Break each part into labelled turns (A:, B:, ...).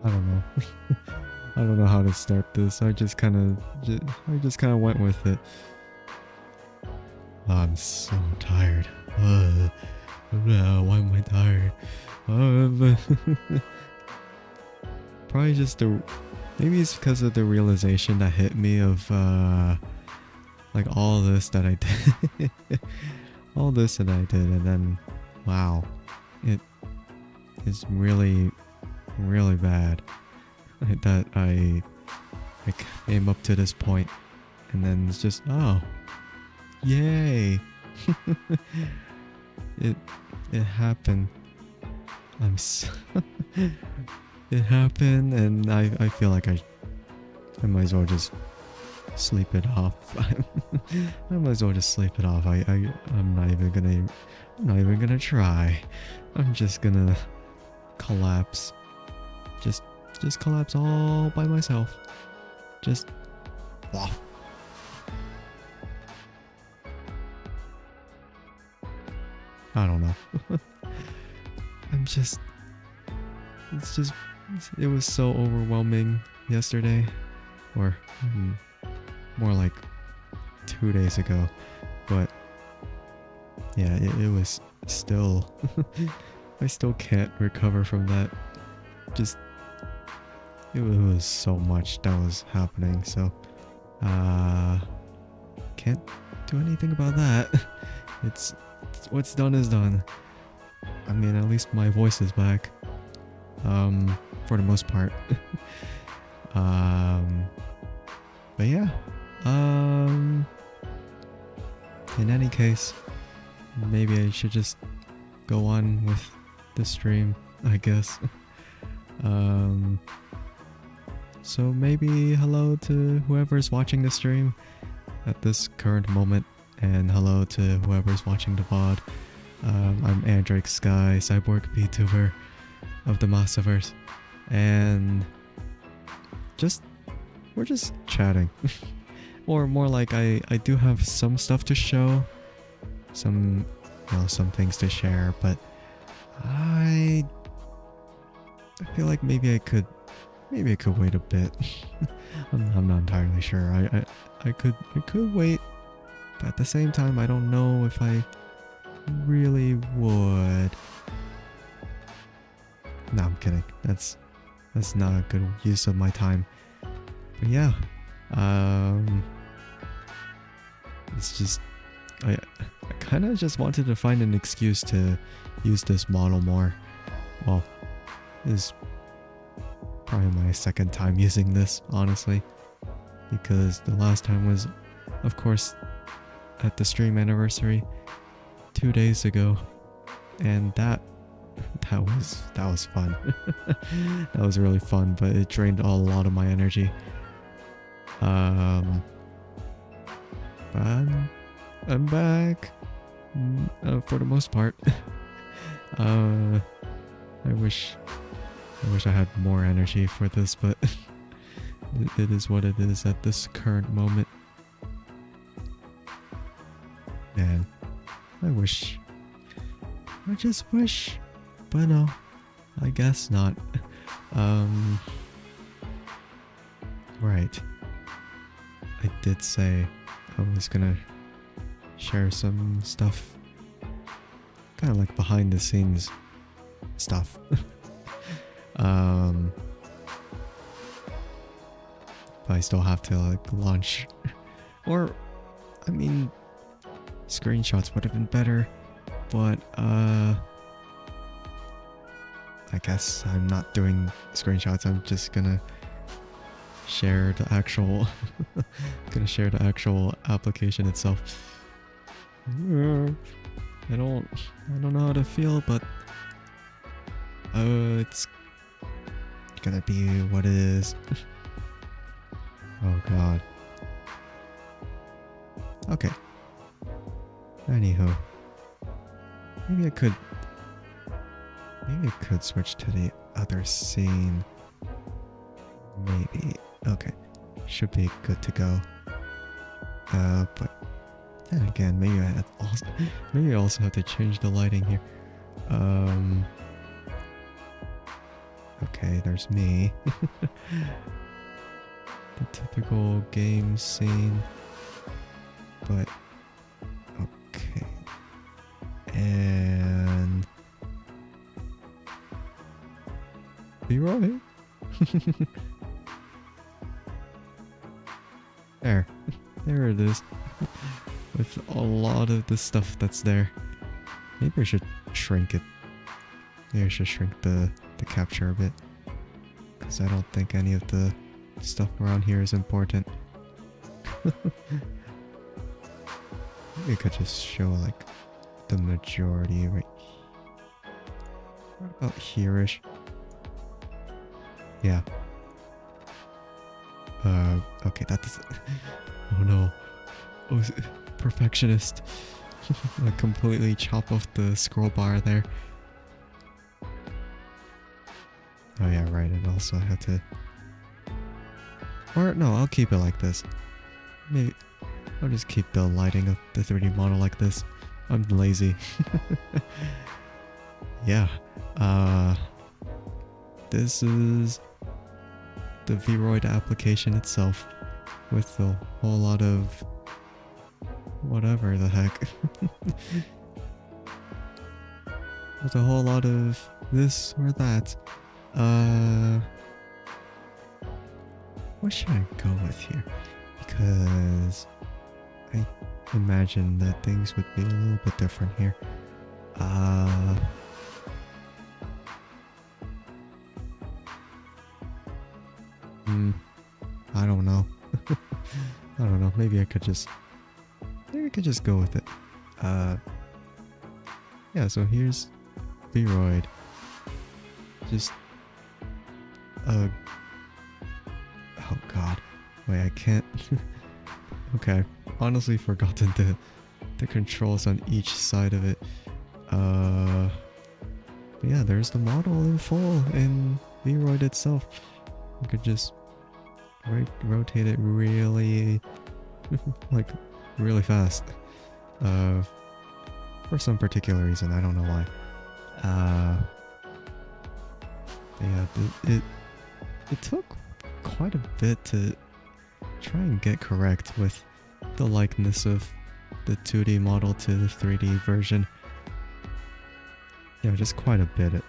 A: I don't know. I don't know how to start this. I just kind of went with it. I'm so tired. Why am I tired? Probably just maybe it's because of the realization that hit me of like all this that I did, all this that I did, and then wow, it is really, really bad that I came up to this point, and then it's just yay, it happened. It happened, and I feel like I might as well just sleep it off. I might as well just sleep it off. I'm not even gonna try. I'm just gonna collapse. Just collapse all by myself. Just I don't know. It was so overwhelming yesterday, or more like 2 days ago, but yeah, it was still, I still can't recover from that. Just, it was so much that was happening, so, can't do anything about that. It's what's done is done. I mean, at least my voice is back. For the most part. But yeah. In any case, maybe I should just go on with the stream, I guess. So maybe hello to whoever's watching the stream at this current moment, and hello to whoever's watching the VOD. I'm Andrike Sky, Cyborg VTuber of the Massiverse, and we're just chatting. Or more like I do have some stuff to show, some things to share, but I feel like maybe I could wait a bit. I'm not entirely sure. I could wait, but at the same time I don't know if I really would. No, I'm kidding. That's not a good use of my time. But yeah, it's just I kind of just wanted to find an excuse to use this model more. Well, this is probably my second time using this, honestly, because the last time was, of course, at the stream anniversary 2 days ago, and that was fun. That was really fun, but it drained a lot of my energy. But I'm back for the most part. I wish I had more energy for this, but it is what it is at this current moment. Man, I just wish, but no, I guess not. Right. I did say I was gonna share some stuff, kind of like behind the scenes stuff. But I still have to like launch, or I mean, screenshots would have been better, but I guess I'm not doing screenshots. I'm just gonna share the actual application itself. I don't know how to feel, but it's gonna be what it is. Oh god. Okay. Anywho, maybe I could switch to the other scene. Maybe. Okay. Should be good to go. But then again, maybe I also have to change the lighting here. Okay, there's me. The typical game scene. But okay. And Leroy? There. There it is. With a lot of the stuff that's there. Maybe I should shrink it. Maybe I should shrink the capture a bit. Because I don't think any of the stuff around here is important. Maybe I could just show like the majority right. What about here-ish? Yeah. Okay, that doesn't... Oh no. Oh, perfectionist. I completely chop off the scroll bar there. Oh yeah, right, and also I have to... Or no, I'll keep it like this. Maybe I'll just keep the lighting of the 3D model like this. I'm lazy. Yeah. This is the Vroid application itself with a whole lot of whatever the heck. With a whole lot of this or that. What should I go with here? Because I imagine that things would be a little bit different here. I don't know. I don't know. Maybe I could just go with it. Yeah, so here's Vroid. Just oh god. Wait, I can't. Okay, honestly forgotten the controls on each side of it. But yeah, there's the model in full in Vroid itself. You could just rotate it really like really fast. For some particular reason, I don't know why. But yeah, it took quite a bit to try and get correct with the likeness of the 2D model to the 3D version. Yeah, just quite a bit.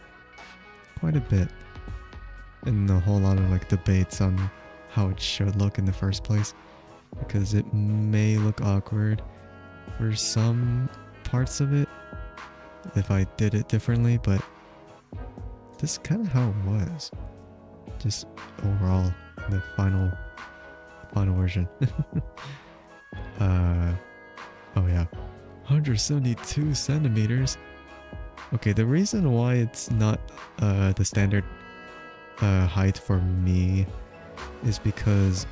A: And a whole lot of like debates on how it should look in the first place, because it may look awkward for some parts of it if I did it differently, but this is kind of how it was. Just overall, the final version. Oh yeah, 172 centimeters. Okay, the reason why it's not the standard height for me is because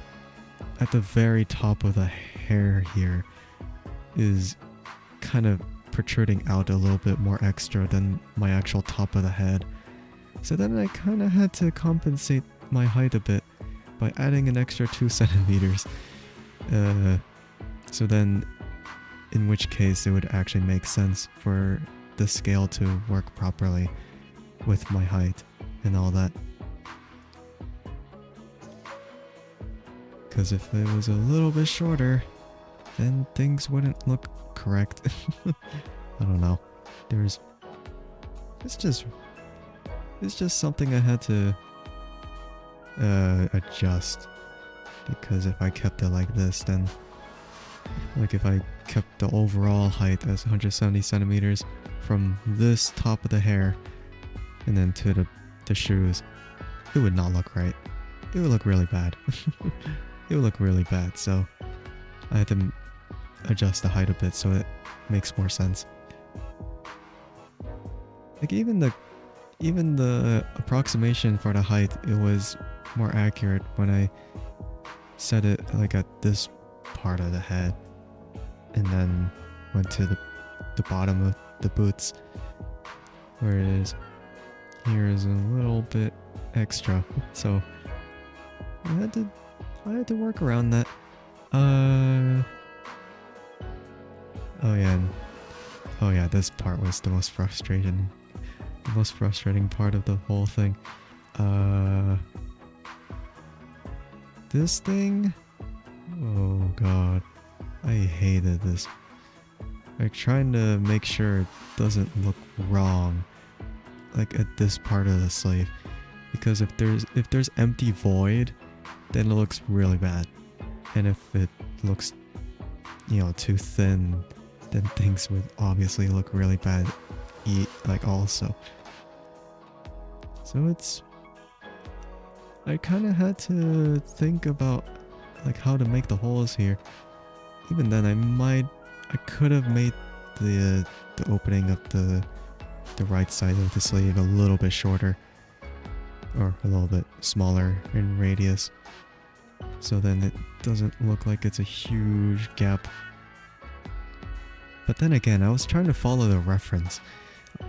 A: at the very top of the hair here is kind of protruding out a little bit more extra than my actual top of the head. So then I kind of had to compensate my height a bit by adding an extra 2 centimeters. So then, in which case it would actually make sense for the scale to work properly with my height and all that. Because if it was a little bit shorter, then things wouldn't look correct. I don't know. It's just something I had to adjust. Because if I kept it like this, then like if I kept the overall height as 170 centimeters from this top of the hair and then to the shoes, it would not look right. It would look really bad. It would look really bad, so I had to adjust the height a bit so it makes more sense. Like even the approximation for the height, it was more accurate when I set it like at this part of the head and then went to the bottom of the boots where it is. Here is a little bit extra, so I had to work around that. Oh yeah, this part was the most frustrating part of the whole thing. This thing? Oh god. I hated this. Like trying to make sure it doesn't look wrong. Like at this part of the sleeve. Because if there's empty void, then it looks really bad. And if it looks, you know, too thin, then things would obviously look really bad like also. So it's, I kind of had to think about like how to make the holes here. Even then I could have made the opening of the right side of the sleeve a little bit shorter, or a little bit smaller in radius, so then it doesn't look like it's a huge gap. But then again, I was trying to follow the reference,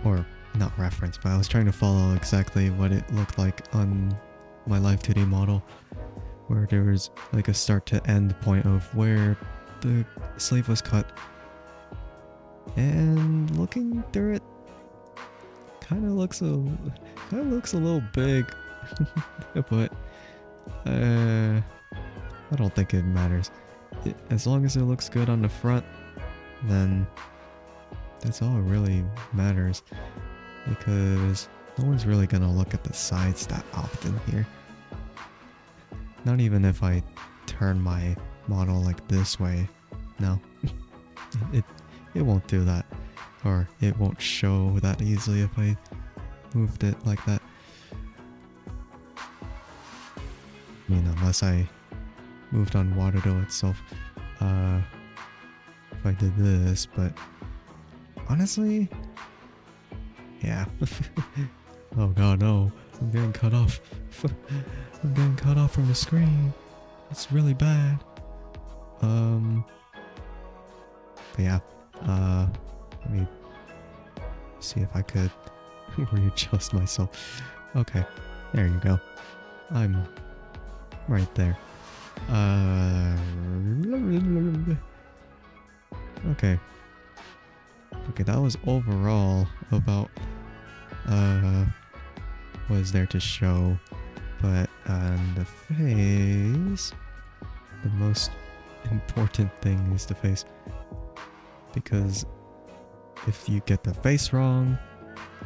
A: or not reference, but I was trying to follow exactly what it looked like on my Live 2D model, where there was like a start to end point of where the sleeve was cut. And looking through it, kind of looks a little big, but I don't think it matters. As long as it looks good on the front, then that's all it really matters, because no one's really gonna look at the sides that often here. Not even if I turn my model like this way. No. it won't do that, or it won't show that easily if I moved it like that. I mean, unless I moved on water dough itself, if I did this, but honestly, yeah. Oh god, no, I'm getting cut off. I'm getting cut off from the screen. It's really bad. But yeah, let me see if I could readjust myself. Okay, there you go. I'm right there. Okay. Okay, that was overall about what is there to show. But on the face, the most important thing is the face. Because if you get the face wrong,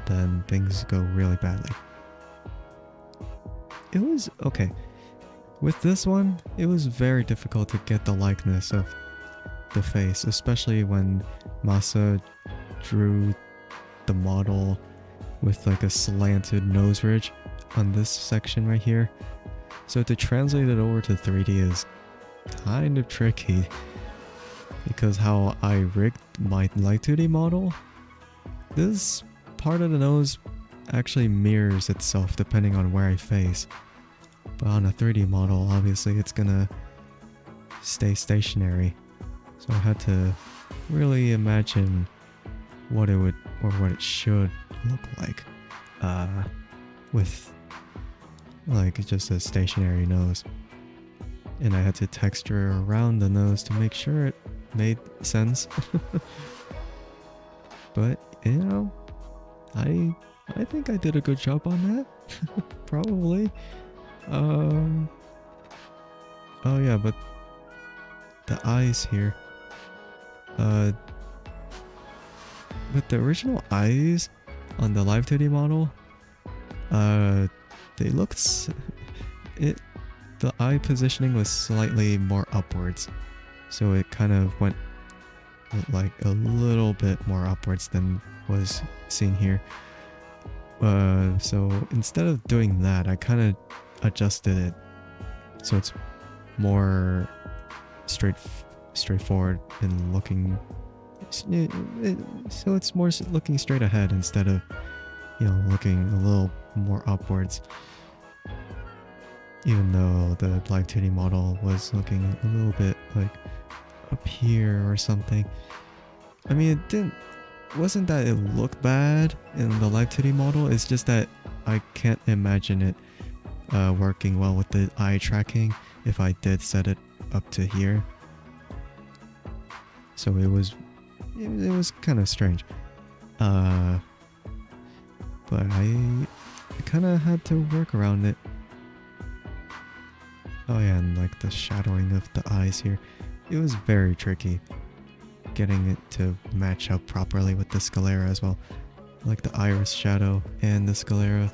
A: then things go really badly. It was okay. With this one, it was very difficult to get the likeness of the face, especially when Masa drew the model with like a slanted nose ridge on this section right here. So to translate it over to 3D is kind of tricky, because how I rigged my Live 2D model, this part of the nose actually mirrors itself depending on where I face. But on a 3D model, obviously it's gonna stay stationary. So I had to really imagine what it would, or what it should look like with like just a stationary nose. And I had to texture around the nose to make sure it made sense. But you know, I think I did a good job on that. Probably. Oh yeah, but the eyes here, with the original eyes on the Live 2D model, they looked, the eye positioning was slightly more upwards, so it kind of went like a little bit more upwards than was seen here. So instead of doing that, I kind of adjusted it so it's more straightforward and looking, so it's more looking straight ahead instead of, you know, looking a little more upwards. Even though the Live 2D model was looking a little bit like up here or something. I mean, wasn't that it looked bad in the Live 2D model, it's just that I can't imagine it working well with the eye tracking if I did set it up to here. So it was kind of strange. But I kind of had to work around it. Oh yeah, and like the shadowing of the eyes here. It was very tricky getting it to match up properly with the sclera as well. Like the iris shadow and the sclera.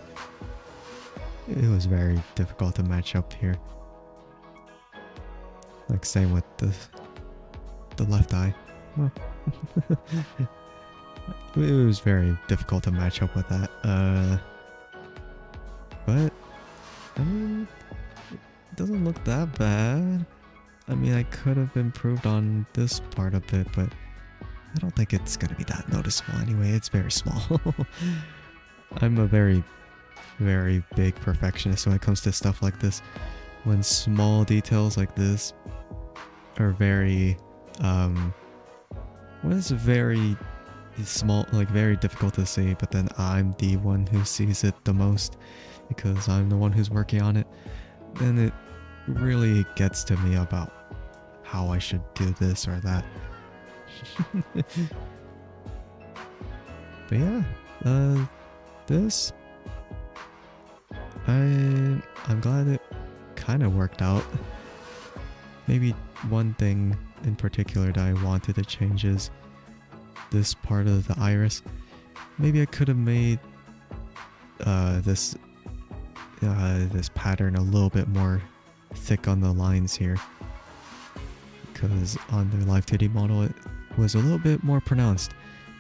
A: It was very difficult to match up here. Like same with the left eye. Well, it was very difficult to match up with that. But I mean, it doesn't look that bad. I mean, I could have improved on this part a bit, but I don't think it's gonna be that noticeable anyway. It's very small. I'm a very, very big perfectionist when it comes to stuff like this. When small details like this are very, when it's very small, like very difficult to see, but then I'm the one who sees it the most because I'm the one who's working on it, then it really gets to me about how I should do this or that. But yeah, this I'm glad it kind of worked out. Maybe one thing in particular that I wanted to change is this part of the iris. Maybe I could have made this pattern a little bit more thick on the lines here, because on the live 2D model it was a little bit more pronounced.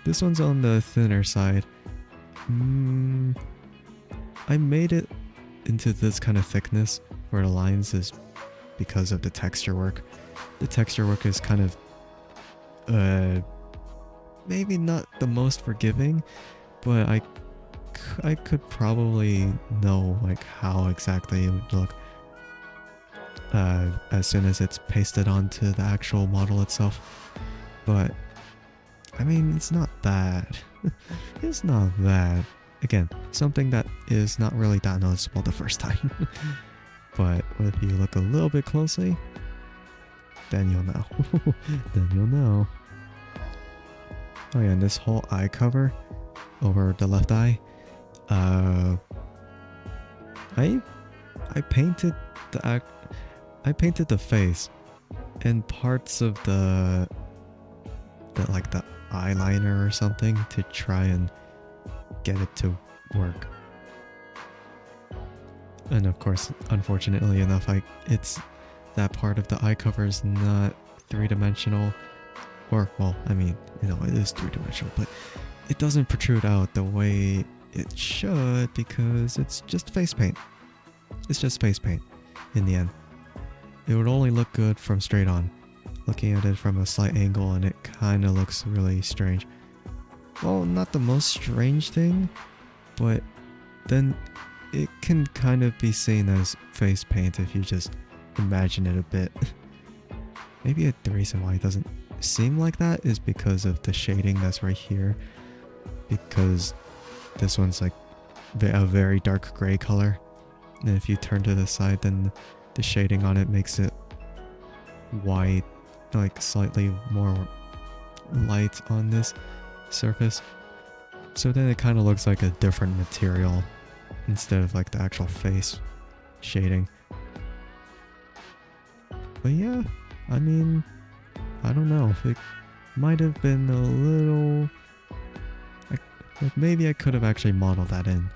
A: This one's on the thinner side. I made it into this kind of thickness for the lines is because of the texture work. The texture work is kind of maybe not the most forgiving, but I could probably know like how exactly it would look as soon as it's pasted onto the actual model itself. But I mean, it's not bad. It's not bad. Again, something that is not really that noticeable the first time. But if you look a little bit closely, then you'll know. Then you'll know. Oh yeah, and this whole eye cover over the left eye, I painted the face and parts of the eyeliner or something to try and get it to work. And of course, unfortunately enough, it's that part of the eye cover is not three-dimensional, or well, I mean, you know, it is three-dimensional, but it doesn't protrude out the way it should because it's just face paint. It's just face paint in the end. It would only look good from straight on. Looking at it from a slight angle and it kind of looks really strange. Well, not the most strange thing, but then it can kind of be seen as face paint if you just imagine it a bit. Maybe the reason why it doesn't seem like that is because of the shading that's right here. Because this one's like a very dark gray color. And if you turn to the side, then the shading on it makes it white, like slightly more light on this surface. So then it kind of looks like a different material instead of like the actual face shading. But yeah, I mean, I don't know. It might have been a little... like maybe I could have actually modeled that in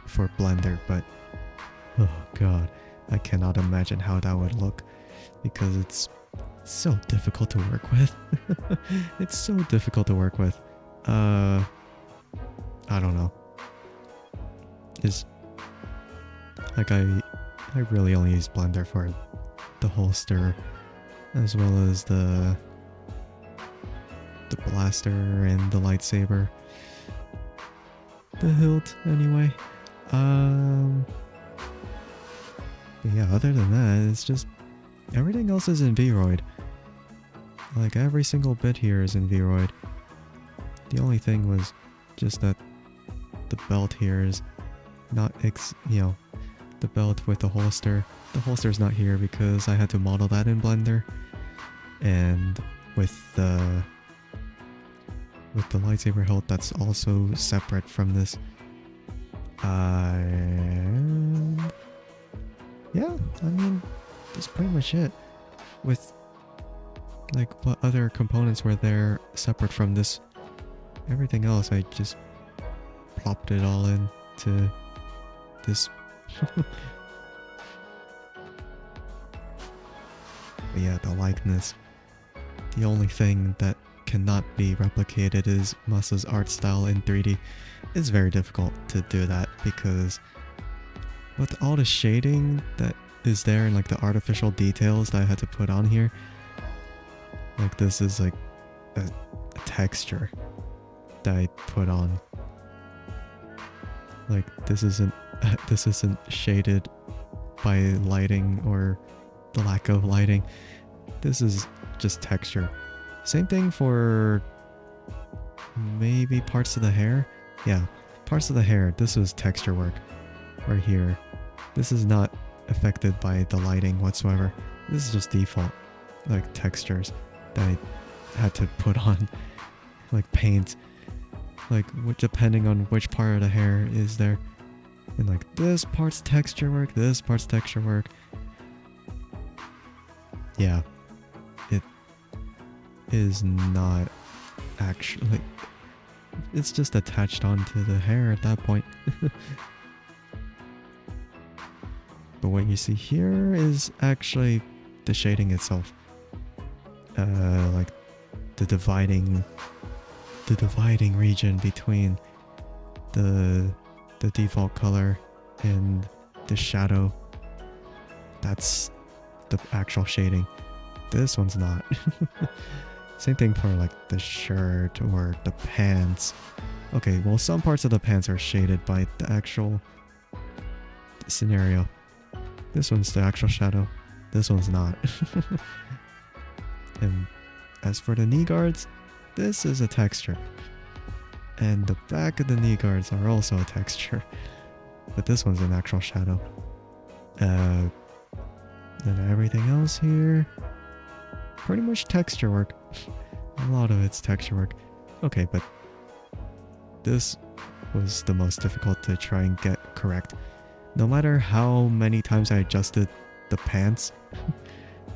A: for Blender, but oh god, I cannot imagine how that would look because it's so difficult to work with. It's so difficult to work with. I don't know. It's like I really only use Blender for the holster as well as the blaster and the lightsaber. The hilt anyway. But yeah, other than that, it's just everything else is in VRoid. Like every single bit here is in VRoid. The only thing was just that the belt here is not the belt with the holster. The holster's not here because I had to model that in Blender. And with the lightsaber hilt, that's also separate from this. And yeah, I mean, that's pretty much it. With like what other components were there separate from this, everything else I just plopped it all into this. But yeah, the likeness. The only thing that cannot be replicated is Masa's art style in 3D. It's very difficult to do that because with all the shading that is there and like the artificial details that I had to put on here, like this is like a texture that I put on. Like this isn't shaded by lighting or the lack of lighting. This is just texture. Same thing for maybe parts of the hair. Yeah, parts of the hair. This was texture work right here. This is not affected by the lighting whatsoever. This is just default like textures that I had to put on like paint, like depending on which part of the hair is there. And like this part's texture work, this part's texture work. Yeah, it is not actually, it's just attached onto the hair at that point. But what you see here is actually the shading itself. Like the dividing region between the default color and the shadow. That's the actual shading. This one's not. Same thing for like the shirt or the pants. Okay, well some parts of the pants are shaded by the actual scenario. This one's the actual shadow. This one's not. And as for the knee guards, this is a texture. And the back of the knee guards are also a texture. But this one's an actual shadow. And everything else here, pretty much texture work. A lot of it's texture work. Okay, but this was the most difficult to try and get correct. No matter how many times I adjusted the pants,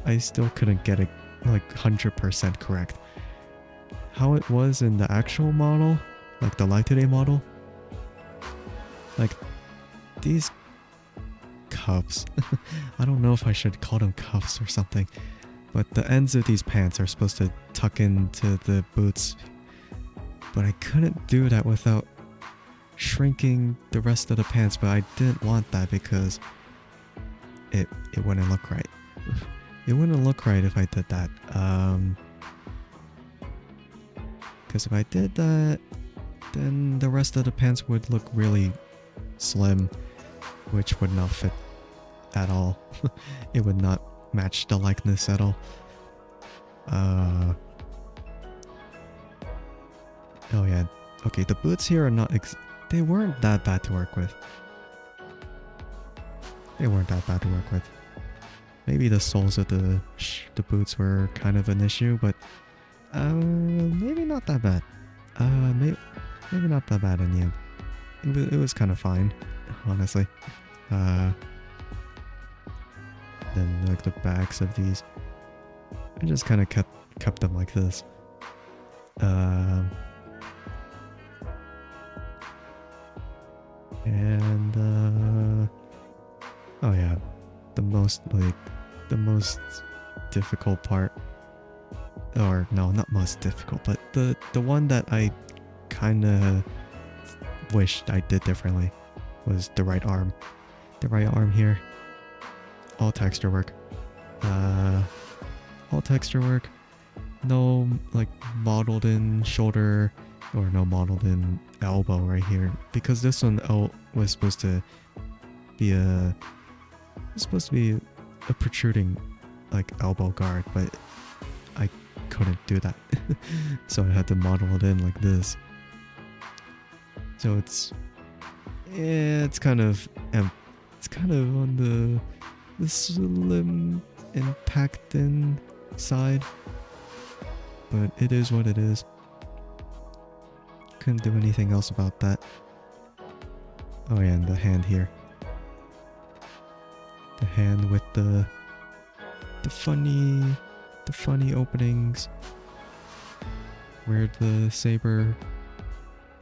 A: I still couldn't get it like 100% correct. How it was in the actual model, like the Light Today model, like these cuffs, I don't know if I should call them cuffs or something, but the ends of these pants are supposed to tuck into the boots, but I couldn't do that without shrinking the rest of the pants, but I didn't want that because it wouldn't look right. It wouldn't look right if I did that. Because if I did that, then the rest of the pants would look really slim, which would not fit at all. It would not match the likeness at all. Oh yeah. Okay, the boots here are not they weren't that bad to work with. They weren't that bad to work with. Maybe the soles of the boots were kind of an issue, but maybe not that bad. Maybe not that bad in the end. It was kind of fine, honestly. Then like the backs of these, I just kind of kept them like this. And oh yeah, the most difficult part, or no, not most difficult, but the one that I kind of wished I did differently was the right arm. The right arm here, all texture work. All texture work. No like modeled in shoulder or no modeled in elbow right here, because this one was supposed to be a protruding like elbow guard, but I couldn't do that. So I had to model it in like this. So it's kind of on the slim and packed in side, but it is what it is. Couldn't do anything else about that. Oh yeah, and the hand here. The hand with the funny openings where the saber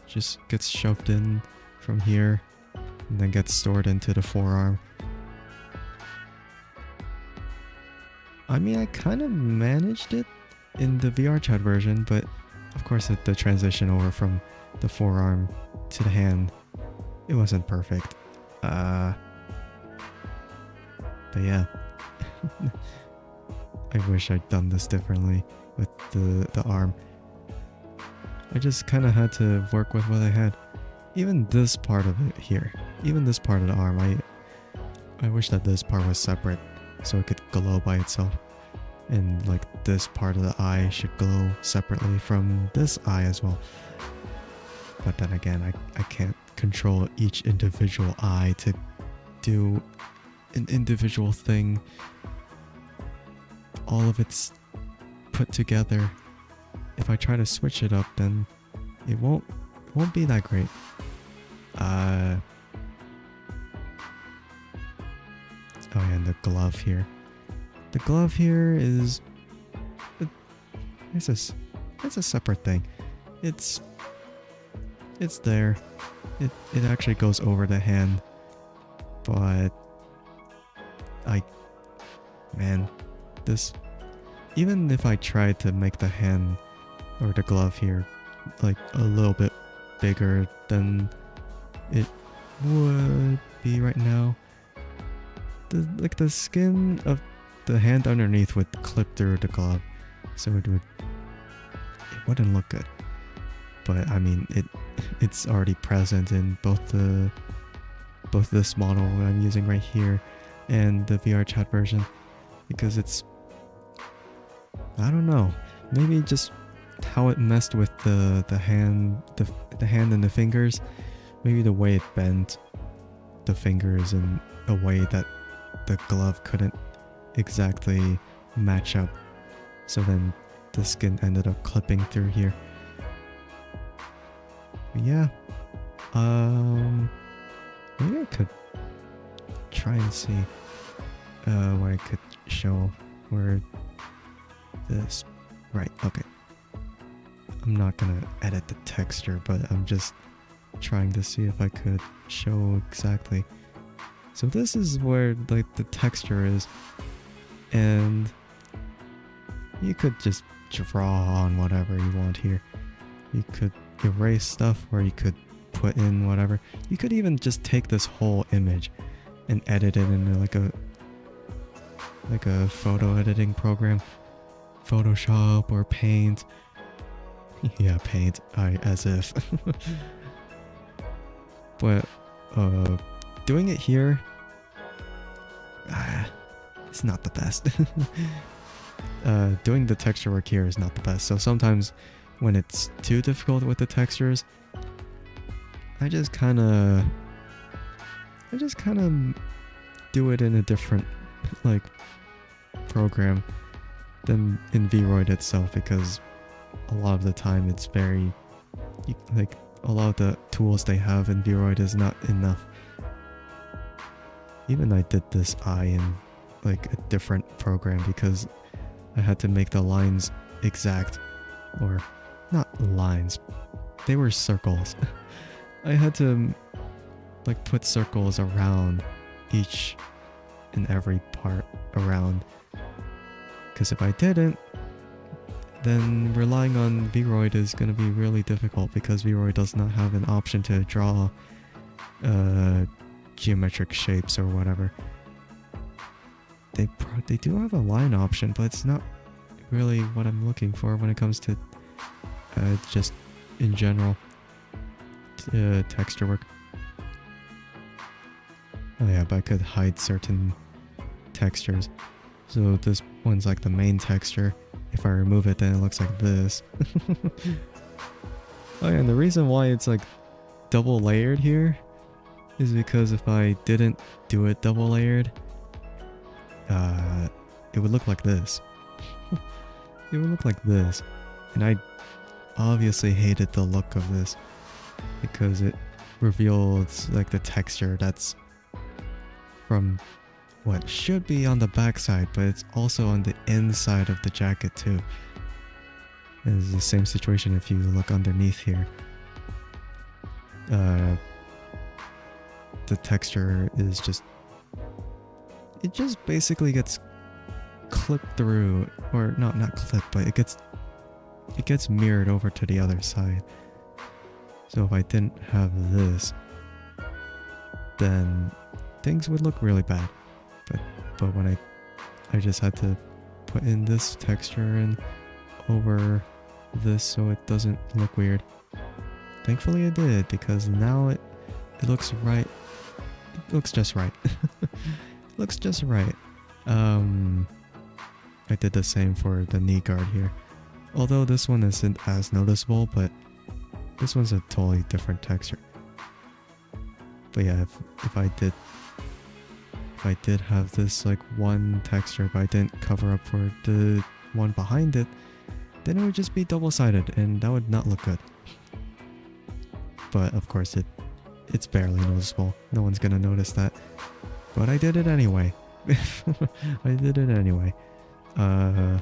A: just gets shoved in from here and then gets stored into the forearm. I mean, I kind of managed it in the VR chat version, but of course the transition over from the forearm to the hand, it wasn't perfect. But yeah. I wish I'd done this differently with the arm. I just kind of had to work with what I had. Even this part of it here, even this part of the arm, I wish that this part was separate so it could glow by itself. And like this part of the eye should glow separately from this eye as well. But then again, I can't control each individual eye to do an individual thing. All of it's put together. If I try to switch it up, then it won't be that great. Oh yeah, and the glove here. The glove here is it's a separate thing. It's there. It actually goes over the hand, but this, even if I tried to make the hand or the glove here like a little bit bigger than it would be right now, the skin of the hand underneath would clip through the glove, so it wouldn't look good. But I mean, it's already present in both this model I'm using right here and the VR chat version, because it's, I don't know, maybe just how it messed with the hand and the fingers. Maybe the way it bent the fingers in a way that the glove couldn't exactly match up, so then the skin ended up clipping through here. But yeah, maybe I could try and see where I could show where this, right, okay. I'm not gonna edit the texture, but I'm just trying to see if I could show exactly. So this is where like the texture is, and you could just draw on whatever you want here. You could erase stuff, or you could put in whatever. You could even just take this whole image and edit it into like a photo editing program, Photoshop or Paint. Yeah, Paint. As if. But doing it here, it's not the best. Doing the texture work here is not the best. So sometimes when it's too difficult with the textures, I just kind of do it in a different like program than in VRoid itself, because a lot of the time it's very like a lot of the tools they have in VRoid is not enough. Even I did this eye in like a different program because I had to make the lines exact, or not lines, they were circles. I had to like put circles around each and every part around, because if I didn't, then relying on VRoid is going to be really difficult, because VRoid does not have an option to draw geometric shapes or whatever. They do have a line option, but it's not really what I'm looking for when it comes to just in general texture work. Oh yeah, but I could hide certain textures. So this one's like the main texture. If I remove it, then it looks like this. Oh yeah, and the reason why it's like double layered here is because if I didn't do it double layered, it would look like this. It would look like this. And I obviously hated the look of this, because it revealed like the texture that's from what should be on the backside, but it's also on the inside of the jacket too. And it's the same situation if you look underneath here. The texture is just, it just basically gets clipped through, or not clipped, but it gets mirrored over to the other side. So if I didn't have this, then things would look really bad. But when I just had to put in this texture and over this so it doesn't look weird. Thankfully I did, because now it looks right. It looks just right. It looks just right. I did the same for the knee guard here. Although this one isn't as noticeable, but this one's a totally different texture. But yeah, if I did have this like one texture, but I didn't cover up for the one behind it, then it would just be double-sided, and that would not look good. But of course it's barely noticeable. No one's gonna notice that. But I did it anyway. I did it anyway. Oh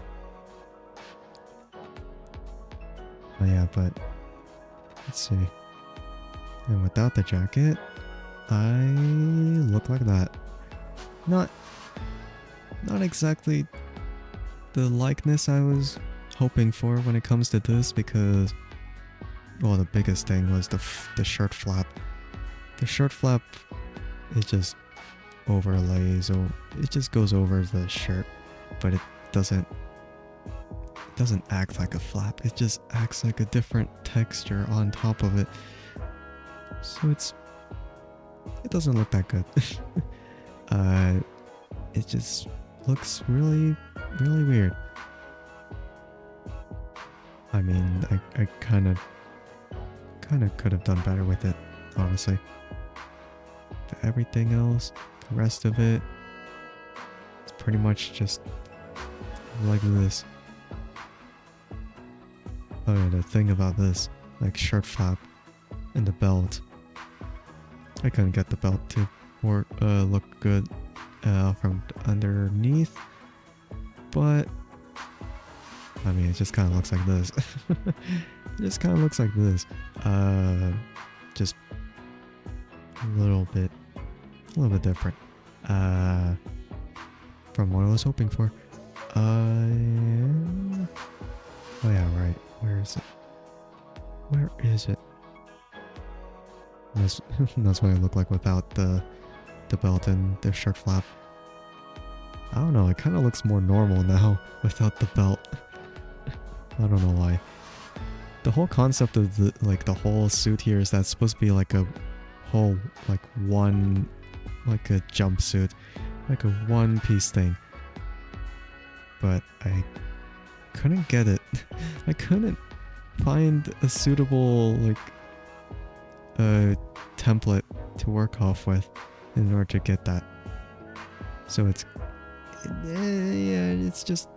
A: yeah, but let's see. And without the jacket, I look like that. Not exactly the likeness I was hoping for when it comes to this, because, well, the biggest thing was the shirt flap. The shirt flap, it just overlays, or it just goes over the shirt, but it doesn't act like a flap. It just acts like a different texture on top of it. So it doesn't look that good. It just looks really, really weird. I mean, I kind of could have done better with it, honestly. But everything else, the rest of it, it's pretty much just like this. Oh yeah, the thing about this, like shirt flap and the belt, I couldn't get the belt to look good from underneath, but I mean, it just kind of looks like this. It just kind of looks like this. Just a little bit different from what I was hoping for. Oh yeah, right. Where is it? Where is it? That's what I look like without the belt and the shirt flap. I don't know, it kind of looks more normal now without the belt. I don't know why. The whole concept of the whole suit here is that it's supposed to be like a whole, like one, like a jumpsuit, like a one-piece thing. But I couldn't get it. I couldn't find a suitable, like, template to work off with in order to get that. So it's just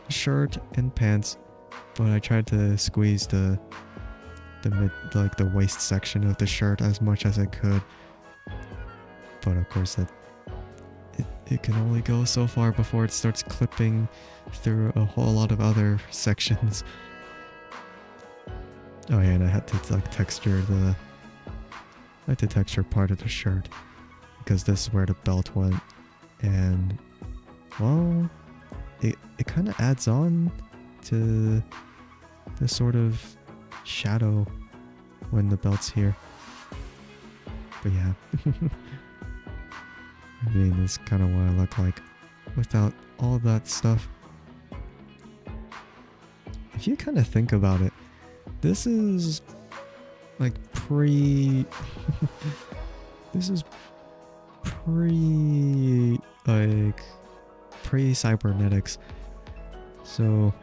A: shirt and pants, but I tried to squeeze the waist section of the shirt as much as I could. But of course it can only go so far before it starts clipping through a whole lot of other sections. Oh yeah, and I had to like texture part of the shirt, because this is where the belt went, and well, it kind of adds on to the sort of shadow when the belt's here. But yeah. I mean, it's kind of what I look like without all of that stuff. If you kind of think about it, this is like pre-cybernetics. So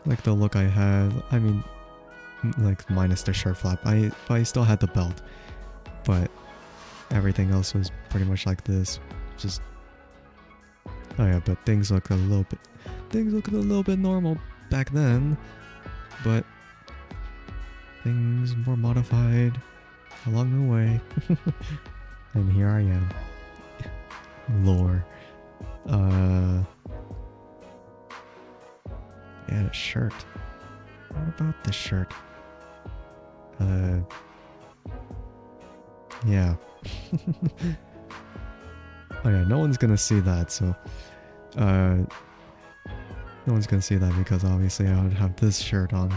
A: like the look I had, I mean, like minus the shirt flap, I still had the belt, but everything else was pretty much like this. Just, oh yeah, but things look a little bit normal back then, but things more modified along the way. And here I am. Lore. Yeah, the shirt. What about the shirt? Yeah. Oh yeah, no one's gonna see that, so no one's gonna see that because obviously I would have this shirt on.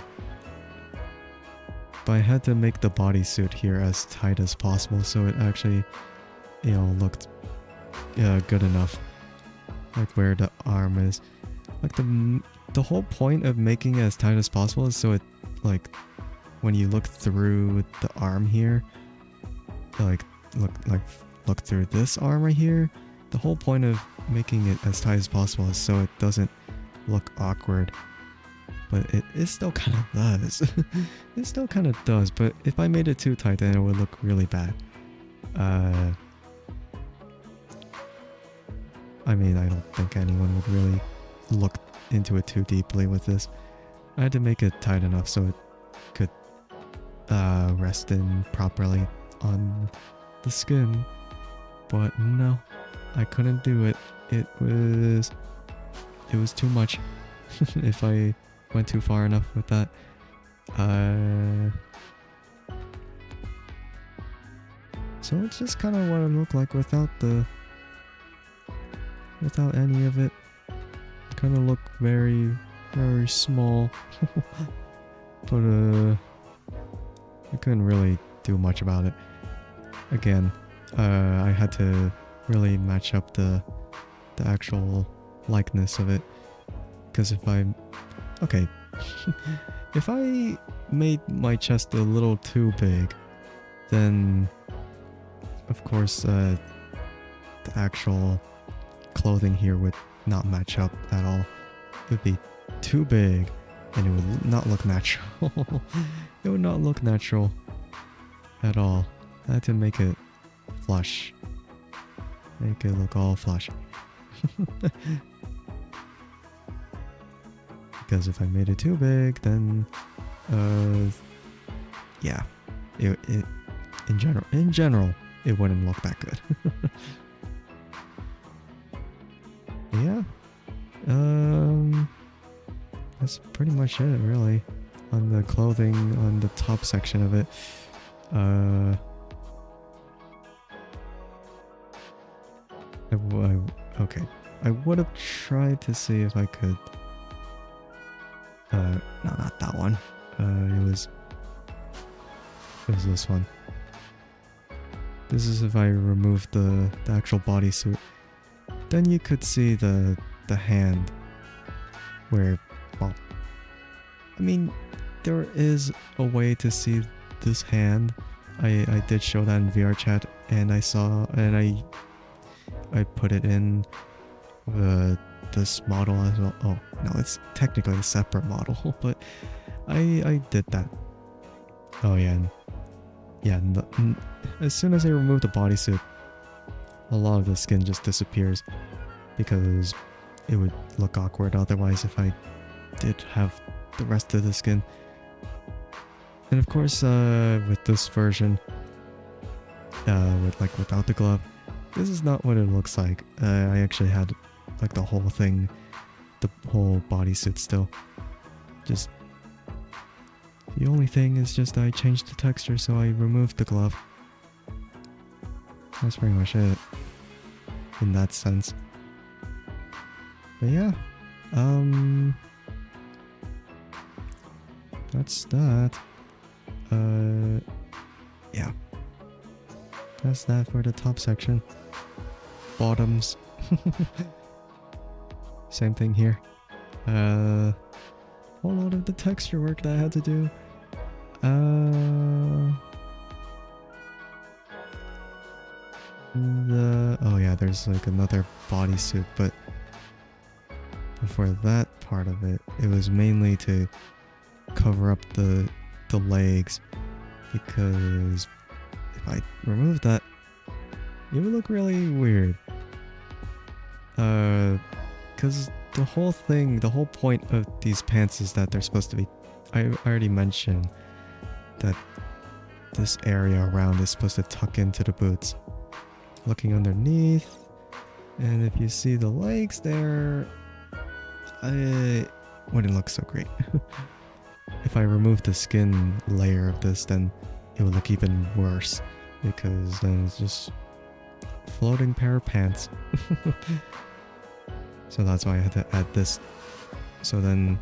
A: But I had to make the bodysuit here as tight as possible so it actually, you know, looked good enough. Like where the arm is. Like the whole point of making it as tight as possible is so it, like, when you look through the arm here, like look through this arm right here, the whole point of making it as tight as possible is so it doesn't look awkward. But it still kind of does. It still kind of does, but if I made it too tight then it would look really bad. I mean, I don't think anyone would really look into it too deeply with this. I had to make it tight enough so it could rest in properly on the skin. But no, I couldn't do it. It was too much. If I went too far enough with that. So it's just kind of what it looked like without any of it. Kind of looked very, very small. But I couldn't really do much about it. Again, I had to really match up the actual likeness of it. Because if if I made my chest a little too big, then of course the actual clothing here would not match up at all. It would be too big and it would not look natural. It would not look natural at all. I had to make it flush. Make it look all flush. Because if I made it too big, then yeah, it in general it wouldn't look that good. Yeah, that's pretty much it really on the clothing on the top section of it. Okay, I would have tried to see if I could. No, not that one. It was this one. This is if I removed the actual bodysuit. Then you could see the hand where, well, I mean, there is a way to see this hand. I did show that in VR chat, and I saw, and I put it in this model as well. Oh no, it's technically a separate model, but I did that. Oh yeah, yeah. As soon as I remove the bodysuit, a lot of the skin just disappears because it would look awkward otherwise if I did have the rest of the skin. And of course, with this version, without the glove, this is not what it looks like. I actually had like the whole thing, the whole bodysuit still. Just the only thing is just I changed the texture, so I removed the glove. That's pretty much it in that sense. But yeah, that's that. Yeah, that's that for the top section. Bottoms. Same thing here. A whole lot of the texture work that I had to do. Oh yeah, there's like another bodysuit, but for that part of it, it was mainly to cover up the legs, because if I removed that, it would look really weird. Because the whole point of these pants is that they're supposed to be, I already mentioned that this area around is supposed to tuck into the boots. Looking underneath, and if you see the legs there, it wouldn't look so great. If I remove the skin layer of this, then it would look even worse, because then it's just floating pair of pants. So that's why I had to add this. So then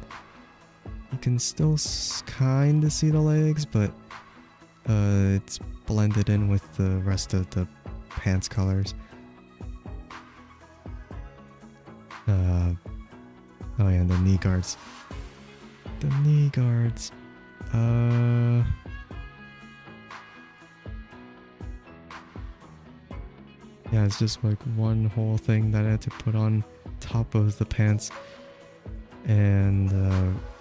A: you can still kind of see the legs, but it's blended in with the rest of the pants colors. Oh yeah, and the knee guards. The knee guards. Yeah, it's just like one whole thing that I had to put on top of the pants. And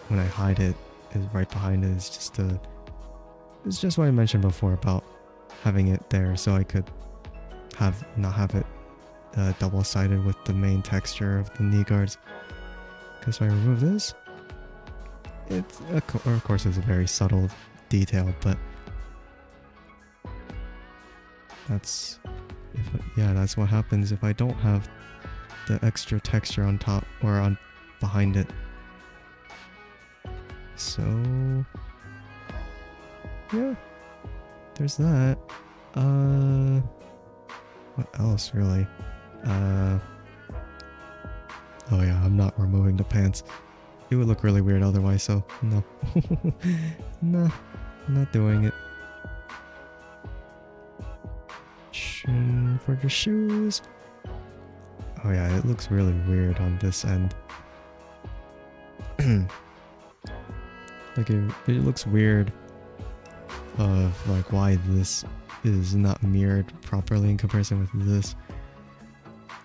A: when I hide it, is right behind it is just it's just what I mentioned before about having it there so I could not have it double-sided with the main texture of the knee guards. Because if I remove this, it's of course it's a very subtle detail, but that's that's what happens if I don't have the extra texture on top or on behind it. So yeah, there's that. What else really? Oh yeah, I'm not removing the pants. It would look really weird otherwise, so no. Nah, not doing it. For the shoes. Oh yeah, it looks really weird on this end. Like it looks weird of like why this is not mirrored properly in comparison with this.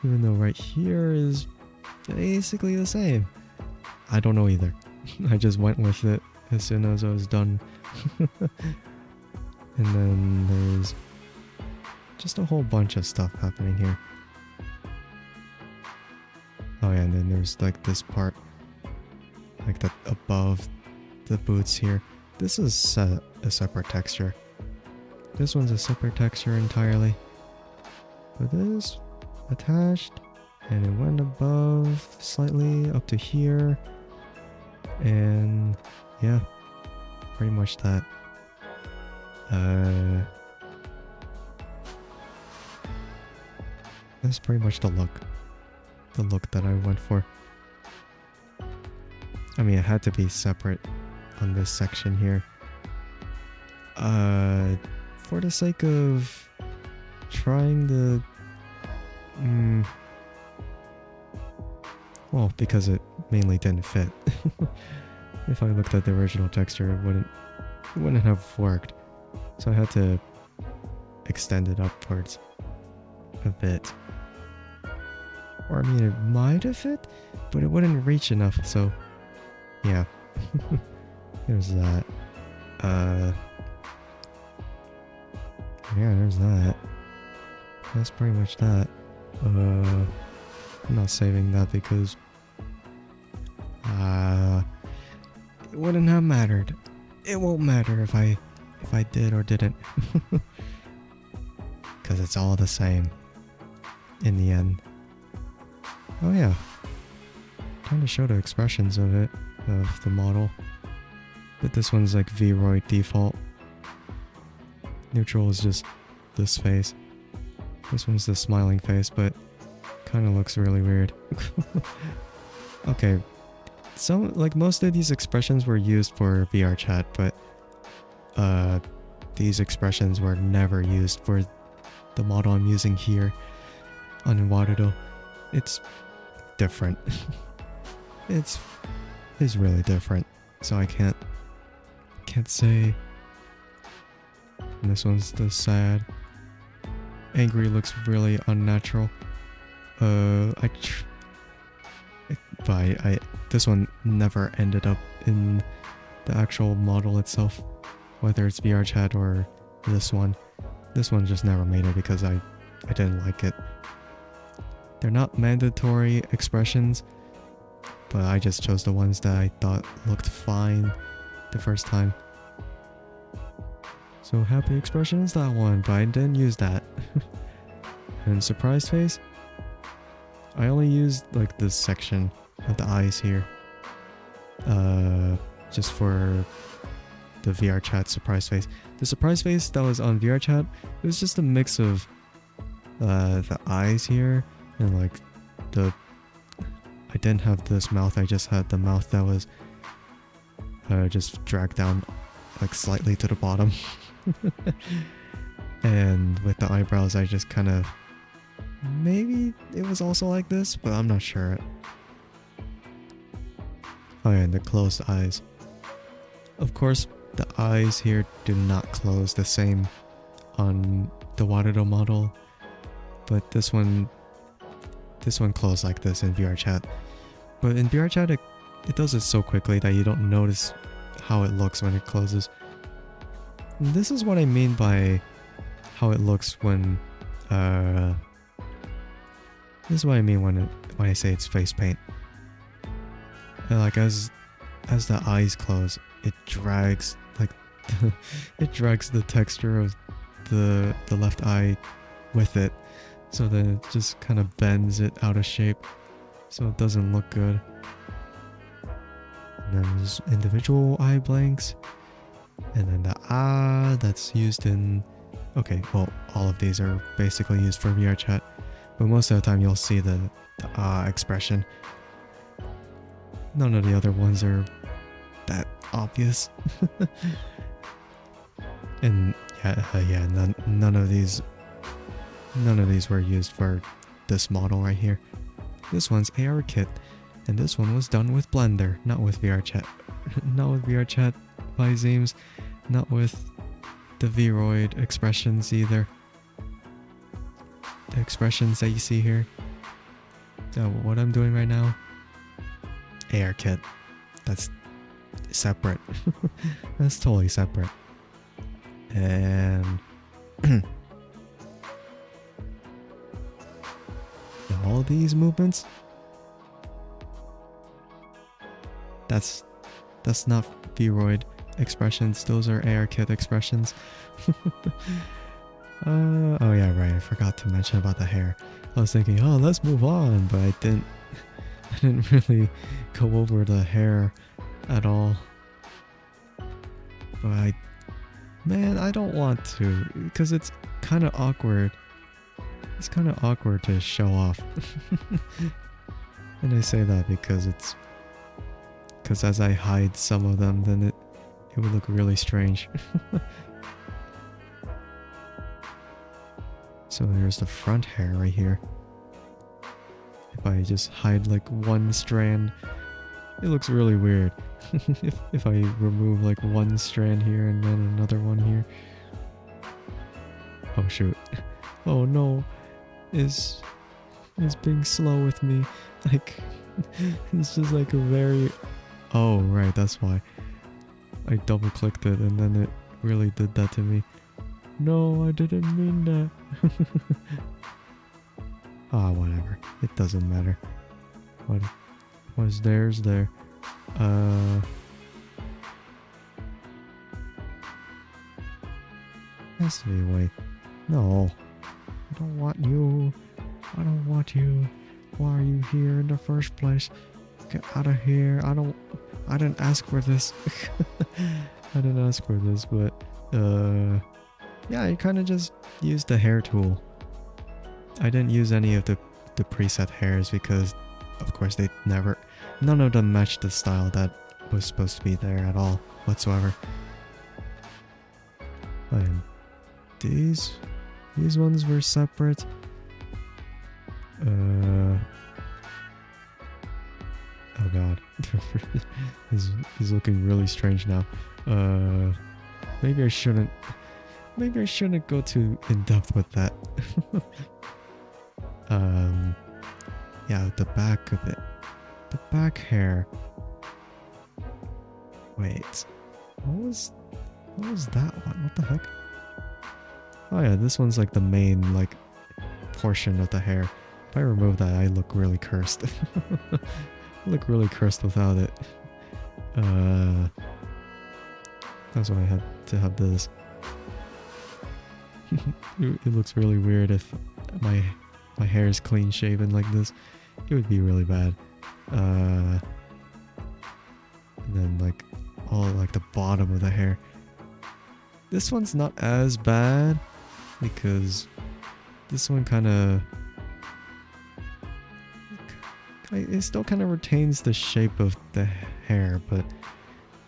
A: Even though right here is basically the same. I don't know either. I just went with it as soon as I was done. And then there's just a whole bunch of stuff happening here. Oh yeah, and then there's like this part, like that above the boots here. This is a separate texture. This one's a separate texture entirely. But this attached, and it went above slightly up to here. And yeah, pretty much that. That's pretty much the look that I went for. I mean, it had to be separate on this section here. For the sake of trying the well, because it mainly didn't fit. If I looked at the original texture, it wouldn't have worked. So I had to extend it upwards a bit. Or I mean, it might have fit, but it wouldn't reach enough, so yeah. There's that. Yeah, there's that. That's pretty much that. I'm not saving that because it wouldn't have mattered. It won't matter if I did or didn't. Because it's all the same in the end. Oh yeah. Time to show the expressions of it, of the model. But this one's like Vroid default. Neutral is just this face. This one's the smiling face, but kind of looks really weird. Okay, some like most of these expressions were used for VR chat, but these expressions were never used for the model I'm using here on ENVtuber. It's different. It's really different, so I can't say. And this one's the sad. Angry looks really unnatural. This one never ended up in the actual model itself, whether it's VR chat or this one. This one just never made it because I didn't like it. They're not mandatory expressions, but I just chose the ones that I thought looked fine the first time. So happy expression is that one, but I didn't use that. And surprise face, I only used like this section of the eyes here. Just for the VR chat surprise face. The surprise face that was on VR chat, it was just a mix of the eyes here and like I didn't have this mouth, I just had the mouth that was just dragged down like slightly to the bottom. And with the eyebrows I just kind of, maybe it was also like this, but I'm not sure. Oh yeah, and the closed eyes. Of course, the eyes here do not close the same on the Waterdo model, but this one closed like this in VR chat. But in VR chat, it does it so quickly that you don't notice how it looks when it closes. And this is what I mean by how it looks when this is what I mean when I say it's face paint. And like as the eyes close, it drags like it drags the texture of the left eye with it, so that it just kind of bends it out of shape, so it doesn't look good. And then there's individual eye blanks, and then the that's used in, okay, well, all of these are basically used for VR chat, but most of the time you'll see the expression. None of the other ones are that obvious. And yeah, none of these were used for this model right here. This one's AR kit, and this one was done with Blender, not with VR chat. Not with VR chat by Zeems, not with the Vroid expressions either. The expressions that you see here, what I'm doing right now, AR kit, that's separate. That's totally separate. And all these movements, that's not Vroid expressions, those are AR kit expressions. Oh yeah, right, I forgot to mention about the hair. I was thinking, oh, let's move on, but I didn't really go over the hair at all. But man, I don't want to, because it's kind of awkward. It's kind of awkward to show off. And I say that because as I hide some of them, then it would look really strange. So there's the front hair right here. If I just hide like one strand, it looks really weird. if I remove like one strand here and then another one here. Oh shoot. Oh no. Is being slow with me. Like, it's just like a very... Oh right, that's why. I double clicked it and then it really did that to me. No, I didn't mean that. Ah, whatever. It doesn't matter. What was there's there. Has to be a way. No. I don't want you. I don't want you. Why are you here in the first place? Get out of here. I didn't ask for this. I didn't ask for this, but yeah, I kind of just used the hair tool. I didn't use any of the preset hairs because of course none of them matched the style that was supposed to be there at all whatsoever. And these ones were separate. Oh god. He's looking really strange now. Maybe I shouldn't go too in depth with that. Yeah, the back of it. The back hair. Wait. What was that one? What the heck? Oh yeah, this one's like the main like portion of the hair. If I remove that, I look really cursed. I look really cursed without it. That's why I had to have this. it looks really weird if my hair is clean shaven like this. It would be really bad. And then like all like the bottom of the hair. This one's not as bad because this one kind of, it still kind of retains the shape of the hair, but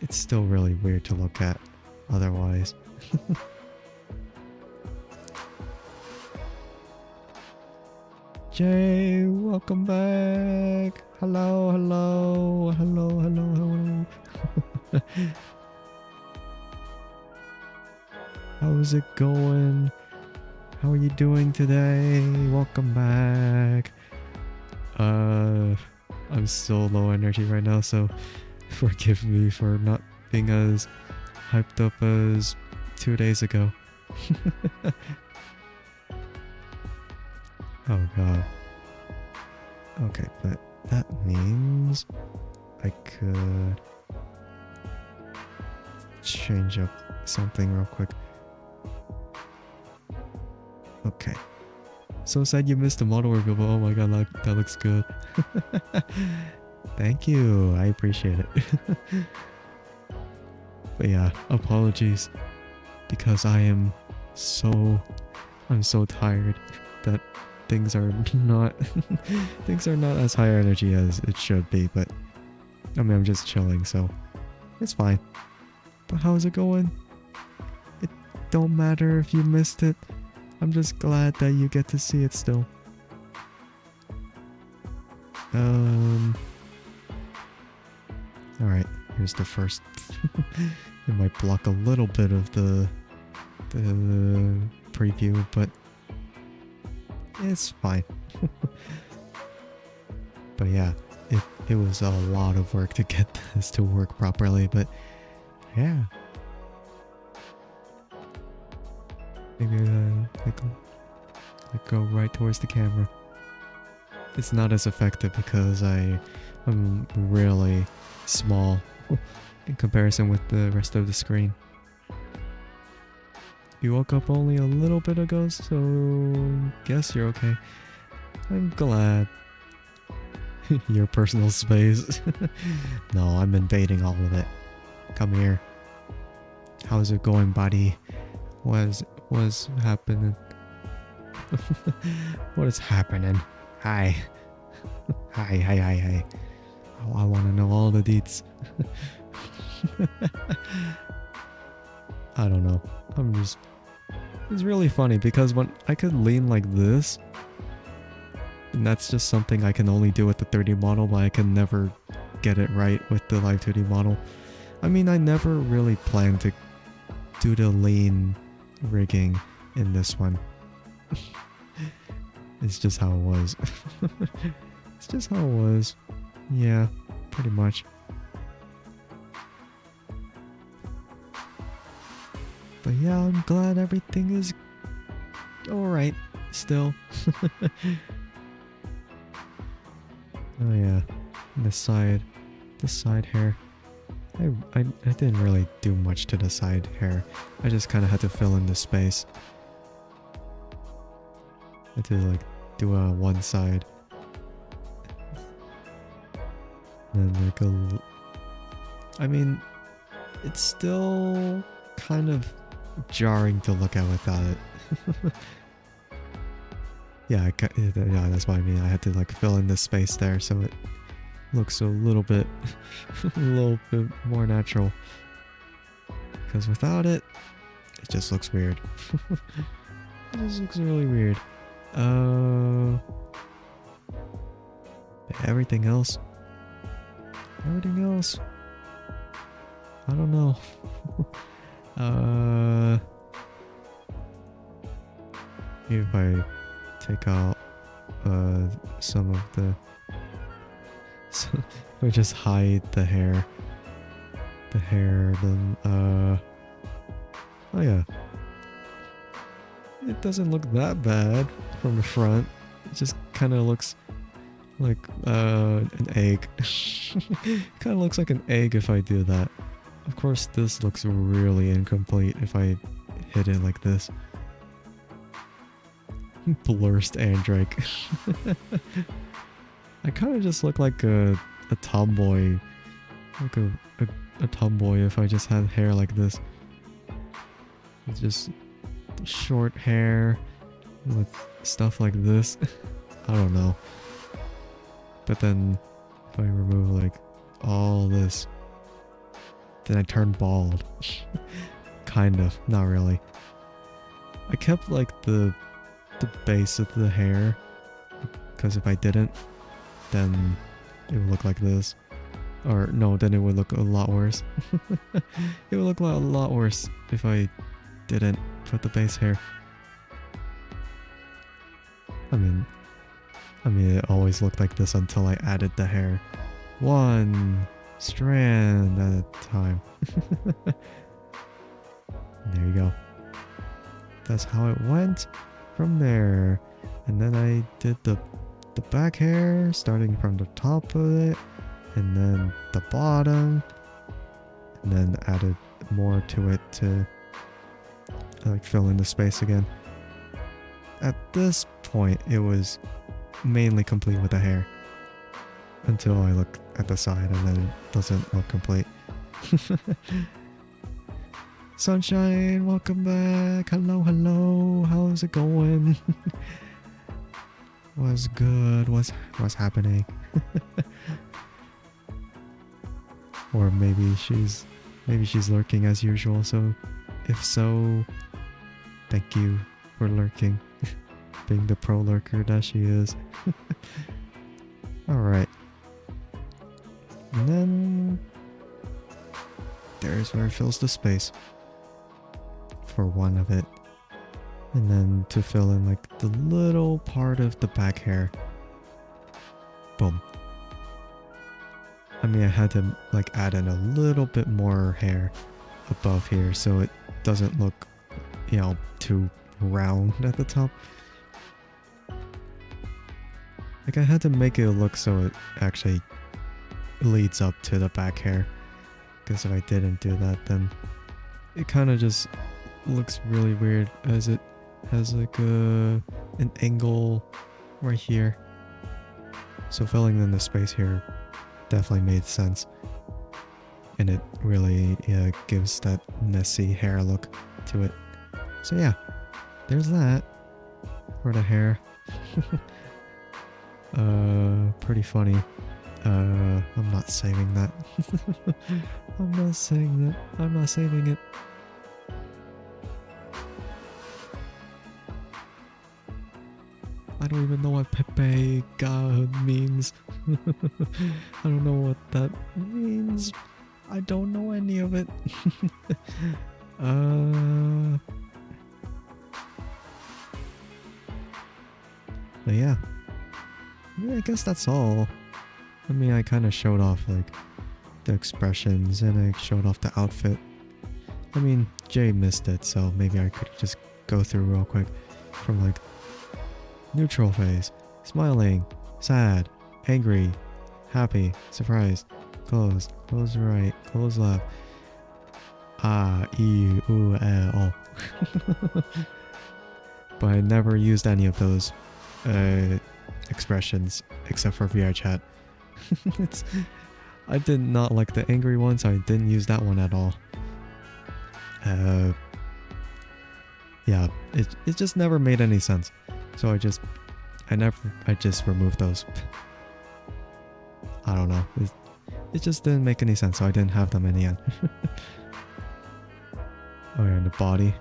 A: it's still really weird to look at otherwise. Jay, welcome back. Hello, hello, hello, hello, hello. How's it going? How are you doing today? Welcome back. I'm still low energy right now, so forgive me for not being as hyped up as 2 days ago. Oh god. Okay, but that means I could change up something real quick. Okay. So sad you missed the model review, but oh my god, that looks good. Thank you, I appreciate it. But yeah, apologies because I'm so tired that things are not as high energy as it should be, but I mean I'm just chilling, so it's fine. But how's it going? It don't matter if you missed it. I'm just glad that you get to see it still. Alright, here's the first. It might block a little bit of the preview, but it's fine. But yeah, it was a lot of work to get this to work properly, but yeah. Maybe like go right towards the camera. It's not as effective because I'm really small in comparison with the rest of the screen. You woke up only a little bit ago, so guess you're okay. I'm glad. Your personal space. No, I'm invading all of it. Come here. How's it going, buddy? What's happening? What is happening? Hi. Hi. Oh, I want to know all the deets. I don't know. It's really funny because when I could lean like this, and that's just something I can only do with the 3D model, but I can never get it right with the live 2D model. I mean, I never really planned to do the lean rigging in this one. It's just how it was. It's just how it was. Yeah, pretty much. But yeah, I'm glad everything is alright still. Oh yeah, the side hair. I didn't really do much to the side hair. I just kind of had to fill in the space. I had to like do one side. And then like I mean, it's still kind of jarring to look at without it. Yeah, yeah, that's what I mean. I had to like fill in the space there so it looks a little bit more natural. Because without it, it just looks weird. It just looks really weird. Everything else, I don't know. Maybe if I take out some of the, we just hide the hair, then oh yeah, it doesn't look that bad from the front. It just kind of looks like an egg. Kind of looks like an egg if I do that. Of course, this looks really incomplete if I hit it like this. Blurst Andrike. I kind of just look like a tomboy. Like a tomboy if I just had hair like this. It's just short hair with stuff like this. I don't know. But then if I remove like all this, then I turn bald. Kind of, not really. I kept like the base of the hair, because if I didn't, then it would look like this. Or no, then it would look a lot worse. It would look a lot worse if I didn't put the base hair. I mean it always looked like this until I added the hair. One strand at a time. There you go. That's how it went from there. And then I did the back hair, starting from the top of it, and then the bottom, and then added more to it to like fill in the space again. At this point, it was mainly complete with the hair, until I look at the side and then it doesn't look complete. Sunshine, welcome back. Hello, hello. How's it going? What's good? What's happening? Or maybe she's lurking as usual. So if so, thank you for lurking. Being the pro lurker that she is. Alright. And then there's where it fills the space. For one of it. And then to fill in like the little part of the back hair. Boom. I mean, I had to like add in a little bit more hair above here so it doesn't look, you know, too round at the top. Like I had to make it look so it actually leads up to the back hair. Because if I didn't do that, then it kind of just looks really weird as it has like an angle right here. So filling in the space here definitely made sense. And it really gives that messy hair look to it. So yeah, there's that for the hair. Pretty funny. I'm not saving that. I'm not saying that. I'm not saving it. I don't even know what Pepe God means. I don't know what that means. I don't know any of it. But yeah. I guess that's all. I mean, I kind of showed off like the expressions and I showed off the outfit. I mean, Jay missed it, so maybe I could just go through real quick from like neutral face, smiling, sad, angry, happy, surprised, closed, closed right, closed left, e, u, o. But I never used any of those expressions except for VR chat. I did not like the angry one, so I didn't use that one at all. Yeah, it just never made any sense. So I just removed those. I don't know. It just didn't make any sense, so I didn't have them in the end. Oh yeah, and the body.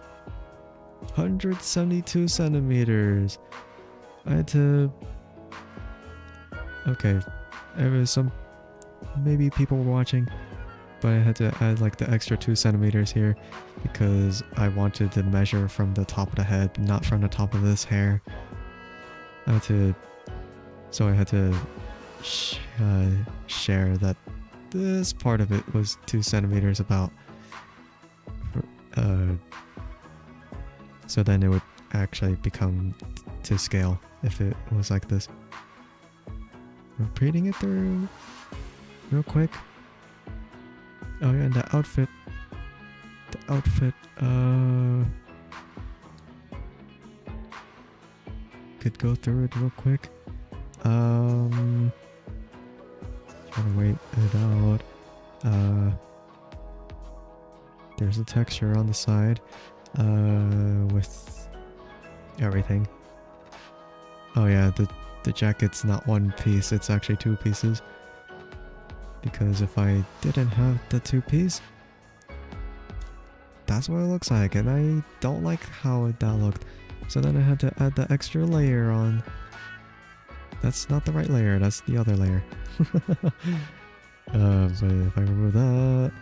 A: 172 centimeters. I had to... Okay, there was some... Maybe people were watching, but I had to add like the extra 2 centimeters here because I wanted to measure from the top of the head, not from the top of this hair. I had to share that this part of it was 2 centimeters about. So then it would actually become to scale if it was like this. Repeating it through real quick. Oh yeah, and the outfit. could go through it real quick. Trying to wait it out. There's a texture on the side with everything. Oh yeah, the jacket's not one piece, it's actually two pieces. Because if I didn't have the two piece, that's what it looks like, and I don't like how that looked. So then I had to add the extra layer on. That's not the right layer, that's the other layer. So if I remove that,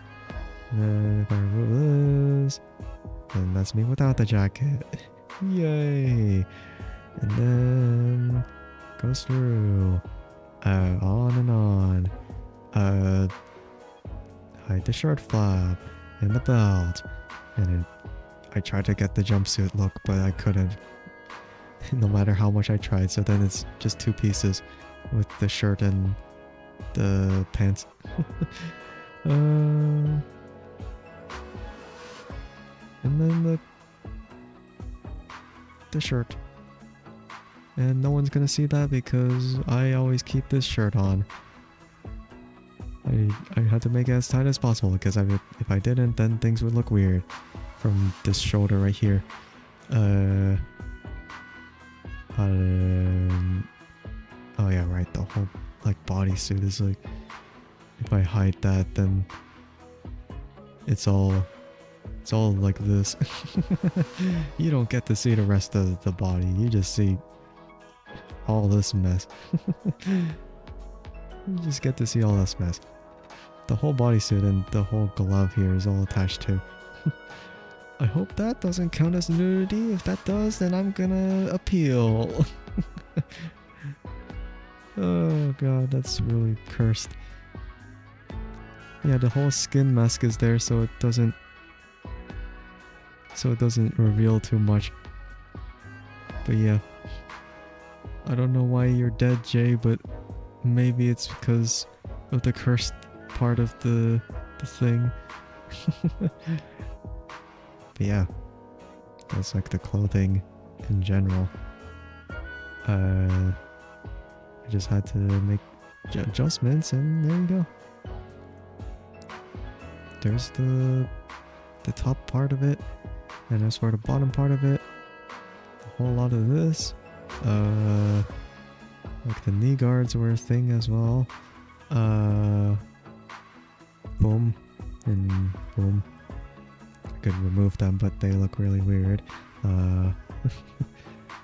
A: then if I remove this, then that's me without the jacket. Yay! And then goes through, on and on. Hide the shirt flap and the belt, and then I tried to get the jumpsuit look, but I couldn't. No matter how much I tried, so then it's just two pieces with the shirt and the pants. And then the shirt. And no one's gonna see that because I always keep this shirt on. I had to make it as tight as possible because if I didn't, then things would look weird from this shoulder right here. Oh yeah, right, the whole like bodysuit is like, if I hide that, then it's all like this. You don't get to see the rest of the body, you just see all this mess. You just get to see all this mess. The whole bodysuit and the whole glove here is all attached to. I hope that doesn't count as nudity. If that does, then I'm gonna appeal. Oh god, that's really cursed. Yeah, the whole skin mask is there so it doesn't reveal too much. But yeah. I don't know why you're dead, Jay, but maybe it's because of the cursed part of the thing. But yeah, that's like the clothing in general. I just had to make adjustments, and there you go. There's the top part of it, and as for the bottom part of it, a whole lot of this. Like the knee guards were a thing as well. Boom and boom. I could remove them, but they look really weird. And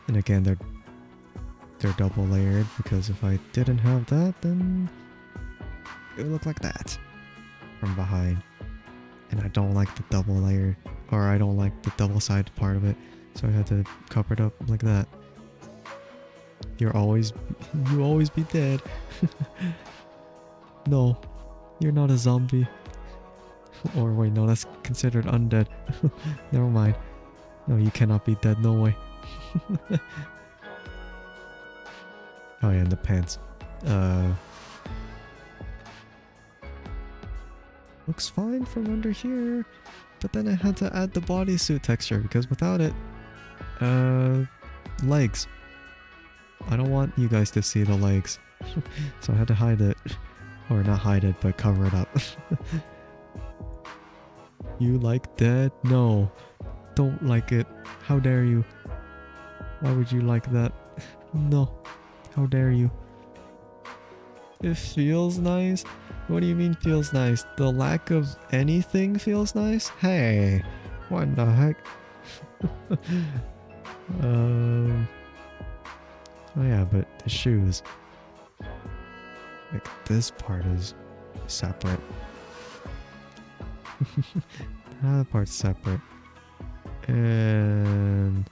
A: again, they're double layered because if I didn't have that, then it would look like that from behind. And I don't like the double layer, or I don't like the double sided part of it, so I had to cover it up like that. You always be dead. No, you're not a zombie. Or wait, no, that's considered undead. Never mind. No, you cannot be dead, no way. Oh yeah, and the pants. Looks fine from under here. But then I had to add the bodysuit texture because without it, legs. I don't want you guys to see the legs. So I had to hide it. Or not hide it, but cover it up. You like that? No. Don't like it. How dare you? Why would you like that? No. How dare you? It feels nice? What do you mean feels nice? The lack of anything feels nice? Hey. What the heck? Oh yeah, but the shoes. Like this part is separate. That part's separate. And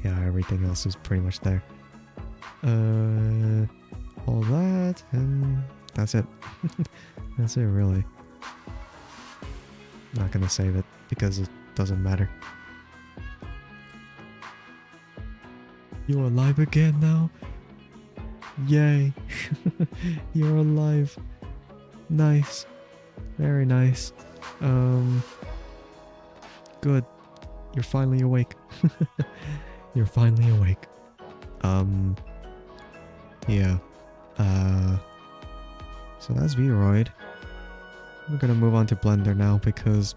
A: yeah, everything else is pretty much there. All that, and that's it. That's it, really. Not gonna save it because it doesn't matter. You're alive again now? Yay. You're alive. Nice. Very nice. Good. You're finally awake. You're finally awake. Yeah. So that's Vroid. We're gonna move on to Blender now because,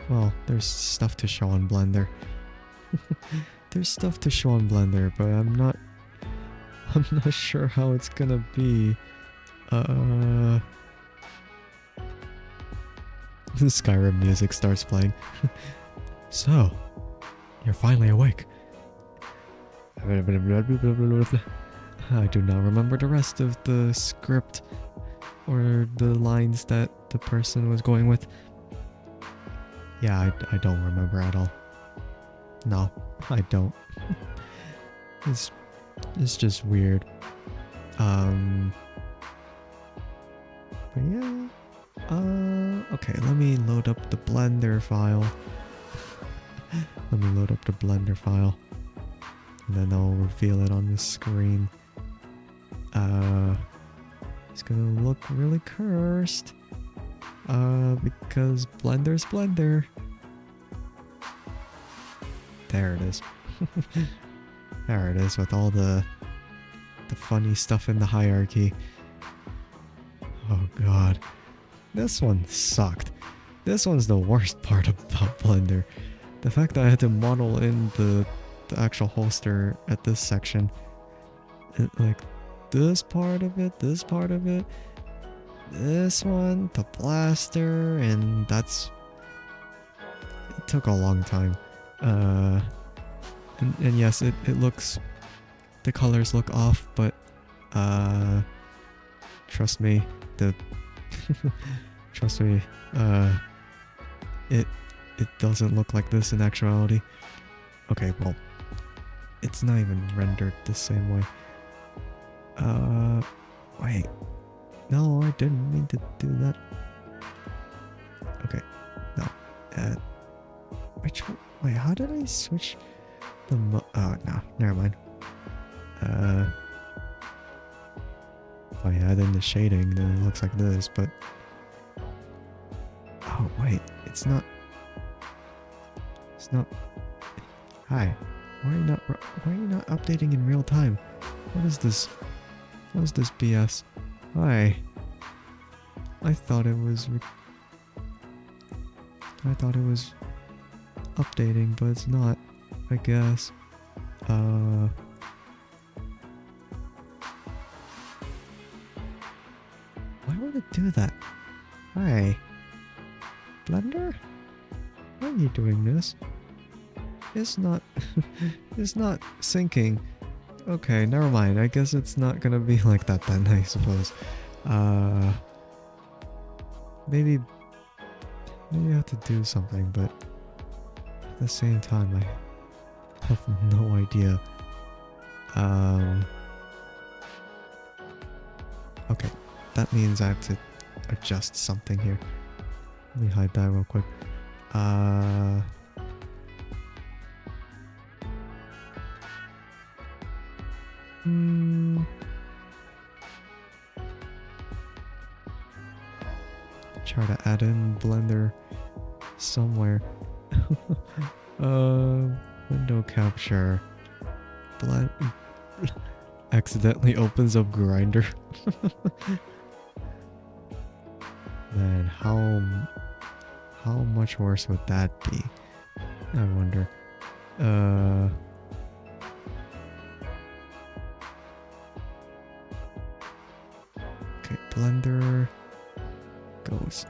A: well, there's stuff to show on Blender. There's stuff to show on Blender, but I'm not sure how it's gonna be. The Skyrim music starts playing. So, you're finally awake. I do not remember the rest of the script or the lines that the person was going with. Yeah, I don't remember at all. No, I don't. It's just weird. But yeah. Okay, let me load up the Blender file. Let me load up the Blender file. And then I'll reveal it on the screen. It's gonna look really cursed. Because Blender's Blender. There it is. There it is with all the funny stuff in the hierarchy. Oh god. This one sucked. This one's the worst part about Blender. The fact that I had to model in the actual holster at this section. Like, this part of it, this one, the blaster, and that's... It took a long time. And yes, it looks... The colors look off, but... Trust me, trust me, it doesn't look like this in actuality. Okay, well, it's not even rendered the same way. Wait. No, I didn't mean to do that. Okay, no. Wait, how did I switch the oh, no, never mind. If I add in the shading, then it looks like this, but... Oh, wait, it's not... Hi, why are you not updating in real time? What is this? What is this BS? Hi. I thought it was updating, but it's not, I guess. Why would it do that? Hi. Blender? Why are you doing this? It's not... it's not syncing. Okay, never mind. I guess it's not gonna be like that then, I suppose. Maybe I have to do something, but at the same time, I have no idea. Okay, that means I have to adjust something here. Let me hide that real quick. Try to add in Blender somewhere. Window capture. Accidentally opens up Grinder. Man, how much worse would that be? I wonder. Okay, Blender goes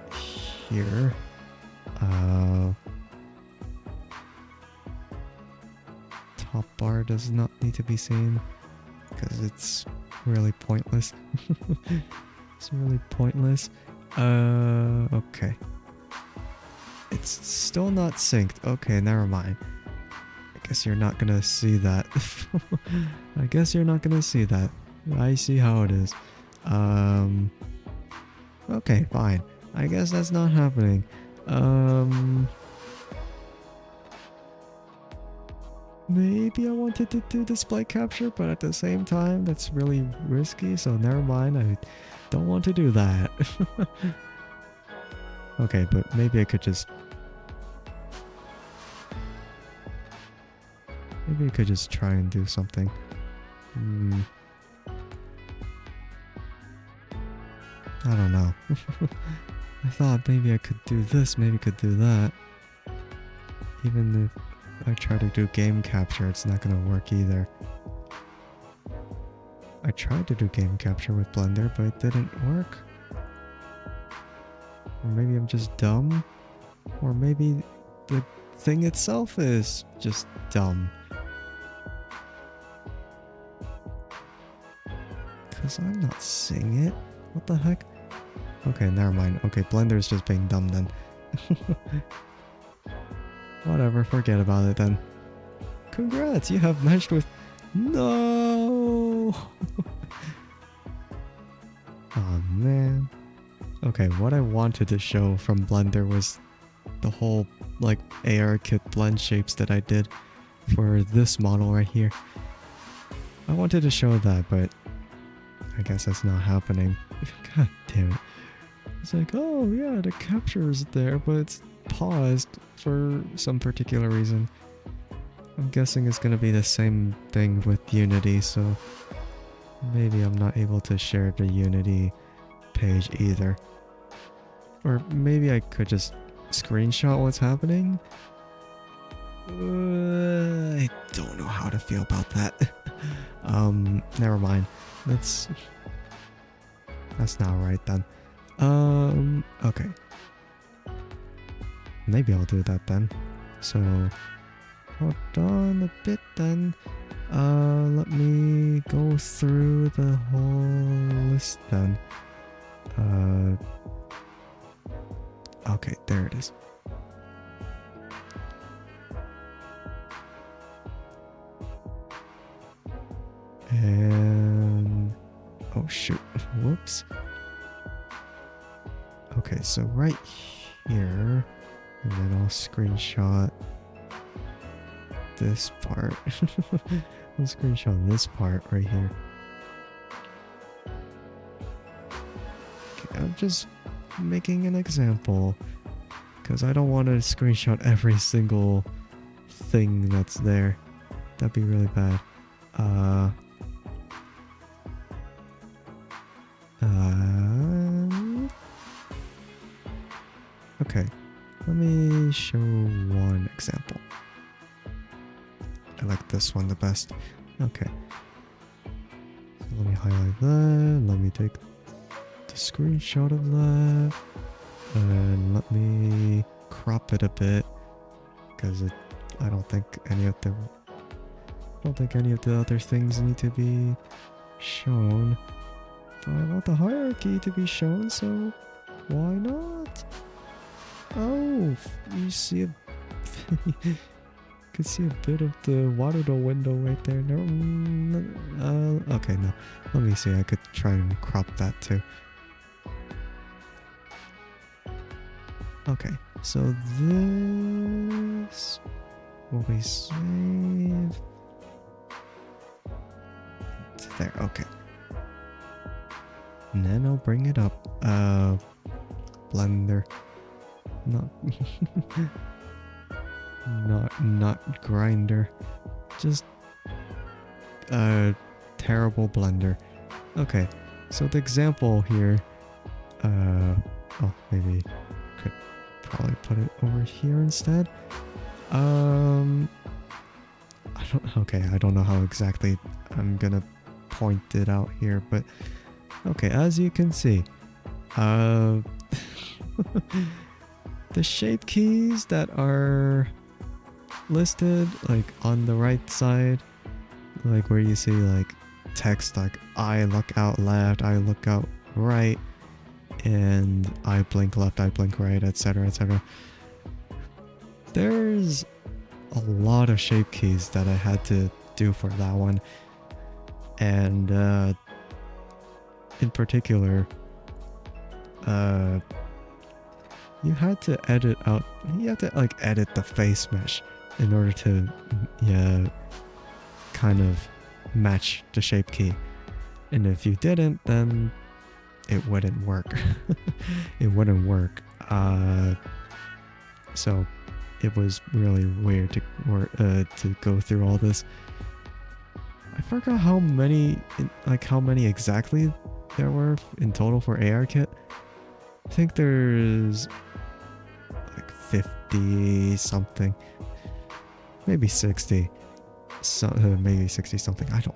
A: here. Top bar does not need to be seen because it's really pointless. It's really pointless. Okay. It's still not synced. Okay, never mind. I guess you're not gonna see that. I guess you're not gonna see that. I see how it is. Okay, fine. I guess that's not happening. Maybe I wanted to do display capture, but at the same time, that's really risky, so never mind. I don't want to do that. Okay, but maybe I could just... Maybe I could just try and do something. I don't know. I thought maybe I could do this, maybe could do that. Even if I try to do game capture, it's not gonna work either. I tried to do game capture with Blender, but it didn't work. Or maybe I'm just dumb. Or maybe the thing itself is just dumb. Because I'm not seeing it. What the heck? Okay, never mind. Okay, Blender's just being dumb then. Whatever, forget about it then. Congrats, you have matched with... No! Oh man. Okay, what I wanted to show from Blender was the whole like AR kit blend shapes that I did for this model right here. I wanted to show that, but I guess that's not happening. God damn it. It's like, oh yeah, the capture is there, but it's paused for some particular reason. I'm guessing it's gonna be the same thing with Unity, so maybe I'm not able to share the Unity page either. Or maybe I could just screenshot what's happening? I don't know how to feel about that. Never mind. That's not right then. Okay. Maybe I'll do that then. So, hold on a bit then. Let me go through the whole list then. Okay, there it is. And... oh shoot, whoops. Okay, so right here, and then I'll screenshot this part. I'll screenshot this part right here. Okay, I'm just making an example because I don't want to screenshot every single thing that's there. That'd be really bad. Okay, let me show one example. I like this one the best. Okay. So let me highlight that. Let me take the screenshot of that. And let me crop it a bit. Because I don't think any of the other things need to be shown. But I want the hierarchy to be shown, so why not? Oh, you see a you can see a bit of the water window right there. No, okay, no. Let me see. I could try and crop that too. Okay, so this will be saved. There, okay. And then I'll bring it up. Blender. Not grinder. Just terrible Blender. Okay, so the example here. Oh, maybe could probably put it over here instead. I don't know how exactly I'm gonna point it out here, but okay, as you can see, the shape keys that are listed like on the right side, like where you see like text like I look out left, I look out right, and I blink left, I blink right, etc, etc. There's a lot of shape keys that I had to do for that one, and in particular you had to edit the face mesh in order to kind of match the shape key, and if you didn't, then it wouldn't work. It wouldn't work. So it was really weird to go through all this. I forgot how many exactly there were in total for AR kit. I think there's like 50 something, maybe 60, maybe 60 something. I don't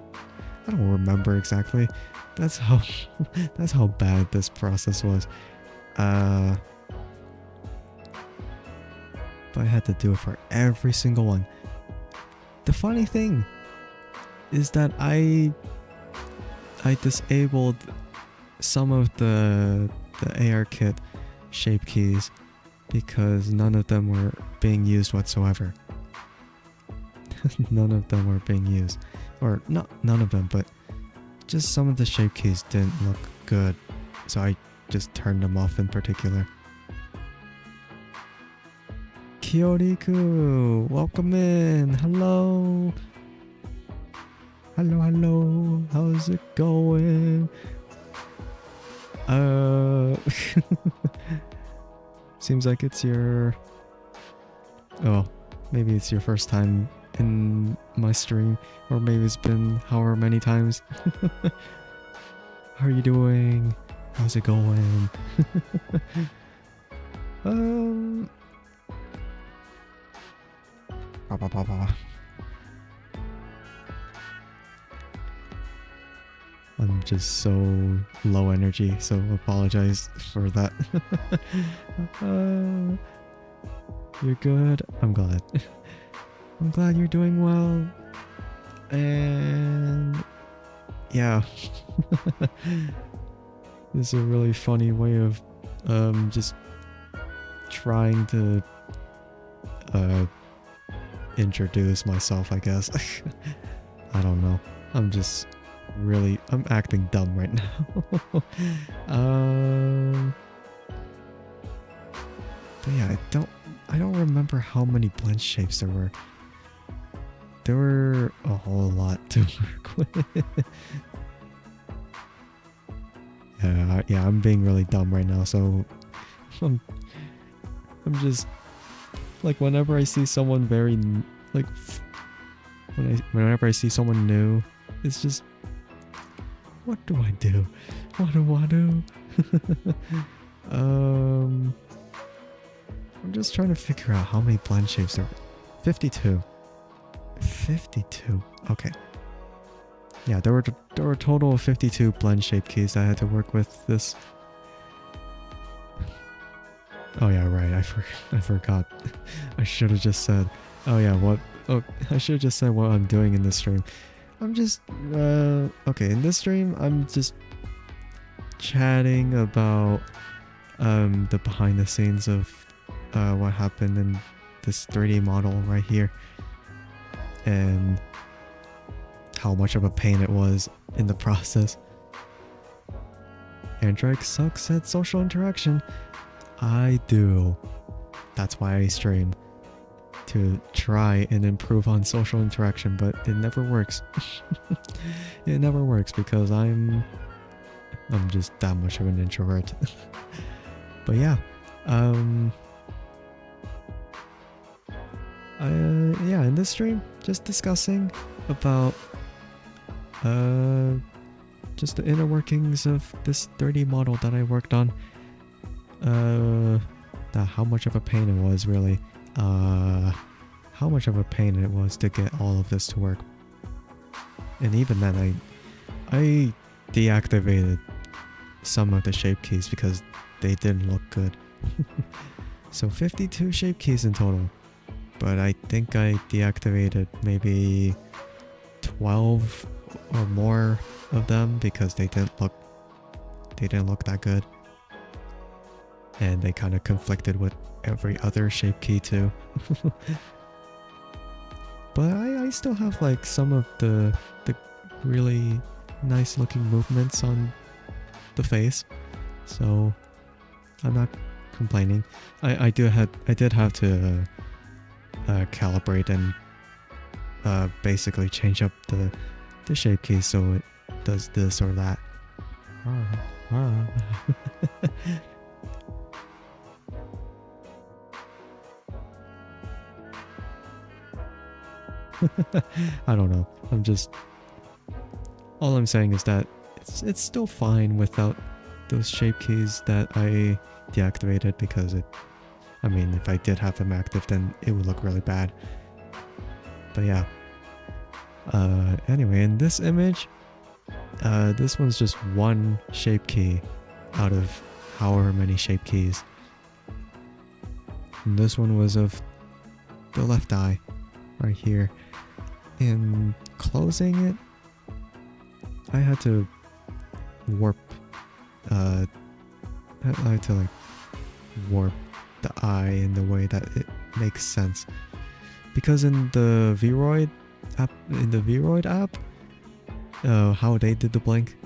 A: remember exactly. That's how that's how bad this process was. But I had to do it for every single one. The funny thing is that I disabled some of the AR kit shape keys because none of them were being used whatsoever. None of them were being used. Or not none of them, but just some of the shape keys didn't look good. So I just turned them off in particular. Kyoriku, welcome in. Hello. Hello. How's it going? Seems like it's your... Oh, maybe it's your first time in my stream. Or maybe it's been however many times. How are you doing? How's it going? I'm just so low energy, so apologize for that. You're good? I'm glad. I'm glad you're doing well. And yeah. This is a really funny way of just trying to introduce myself, I guess. I don't know. I'm acting dumb right now. But yeah, I don't remember how many blend shapes there were. There were a whole lot to work with. Yeah, I'm being really dumb right now, so I'm just like, whenever I see someone whenever I see someone new, it's just, what do I do? What do I do? I'm just trying to figure out how many blend shapes there are. 52. 52. Okay. Yeah, there were a total of 52 blend shape keys I had to work with this. Oh yeah, right. I forgot. I should have just said. Oh yeah, I should have just said what I'm doing in this stream. I'm just okay, in this stream I'm just chatting about the behind the scenes of what happened in this 3D model right here, and how much of a pain it was in the process. Andrike sucks at social interaction. I do. That's why I stream. To try and improve on social interaction, but it never works. It never works because I'm just that much of an introvert. But yeah. Yeah, in this stream, just discussing about just the inner workings of this 3D model that I worked on. How much of a pain it was, really. How much of a pain it was to get all of this to work. And even then, I deactivated some of the shape keys because they didn't look good. So 52 shape keys in total, but I think I deactivated maybe 12 or more of them because they didn't look that good, and they kind of conflicted with every other shape key too. But I still have like some of the really nice looking movements on the face, so I'm not complaining. I did have to calibrate and basically change up the shape keys so it does this or that. I don't know. All I'm saying is that it's still fine without those shape keys that I deactivated because I mean, if I did have them active, then it would look really bad. But yeah. Anyway, in this image, this one's just one shape key out of however many shape keys. And this one was of the left eye, right here. In closing it, I had to warp, I had to like warp the eye in the way that it makes sense. Because in the Vroid app, how they did the blink,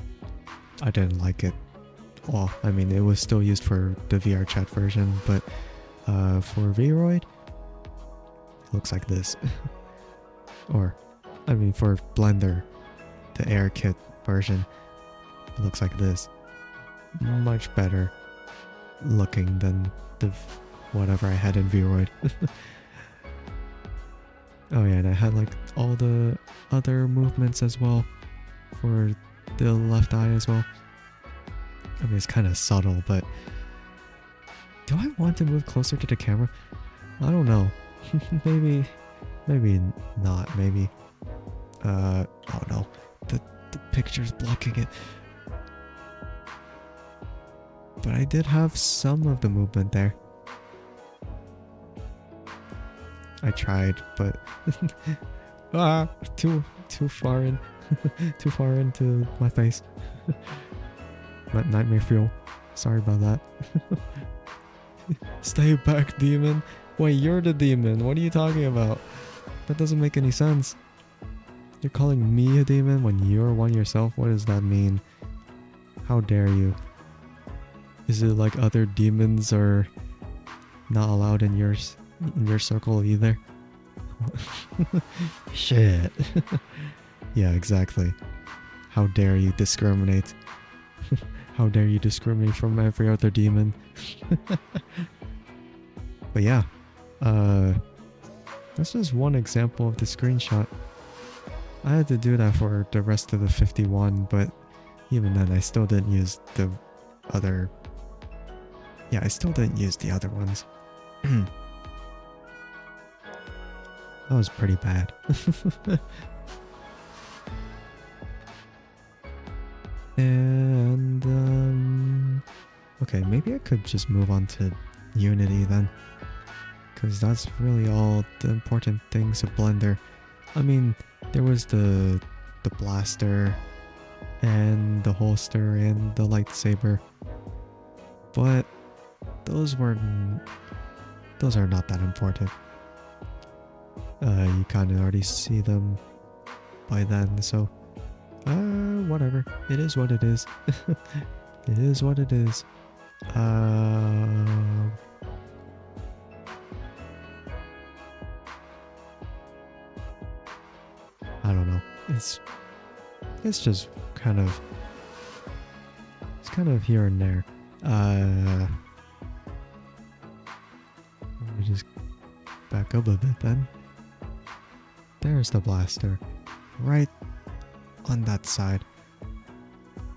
A: I didn't like it. Well, I mean, it was still used for the VR chat version, but for Vroid, it looks like this. Or, I mean, for Blender, the AirKit version, it looks like this. Much better looking than the whatever I had in Vroid. Oh yeah, and I had like all the other movements as well for the left eye as well. I mean, it's kind of subtle, but do I want to move closer to the camera? I don't know. maybe not. Maybe. Oh no, the picture's blocking it. But I did have some of the movement there. I tried, but too far in, too far into my face. Nightmare fuel. Sorry about that. Stay back, demon. Wait, you're the demon. What are you talking about? That doesn't make any sense. You're calling me a demon when you're one yourself? What does that mean? How dare you? Is it like other demons are not allowed in your circle either? Shit. Yeah, exactly. How dare you discriminate? How dare you discriminate from every other demon? But yeah, that's just one example of the screenshot. I had to do that for the rest of the 51, but even then I still didn't use the other... Yeah, I still didn't use the other ones. That was pretty bad. And, okay, maybe I could just move on to Unity then. Because that's really all the important things of Blender. I mean, there was the blaster, and the holster, and the lightsaber. But those are not that important. You kind of already see them by then, so whatever. It is what it is. It is what it is. I don't know. It's just kind of here and there. Let me just back up a bit then. There's the blaster. Right on that side.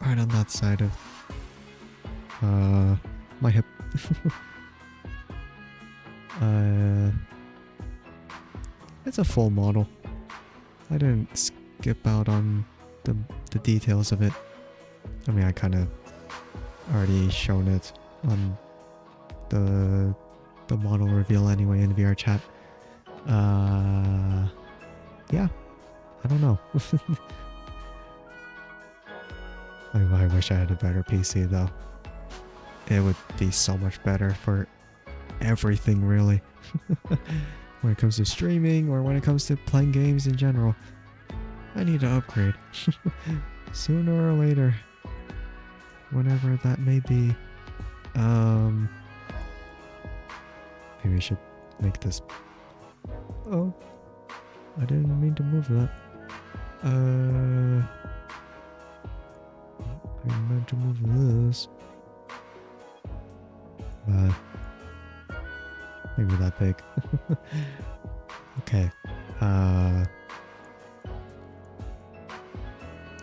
A: Right on that side of my hip. It's a full model. I didn't skip out on the details of it. I mean, I kind of already shown it on the model reveal anyway in VR chat. Yeah, I don't know. I wish I had a better PC though. It would be so much better for everything really. When it comes to streaming or when it comes to playing games in general. I need to upgrade. Sooner or later. Whenever that may be. Maybe we should make this... Oh. I didn't mean to move that. I meant to move this. Maybe that big. Okay. Oh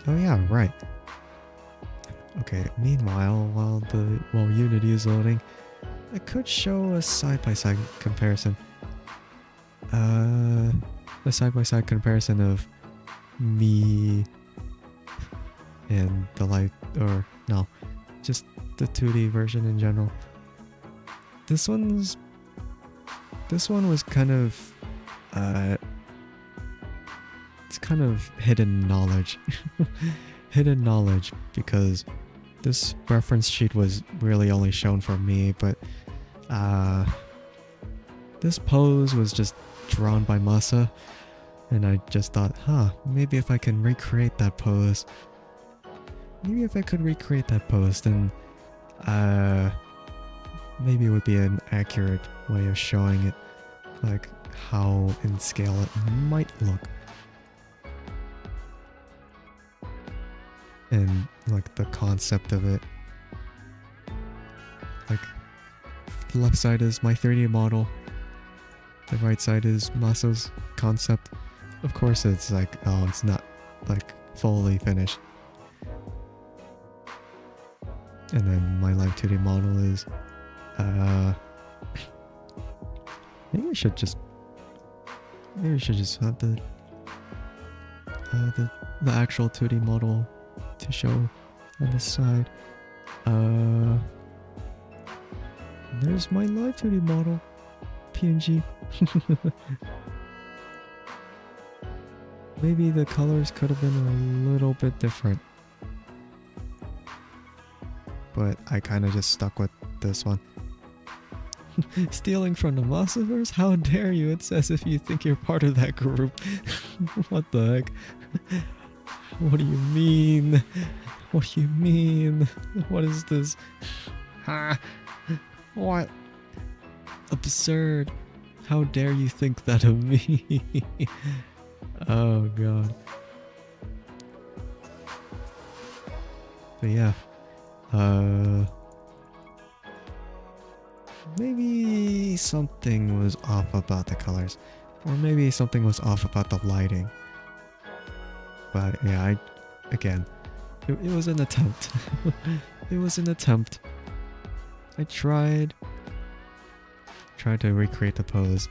A: yeah, right. Okay, meanwhile, while Unity is loading, I could show a side-by-side comparison. A side-by-side comparison of me and the light, or no, just the 2D version in general. This one was kind of, it's kind of hidden knowledge. Hidden knowledge, because this reference sheet was really only shown for me, but this pose was just drawn by Masa, and I just thought, maybe if I can recreate that pose, then maybe it would be an accurate way of showing it, like how in scale it might look. And like the concept of it. Like, the left side is my 3D model, the right side is Masa's concept. Of course it's like, oh, it's not like fully finished. And then my live 2D model is, maybe I should just have the actual 2D model to show on this side. There's my live 2D model, PNG. Maybe the colors could have been a little bit different, but I kind of just stuck with this one. Stealing from the Massiverse? How dare you? It's as if you think you're part of that group. What the heck? What do you mean? What do you mean? What is this? What? Absurd. How dare you think that of me? Oh god. But yeah. Maybe something was off about the colors. Or maybe something was off about the lighting. But yeah, again, it was an attempt. It was an attempt. I tried to recreate the pose.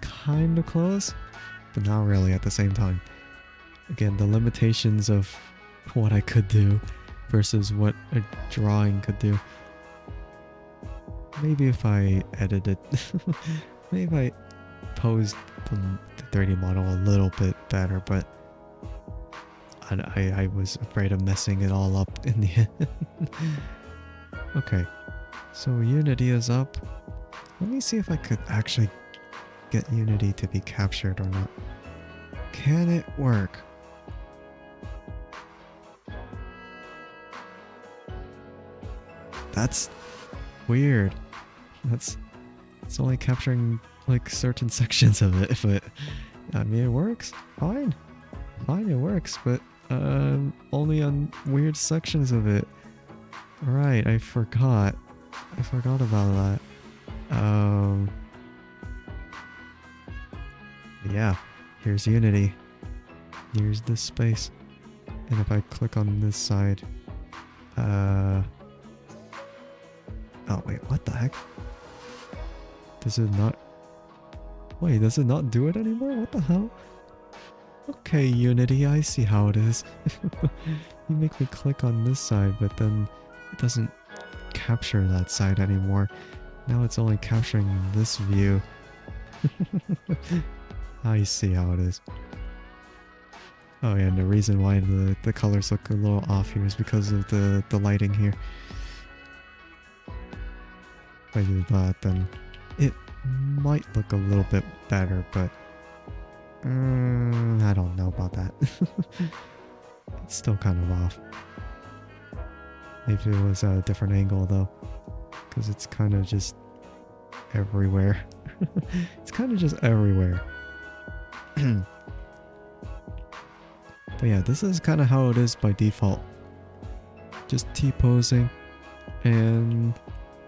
A: Kinda close, but not really at the same time. Again, the limitations of what I could do versus what a drawing could do. Maybe if I edited, maybe I posed the 3D model a little bit better, but I was afraid of messing it all up in the end. Okay, so Unity is up. Let me see if I could actually get Unity to be captured or not. Can it work? That's weird. It's only capturing like certain sections of it, but I mean it works. Fine, it works, but only on weird sections of it. Right, I forgot about that. Yeah, here's Unity. Here's this space. And if I click on this side, oh wait, what the heck? Does it not? Wait, does it not do it anymore? What the hell? Okay, Unity, I see how it is. You make me click on this side, but then it doesn't capture that side anymore. Now it's only capturing this view. I see how it is. Oh yeah, and the reason why the colors look a little off here is because of the lighting here. If I do that, then it might look a little bit better, but I don't know about that. It's still kind of off. Maybe it was a different angle though, because it's kind of just everywhere. It's kind of just everywhere. But yeah, this is kind of how it is by default. Just T-posing and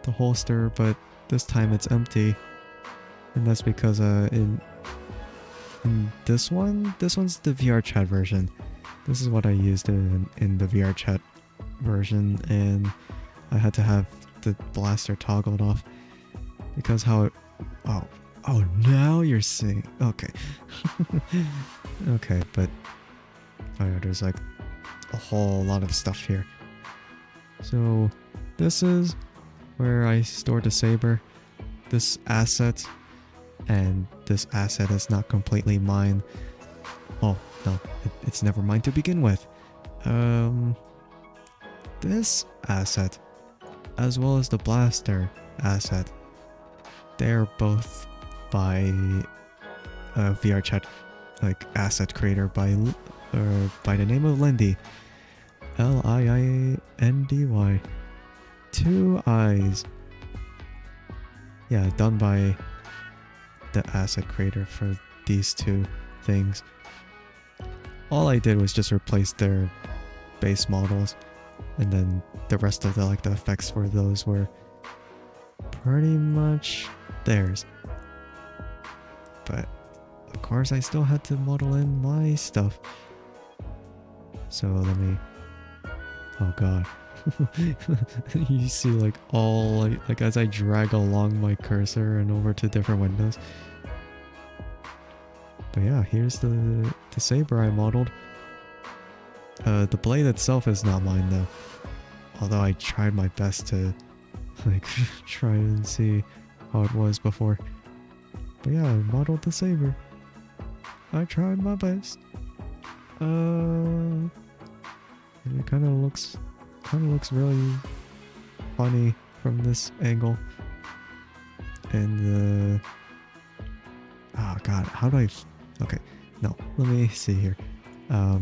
A: the holster, but this time it's empty. And that's because And this one's the VR chat version. This is what I used in the VR chat version, and I had to have the blaster toggled off because how it... Oh, now you're seeing... Okay. Okay, but... Oh yeah, there's like a whole lot of stuff here. So, this is where I store the saber. This asset, and this asset is not completely mine. Oh, no, it's never mine to begin with. This asset, as well as the blaster asset, they're both by a VR chat like asset creator by the name of Lindy. Liindy. 2 eyes. Yeah, done by the asset creator for these two things. All I did was just replace their base models, and then the rest of the effects for those were pretty much theirs. But of course I still had to model in my stuff. So let me... Oh god. You see all as I drag along my cursor and over to different windows. But yeah, here's the saber I modeled. The blade itself is not mine though. Although I tried my best to try and see how it was before. But yeah, I modeled the saber. I tried my best. And it kind of looks really funny from this angle. And oh god, how do I... Okay, no, let me see here. I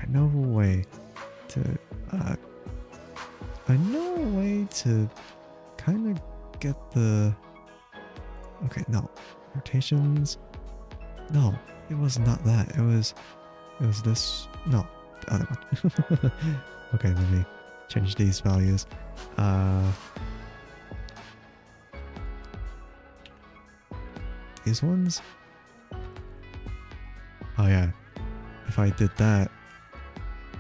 A: know a way to kind of get the... Okay, no, rotations. No, it was not that. It was this. No, the other one. Okay, let me change these values. These ones? Oh yeah, if I did that,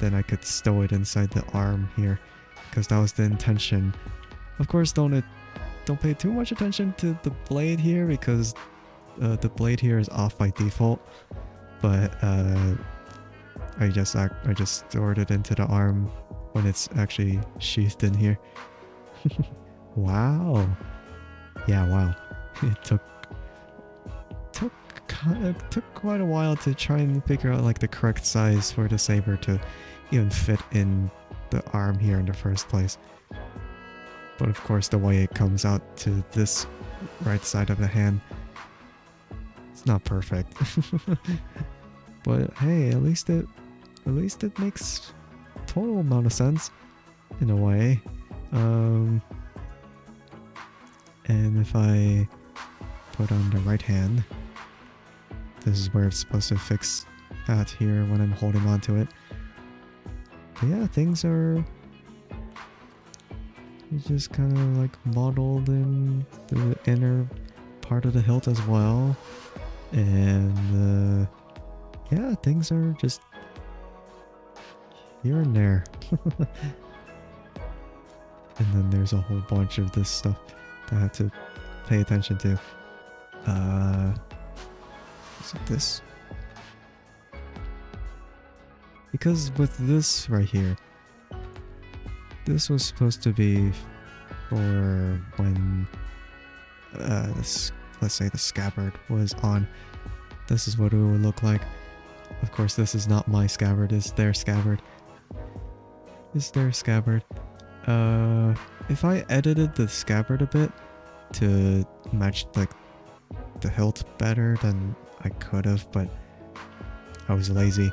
A: then I could stow it inside the arm here, because that was the intention. Of course, don't pay too much attention to the blade here, because the blade here is off by default. But I just stored it into the arm when it's actually sheathed in here. Wow. Yeah, wow. It took quite a while to try and figure out the correct size for the saber to even fit in the arm here in the first place. But of course, the way it comes out to this right side of the hand, it's not perfect. But hey, at least it makes total amount of sense in a way. And if I put on the right hand, this is where it's supposed to fix at here when I'm holding on to it. But yeah, things are just kind of modeled in the inner part of the hilt as well. And yeah, things are just here and there. And then there's a whole bunch of this stuff that I have to pay attention to. Is it this? Because with this right here, this was supposed to be for when let's say the scabbard was on. This is what it would look like. Of course, this is not my scabbard, it's their scabbard. It's their scabbard. If I edited the scabbard a bit to match the hilt better, then I could have, but I was lazy.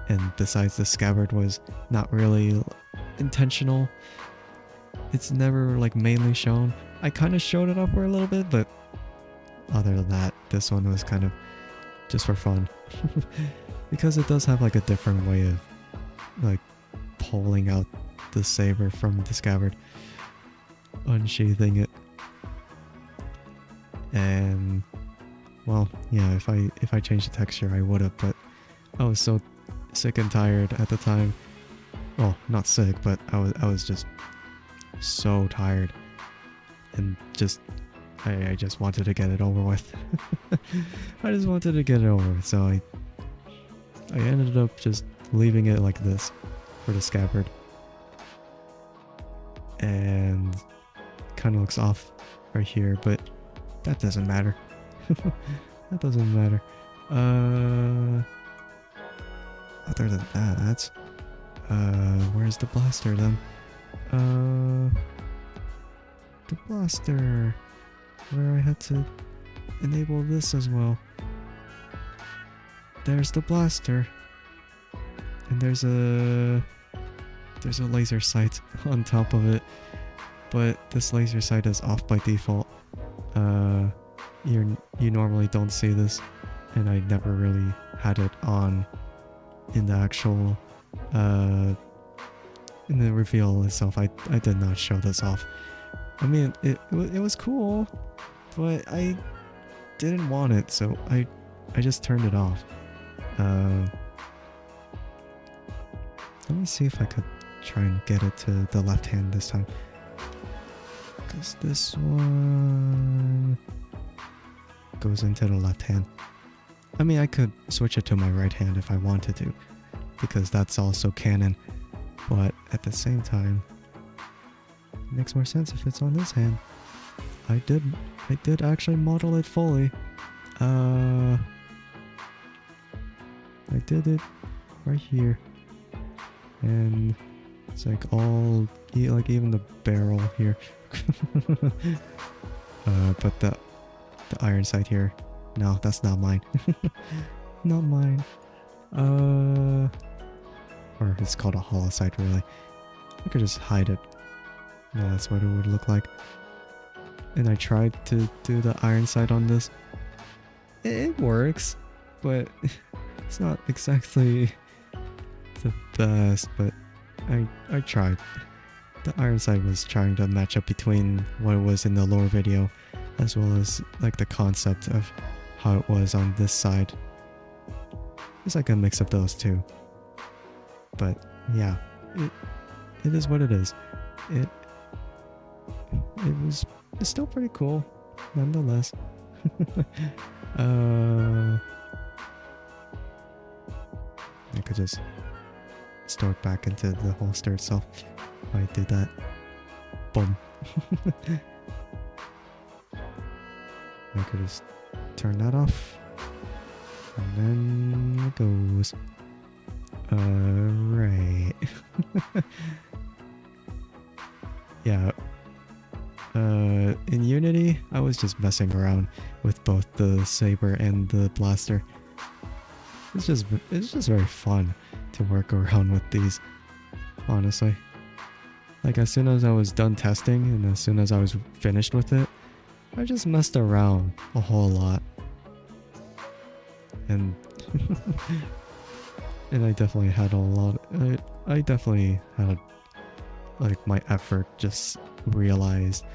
A: And besides, the scabbard was not really intentional. It's never mainly shown. I kind of showed it off for a little bit, but other than that, this one was kind of just for fun. Because it does have a different way of pulling out the saber from the scabbard, unsheathing it. And Well, yeah, if I changed the texture, I would have, but I was so sick and tired at the time. Well, not sick, but I was just so tired, and I just wanted to get it over with. I just wanted to get it over with, so I ended up just leaving it like this for the scabbard, and kind of looks off right here, but that doesn't matter. That doesn't matter. Other than that, where's the blaster then? The blaster, where I had to enable this as well. There's the blaster, and there's a laser sight on top of it, but this laser sight is off by default. You normally don't see this, and I never really had it on in the actual in the reveal itself. I did not show this off. I mean, it was cool, but I didn't want it, so I just turned it off. Let me see if I could try and get it to the left hand this time, because this one goes into the left hand. I mean, I could switch it to my right hand if I wanted to, because that's also canon, but at the same time, it makes more sense if it's on this hand. I did actually model it fully. I did it right here, and it's like all, like even the barrel here. But the iron sight here, no, that's not mine. Not mine. Or it's called a hollow sight, really. I could just hide it. No, that's what it would look like. And I tried to do the iron sight on this. It works, but it's not exactly the best, but I tried. The iron sight was trying to match up between what it was in the lore video, as well as like the concept of how it was on this side. It's like a mix of those two. But yeah, it is what it is. It's still pretty cool, nonetheless. I could just store it back into the holster itself. If I do that, boom. I could just turn that off, and then it goes. Right. Yeah. In Unity, I was just messing around with both the saber and the blaster. It's just very fun to work around with these, honestly. Like, as soon as I was done testing and as soon as I was finished with it, I just messed around a whole lot. And and I definitely had a lot. I definitely had, like, my effort just realized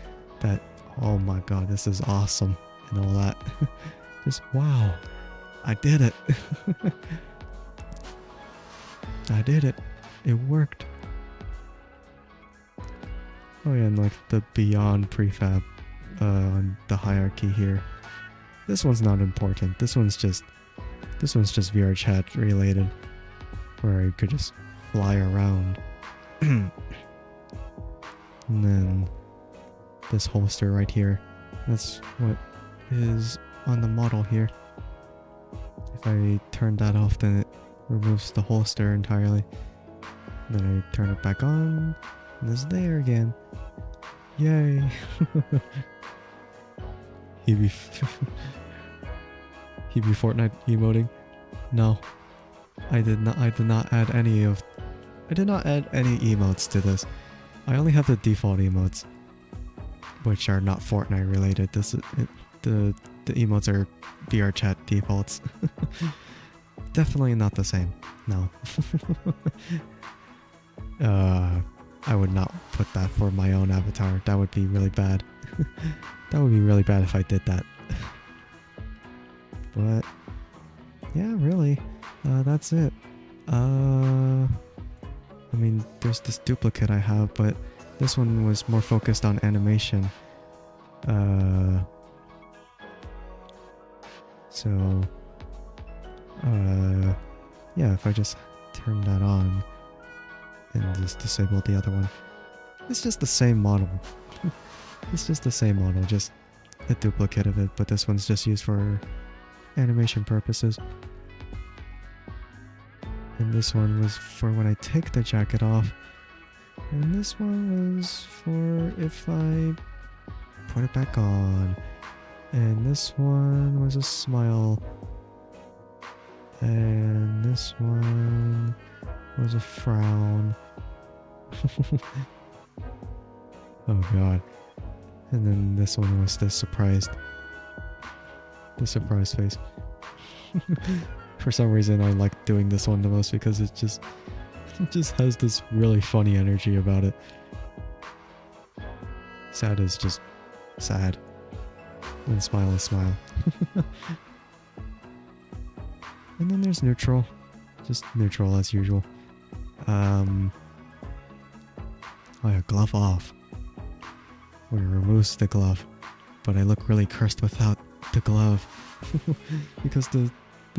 A: that, oh my god, this is awesome and all that. Just wow, I did it. I did it. It worked. Oh yeah, and like the beyond prefab on the hierarchy here. This one's not important. This one's just VR chat related, where I could just fly around. And then this holster right here, that's what is on the model here. If I turn that off, then it removes the holster entirely. Then I turn it back on, and it's there again. Yay! He be Fortnite emoting. No, I did not add any emotes to this. I only have the default emotes, which are not Fortnite related. The emotes are VR chat defaults. Definitely not the same. No. I would not put that for my own avatar. That would be really bad. That would be really bad if I did that. But yeah, really, that's it. I mean, there's this duplicate I have, but this one was more focused on animation. So, yeah, if I just turn that on and just disable the other one, it's just the same model. It's just the same model, just a duplicate of it, but this one's just used for animation purposes. And this one was for when I take the jacket off. And this one was for if I put it back on. And this one was a smile. And this one was a frown. Oh god. And then this one was the surprise face. For some reason I like doing this one the most because it just has this really funny energy about it. Sad is just sad. And smile is smile. And then there's neutral. Just neutral as usual. Oh yeah, glove off. Where it removes the glove. But I look really cursed without the glove. Because the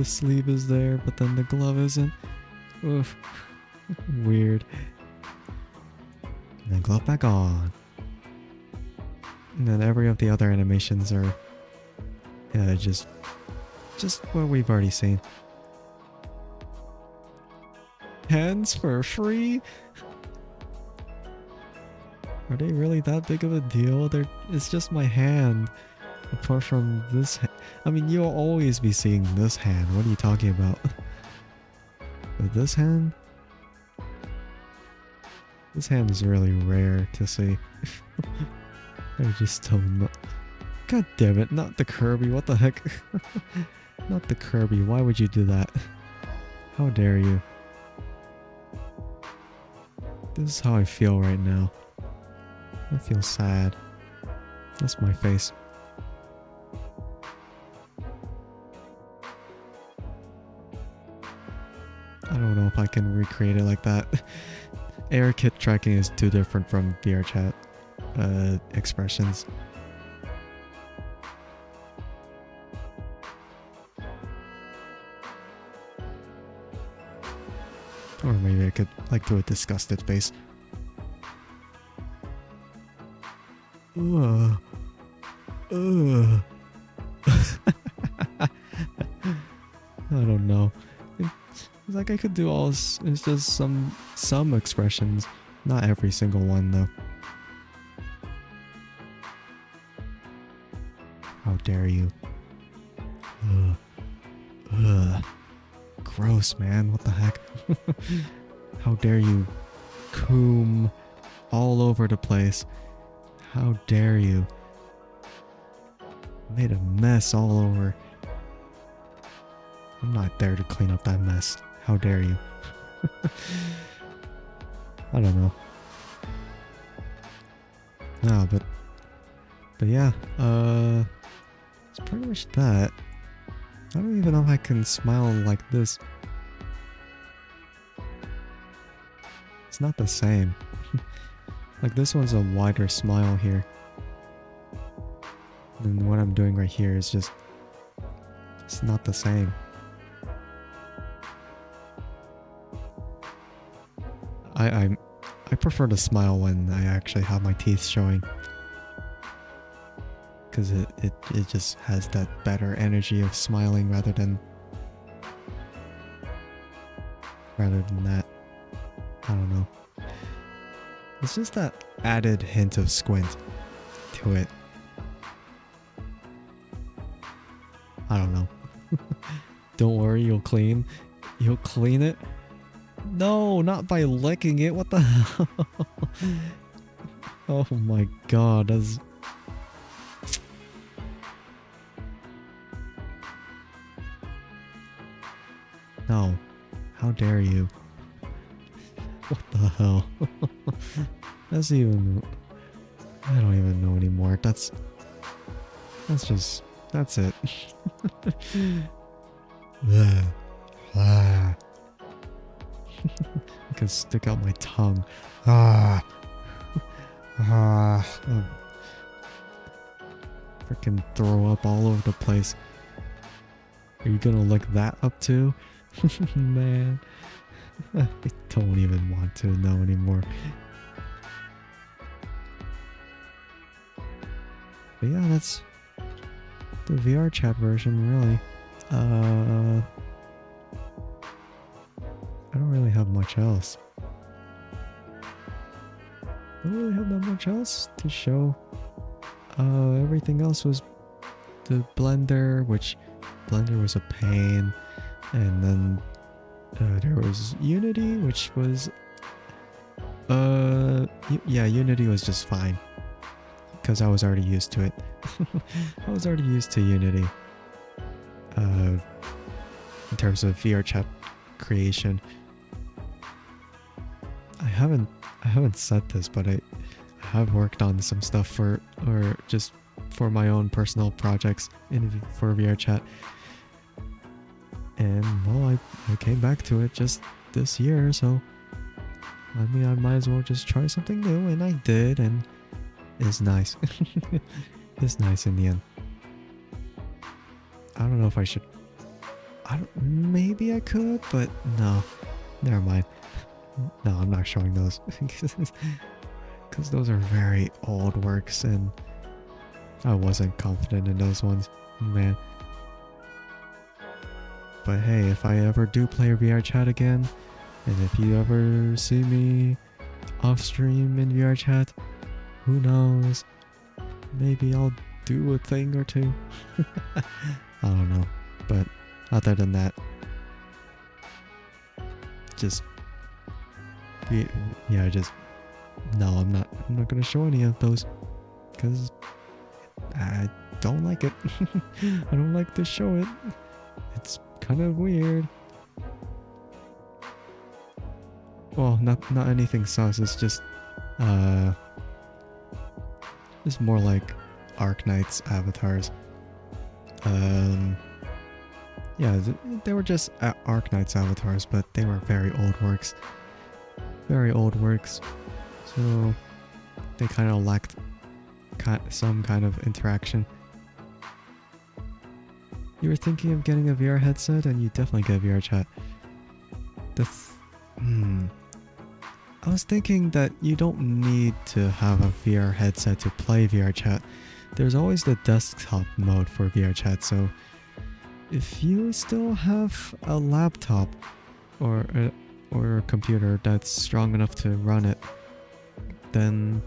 A: sleeve is there, but then the glove isn't. Oof. Weird. And then glove back on. And then every of the other animations are just what we've already seen. Hands for free? Are they really that big of a deal? It's just my hand. Apart from this I mean, you'll always be seeing this hand. What are you talking about? But this hand? This hand is really rare to see. I just don't know. God damn it, not the Kirby, what the heck? Not the Kirby, why would you do that? How dare you? This is how I feel right now. I feel sad. That's my face. I don't know if I can recreate it like that. AirKit tracking is too different from VRChat expressions. Or maybe I could do a disgusted face. I don't know. It's like I could do all this. It's just some expressions, not every single one though. How dare you? Gross, man. What the heck? How dare you coom all over the place? How dare you? Made a mess all over. I'm not there to clean up that mess. How dare you? I don't know. No, but yeah, it's pretty much that. I don't even know if I can smile like this. It's not the same. Like this one's a wider smile here. And what I'm doing right here is just, it's not the same. I prefer to smile when I actually have my teeth showing. Because it just has that better energy of smiling rather than that. I don't know. It's just that added hint of squint to it. I don't know. Don't worry, you'll clean. You'll clean it? No, not by licking it. What the hell? Oh my god, that's... No. How dare you? What the hell? That's even... I don't even know anymore. That's just That's it. Ugh. Ah. I can stick out my tongue. Ah. Ah. Oh. Freaking throw up all over the place. Are you gonna lick that up too? Man. I don't even want to know anymore. But yeah, that's the VR chat version, really. I don't really have much else. I don't really have that much else to show. Everything else was the Blender, which Blender was a pain. And then there was Unity, which was... yeah, Unity was just fine. Because I was already used to it. I was already used to Unity. In terms of VR chat creation. I haven't said this, but I have worked on some stuff for my own personal projects for VR chat. And well, I came back to it just this year, so I mean, I might as well just try something new, and I did, and it's nice. It's nice in the end. I don't know if I should. Maybe I could, but no. Never mind. No, I'm not showing those. Because those are very old works, and I wasn't confident in those ones. Man. But hey, if I ever do play VR chat again, and if you ever see me off stream in VR chat, who knows? Maybe I'll do a thing or two. I don't know. But other than that, just no, I'm not gonna show any of those because I don't like it. I don't like to show it. It's kind of weird. Well, not anything sus. It's just it's more like Arknight's avatars. Yeah, they were just Arknight's avatars, but they were very old works. Very old works. So they kind of lacked some kind of interaction. You were thinking of getting a VR headset, and you definitely get VR chat. I was thinking that you don't need to have a VR headset to play VR chat. There's always the desktop mode for VR chat, so if you still have a laptop or a computer that's strong enough to run it, then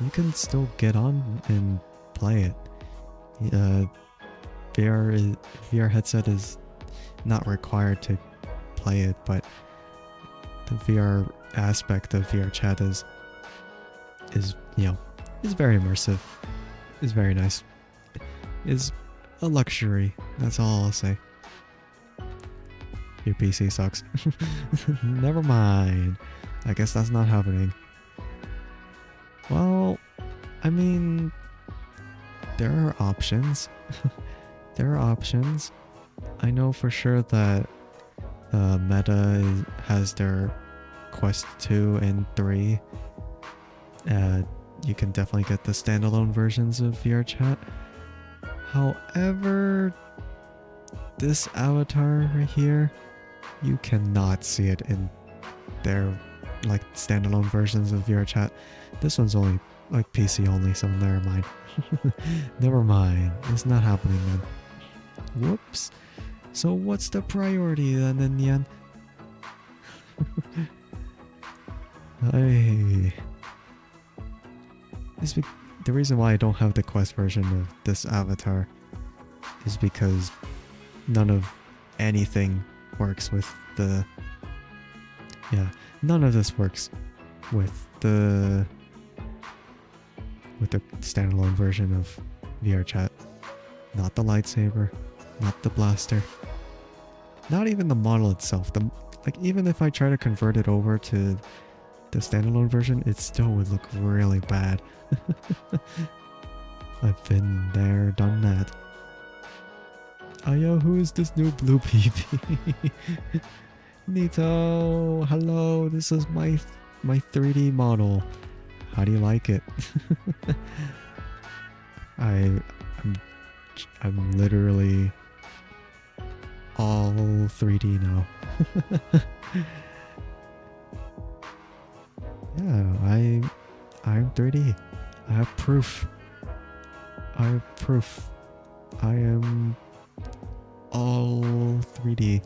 A: you can still get on and play it. VR headset is not required to play it, but the VR aspect of VR chat is very immersive. Is very nice. Is a luxury. That's all I'll say. Your PC sucks. Never mind. I guess that's not happening. Well, I mean, there are options. There are options. I know for sure that Meta has their Quest 2 and 3. You can definitely get the standalone versions of VR chat. However, this avatar right here, you cannot see it in their like standalone versions of VR chat. This one's only like PC only, so never mind. Never mind. It's not happening then. Whoops. So what's the priority then in the end? The reason why I don't have the Quest version of this avatar is because none of anything works with the... Yeah, none of this works with the standalone version of VR chat. Not the lightsaber, not the blaster, not even the model itself. Even if I try to convert it over to the standalone version, it still would look really bad. I've been there, done that. Ayo, who is this new blue PP? Nito, hello, this is my 3D model. How do you like it? I'm literally all 3D now. Yeah, I'm 3D. I have proof. I have proof. I am all 3D.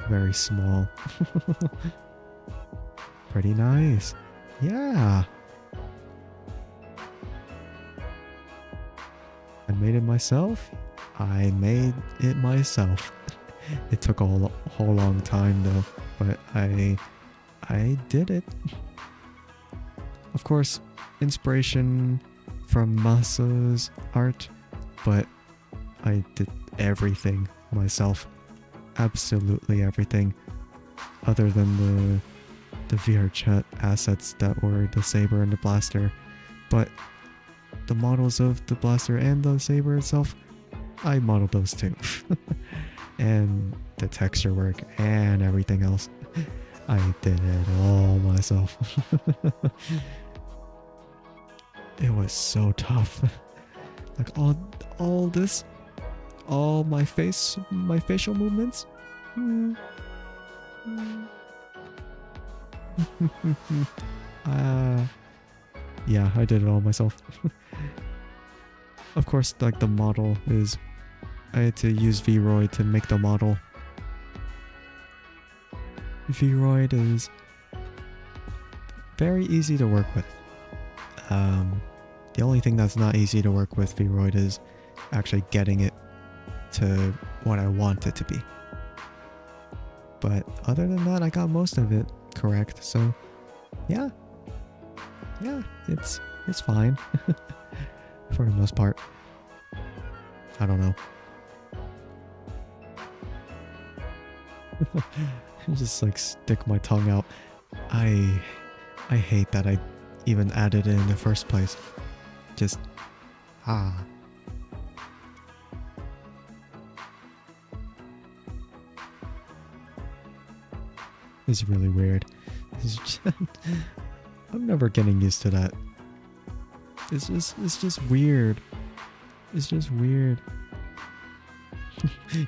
A: Very small. Pretty nice. Yeah. I made it myself. I made it myself. It took a whole long time though, but I did it. Of course, inspiration from Masa's art, but I did everything myself. Absolutely everything, other than the VR chat assets that were the saber and the blaster. But the models of the blaster and the saber itself, I modeled those too. And the texture work and everything else, I did it all myself. It was so tough. Like all this, all my facial movements. Yeah, I did it all myself. Of course, like the model is, I had to use Vroid to make the model. Vroid is very easy to work with. The only thing that's not easy to work with Vroid is actually getting it to what I want it to be. But other than that, I got most of it correct. So yeah, it's fine for the most part. I don't know. Just like stick my tongue out. I hate that I even added it in the first place. Just It's really weird. I'm never getting used to that. It's just weird. It's just weird.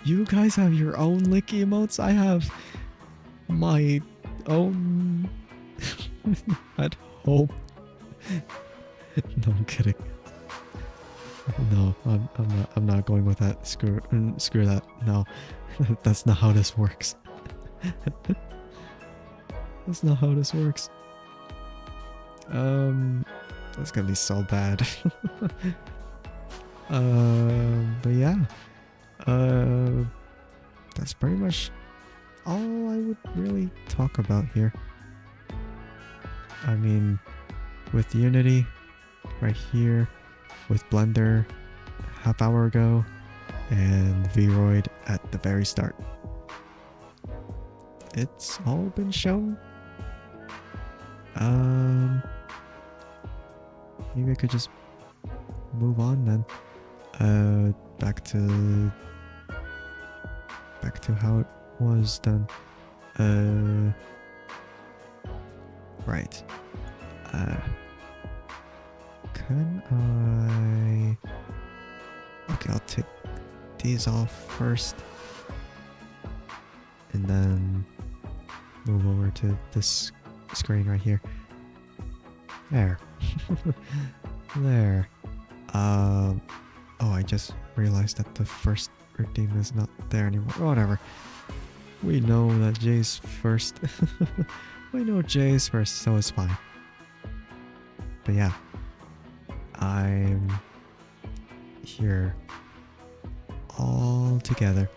A: You guys have your own lick emotes. I have my own at home. No, I'm kidding. No, I'm not going with that. Screw that. No, that's not how this works. That's not how this works. That's gonna be so bad. But yeah. That's pretty much all I would really talk about here. I mean, with Unity, right here, with Blender, half hour ago, and Vroid at the very start. It's all been shown. Maybe I could just move on then. Back to how it was then. Right. Can I... Okay, I'll take these off first. And then move over to this screen right here. There. There. Oh, I just realized that the first redeem is not there anymore. Whatever. We know that Jay's first. We know Jay's first, so it's fine. But yeah. I'm here all together.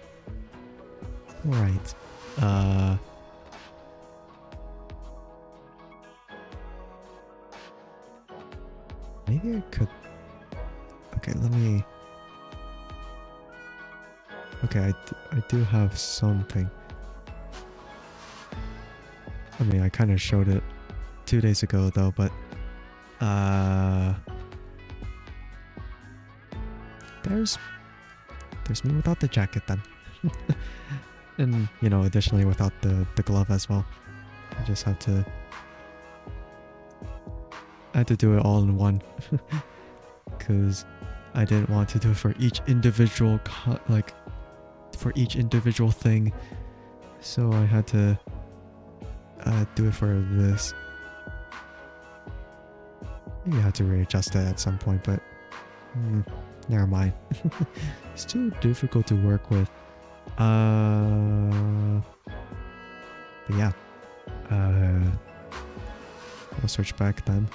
A: Right. Maybe I could... Okay, let me... Okay, I do have something. I mean, I kind of showed it 2 days ago though, but... there's me without the jacket then. And, you know, additionally without the glove as well. I just had to... I had to do it all in one. Because I didn't want to do it for each individual, for each individual thing. So I had to do it for this. Maybe I had to readjust it at some point, but never mind. It's too difficult to work with. But yeah. I'll switch back then.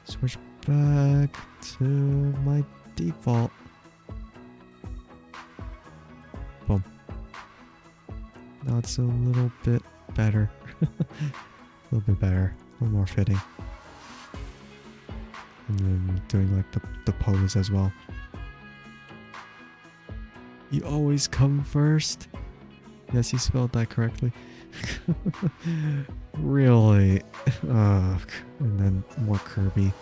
A: Switch back to my default. Boom. Now it's a little bit better. A little bit better. A little more fitting. And then doing like the pose as well. You always come first? Yes, you spelled that correctly. Really? Ugh. And then more Kirby.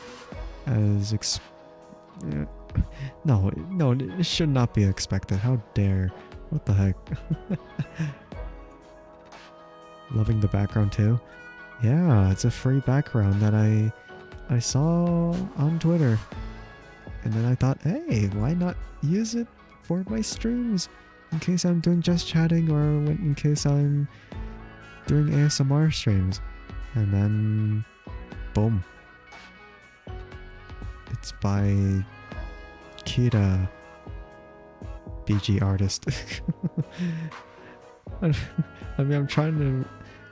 A: No, it should not be expected. How dare. What the heck? Loving the background too? Yeah, it's a free background that I saw on Twitter. And then I thought, hey, why not use it for my streams? In case I'm doing just chatting or in case I'm doing ASMR streams. And then, boom. It's by Kira, BG artist. I mean, I'm trying to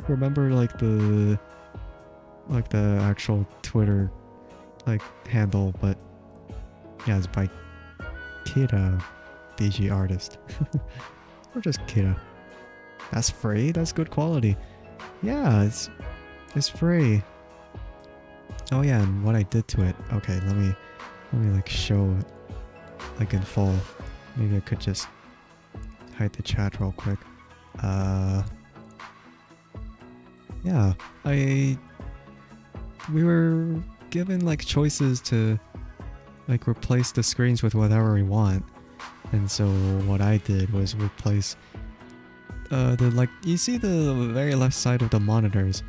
A: remember like the actual Twitter handle, but yeah, it's by Kira, BG artist. Or just Kira. That's free. That's good quality. Yeah, it's free. Oh yeah, and what I did to it. Okay, let me like show it like in full. Maybe I could just hide the chat real quick. Yeah, we were given like choices to like replace the screens with whatever we want. And so what I did was replace you see the very left side of the monitors.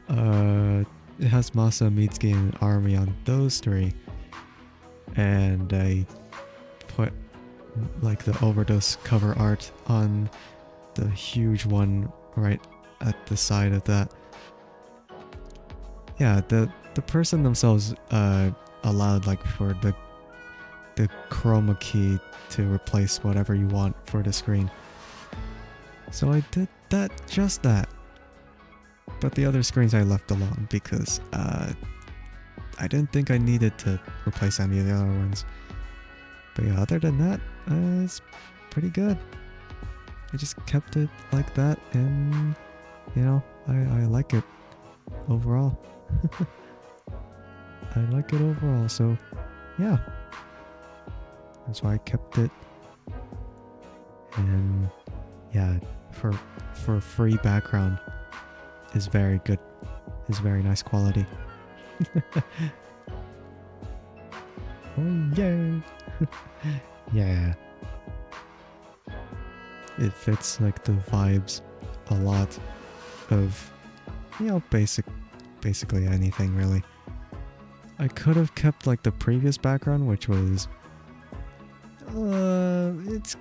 A: It has Masa, Mitsuki, and Army on those three. And I put like the overdose cover art on the huge one right at the side of that. Yeah, the person themselves allowed like for the chroma key to replace whatever you want for the screen. So I did just that. But the other screens I left alone because I didn't think I needed to replace any of the other ones. But yeah, other than that, it's pretty good. I just kept it like that, and you know, I like it overall. I like it overall, so yeah. That's why I kept it. And yeah, for free background is very good. Is very nice quality. Oh yeah. Yeah. It fits like the vibes a lot of, you know, basically anything really. I could have kept like the previous background, which was it's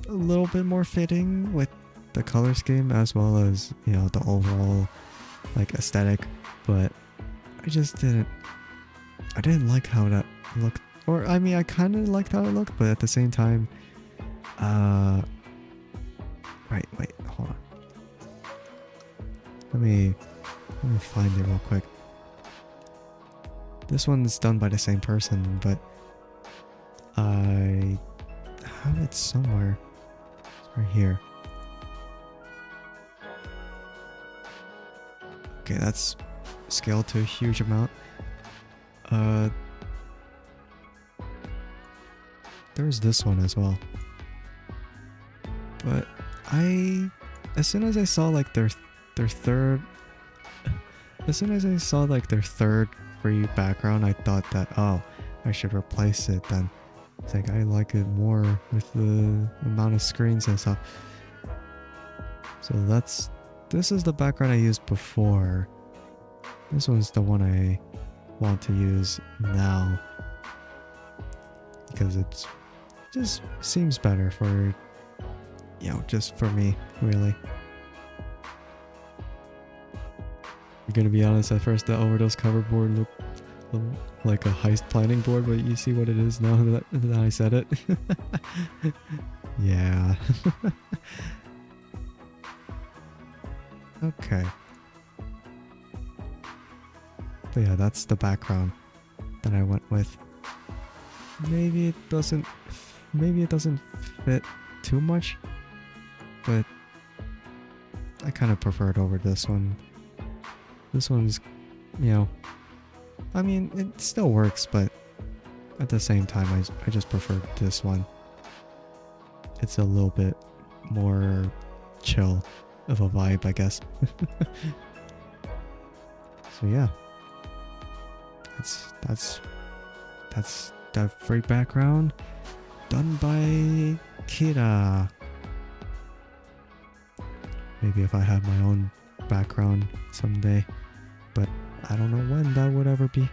A: a little bit more fitting with the color scheme as well as, you know, the overall like aesthetic, but I just didn't like how that looked. Or I mean, I kind of liked how it looked, but at the same time, wait, hold on. Let me find it real quick. This one's done by the same person, but I have it somewhere. It's right here. Okay, that's scaled to a huge amount. There's this one as well. But as soon as I saw like their third free background, I thought that, oh, I should replace it then. think I like it more with the amount of screens and stuff. So this is the background I used before. This one's the one I want to use now, because it's just seems better for, you know, just for me, really. I'm gonna be honest, at first the overdose cover board looked like a heist planning board, but you see what it is now that I said it. Yeah. Okay. But yeah, that's the background that I went with. Maybe it doesn't fit too much, but I kind of prefer it over this one. This one's, you know, I mean, it still works, but at the same time, I just prefer this one. It's a little bit more chill of a vibe, I guess. So yeah, that's the free background done by Kira. Maybe if I have my own background someday, but I don't know when that would ever be.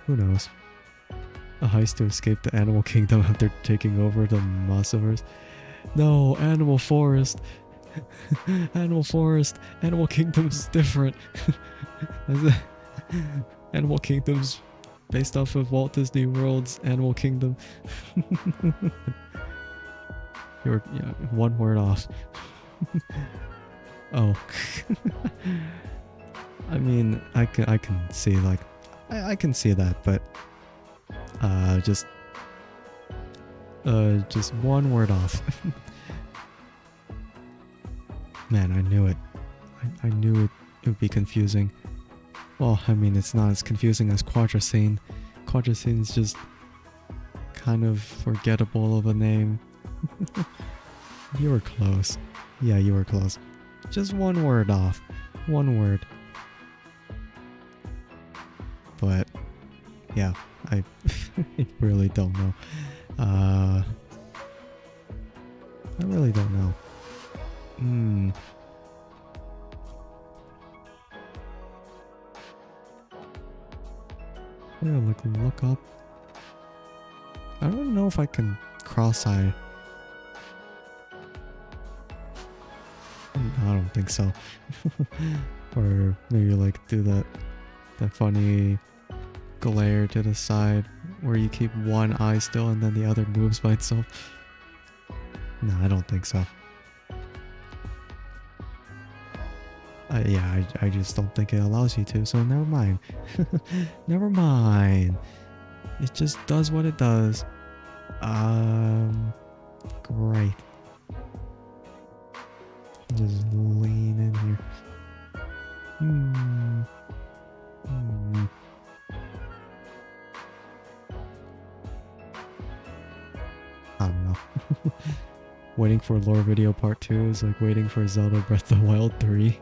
A: Who knows? A heist to escape the animal kingdom after taking over the Massiverse. No, Animal Forest. Animal Forest. Animal Kingdom's different. Animal Kingdom's based off of Walt Disney World's Animal Kingdom. You're one word off. Oh. I mean, I can see, like, I can see that, but just one word off. Man, I knew it. I knew it would be confusing. Well, I mean, it's not as confusing as Quadracene. Quadracene's just kind of forgettable of a name. You were close. Yeah, you were close. Just one word off. One word. But yeah, I really don't know. I really don't know. I'm gonna look up. I don't know if I can cross-eye. I don't think so. Or maybe like do that funny glare to the side where you keep one eye still and then the other moves by itself. No, I don't think so. Yeah, I just don't think it allows you to, so never mind. Never mind. It just does what it does. Great. Just lean in here. I don't know. Waiting for lore video part 2 is like waiting for Zelda Breath of the Wild 3.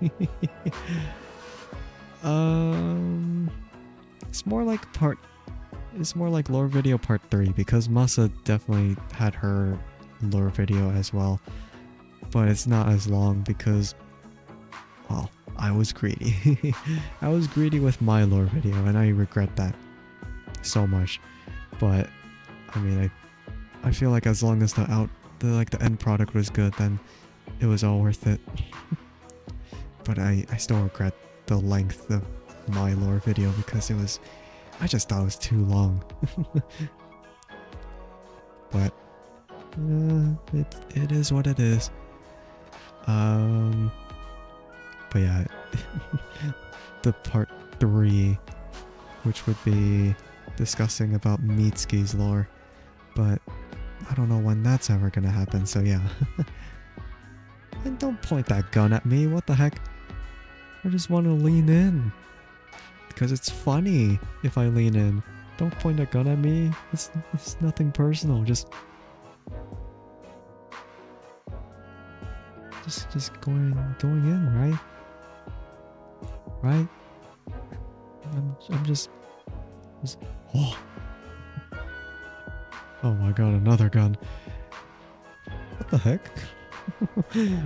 A: It's more like lore video part 3, because Masa definitely had her lore video as well. But it's not as long because, well, I was greedy. I was greedy with my lore video, and I regret that so much. But I mean, I feel like as long as the end product was good, then it was all worth it. But I still regret the length of my lore video, because I just thought it was too long. But it is what it is. But yeah, the part 3, which would be discussing about Mitsuki's lore, but I don't know when that's ever gonna happen, so yeah. And don't point that gun at me, what the heck? I just want to lean in, because it's funny if I lean in. Don't point a gun at me, it's nothing personal, just going in, right? Right? I'm just oh. Oh my god, another gun. What the heck?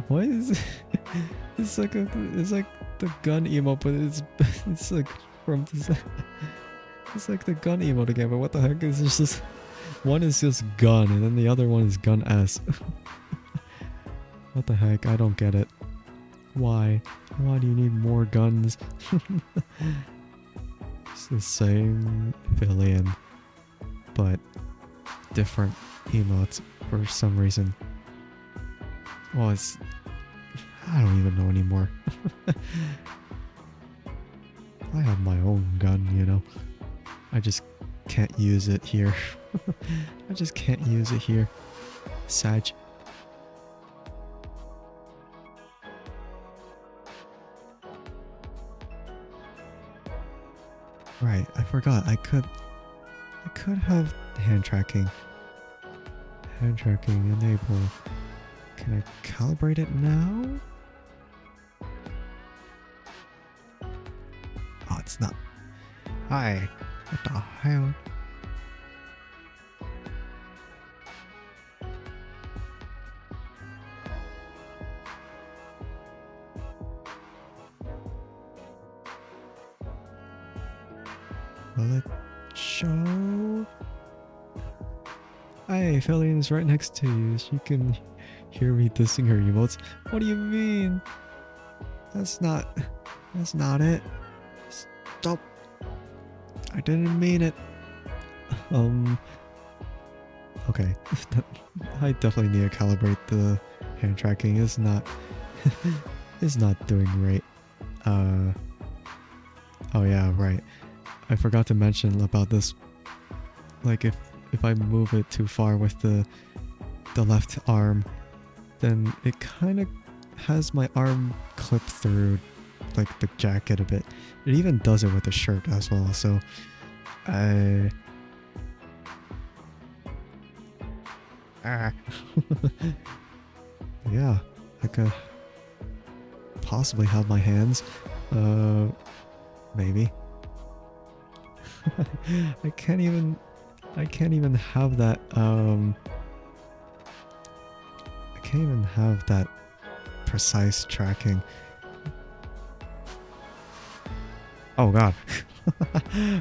A: Why is it? It's like the gun emote, but it's like from this. It's like the gun emote again, but what the heck is this? Just one is just gun, and then the other one is gun S. What the heck? I don't get it. Why? Why do you need more guns? It's the same villain, but different emotes for some reason. Well, it's... I don't even know anymore. I have my own gun, you know. I just can't use it here. I just can't use it here. Sag. Right, I forgot. I could have hand tracking. Hand tracking enable. Can I calibrate it now? Oh, it's not. Hi. What the hell? Will it show? Hey, Feline's right next to you. She can hear me dissing her emotes. What do you mean? That's not it. Stop. I didn't mean it. Okay. I definitely need to calibrate the hand tracking. It's not doing great. Oh yeah, right. I forgot to mention about this. Like if I move it too far with the left arm, then it kind of has my arm clip through like the jacket a bit. It even does it with the shirt as well, so yeah, I could possibly have my hands, maybe. I can't even have that, I can't even have that precise tracking. Oh god.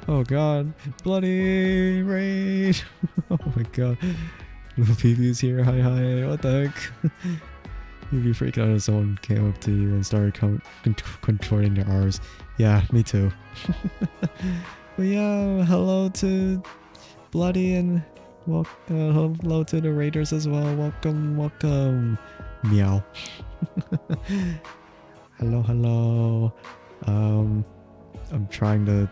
A: Oh god. Bloody rage. Oh my god. Little PB's here. Hi hi. What the heck? You'd be freaking out if someone came up to you and started contorting their R's. Yeah, me too. But yeah, hello to Bloody and hello to the Raiders as well. Welcome, welcome. Meow. Hello. I'm trying to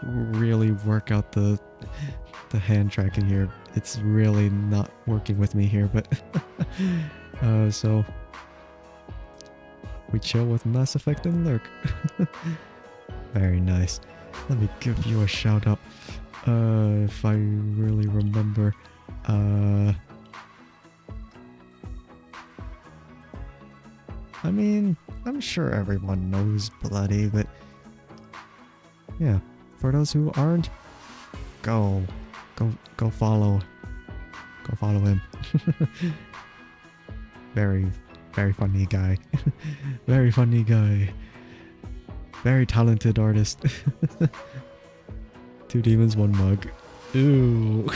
A: really work out the hand tracking here. It's really not working with me here, but so we chill with Mass Effect and Lurk. Very nice. Let me give you a shout out. If I really remember. I mean, I'm sure everyone knows Bloody, but yeah, for those who aren't, go follow him. Very funny guy. Very funny guy. Very talented artist. 2 demons, 1 mug. Ooh.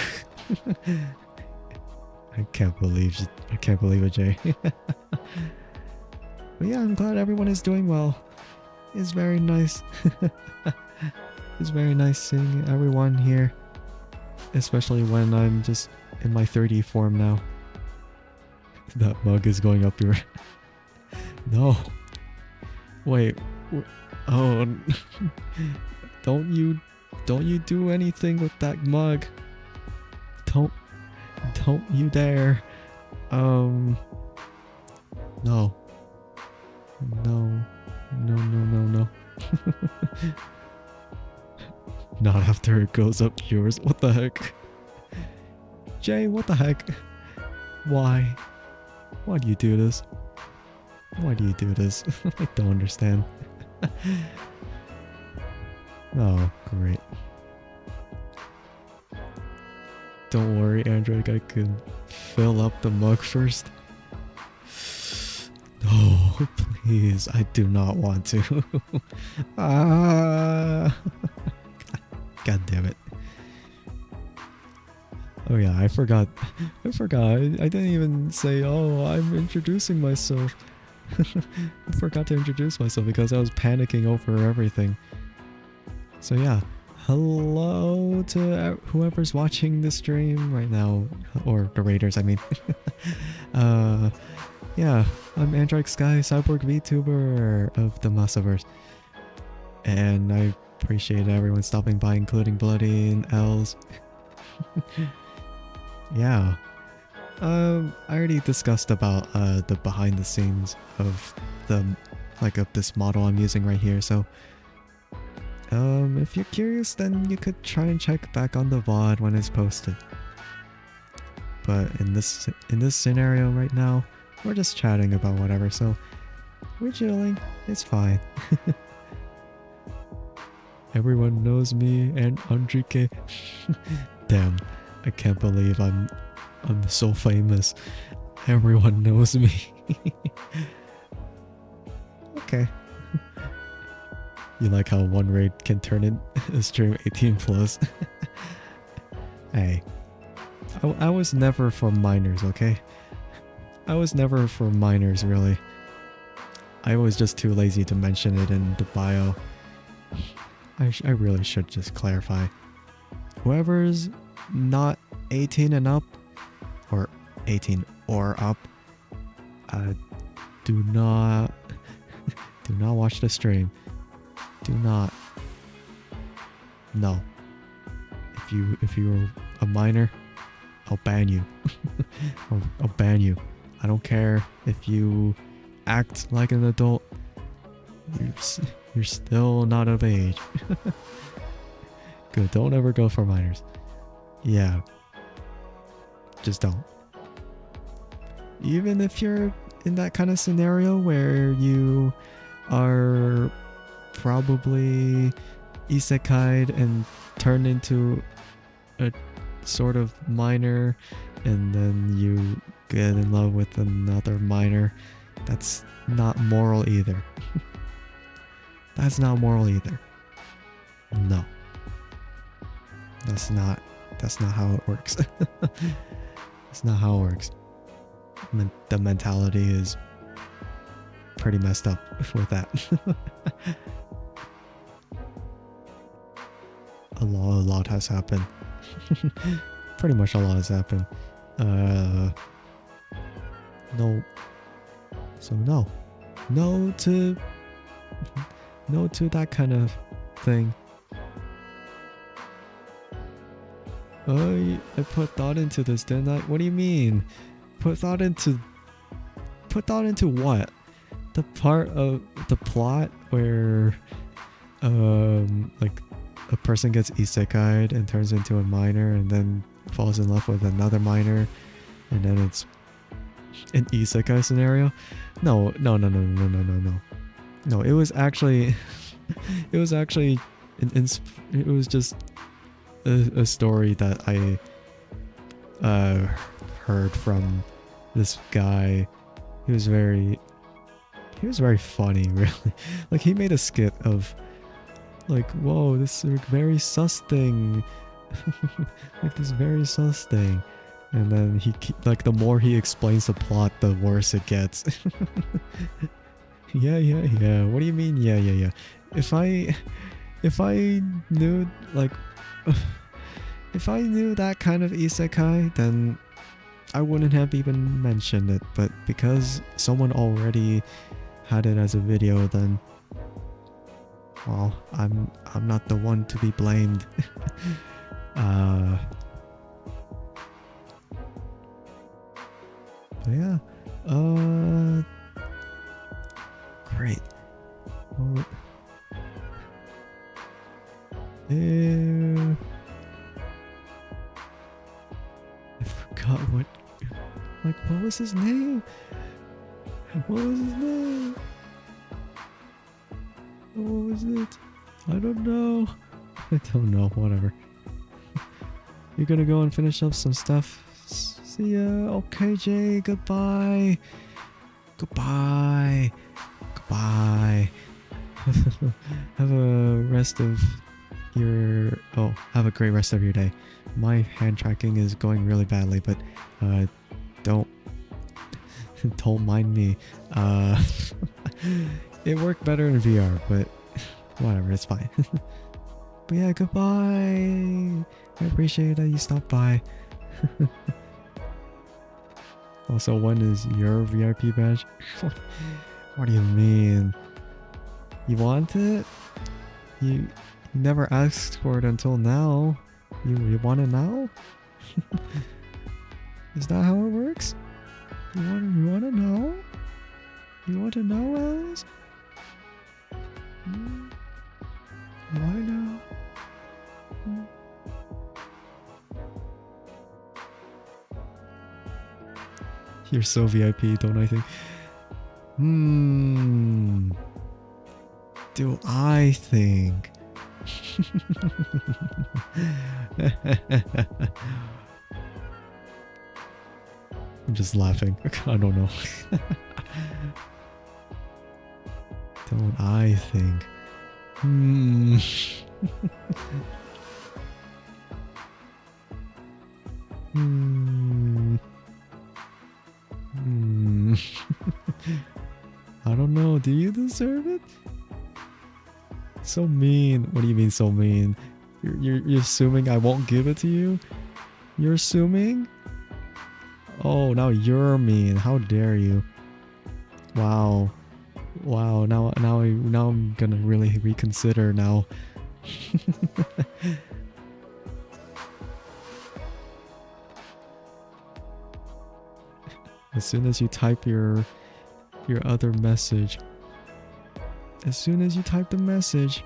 A: I can't believe it, Jay. But yeah, I'm glad everyone is doing well. It's very nice. It's very nice seeing everyone here. Especially when I'm just in my 3D form now. That mug is going up your... No. Wait. Oh. Don't you do anything with that mug. Don't you dare. No. No. Not after it goes up yours. What the heck? Jay, what the heck? Why? Why do you do this? Why do you do this? I don't understand. Oh, great. Don't worry, Andrike, I can fill up the mug first. No, please, I do not want to. Ah, God damn it. Oh yeah, I forgot. I didn't even say, oh, I'm introducing myself. I forgot to introduce myself because I was panicking over everything. So yeah, hello to whoever's watching the stream right now, or the raiders, I mean. Yeah, I'm Andrike Sky, Cyborg VTuber of the Massiverse, and I appreciate everyone stopping by, including Bloody and Els. Yeah, I already discussed about the behind the scenes of of this model I'm using right here, so if you're curious, then you could try and check back on the VOD when it's posted. But in this scenario right now, we're just chatting about whatever, so we're chilling. It's fine. Everyone knows me and Andrike. Damn, I can't believe I'm so famous. Everyone knows me. Okay. You like how one raid can turn in a stream 18 plus? Hey, I was never for minors, okay? I was never for minors, really. I was just too lazy to mention it in the bio. I really should just clarify. Whoever's not 18 and up, or 18 or up, do not watch the stream. Do not. No. If you're a minor, I'll ban you. I'll ban you. I don't care if you act like an adult. You're still not of age. Good. Don't ever go for minors. Yeah. Just don't. Even if you're in that kind of scenario where you are probably isekai'd and turned into a sort of minor, and then you get in love with another minor, that's not moral either. That's not moral either. No. That's not how it works. That's not how it works. The mentality is pretty messed up with that. A lot has happened. Pretty much a lot has happened. No. So no. No to that kind of thing. I put thought into this, didn't I? What do you mean? Put thought into what? The part of the plot where like a person gets isekai'd and turns into a minor and then falls in love with another minor, and then it's an isekai scenario? No, it was actually it was just a story that I heard from this guy. He was very funny, really. Like, he made a skit of like, whoa, this is very sus thing. Like, this very sus thing. And then like, the more he explains the plot, the worse it gets. Yeah. What do you mean? Yeah. If I knew, like, if I knew that kind of isekai, then I wouldn't have even mentioned it. But because someone already had it as a video, then, well, I'm not the one to be blamed. But yeah, great. Well, I forgot what was his name? What was his name? What was it? I don't know. Whatever. You're gonna go and finish up some stuff. See ya. Okay, Jay. Goodbye. Goodbye. Goodbye. Have a rest of your... Oh, have a great rest of your day. My hand tracking is going really badly, but don't don't mind me. It worked better in VR, but whatever, it's fine. But yeah, goodbye. I appreciate that you stopped by. Also, when is your VIP badge? What do you mean? You want it? You never asked for it until now. You want it now? Is that how it works? You want to know? You want to know, Alice? You want to know? You're so VIP, don't I think? Do I think? I'm just laughing. I don't know. Don't I think? I don't know. Do you deserve it? So mean. What do you mean so mean? You're assuming I won't give it to you? You're assuming? Oh, now you're mean. How dare you? Wow. Wow. Now I'm gonna really reconsider now. As soon as you type your other message. As soon as you type the message.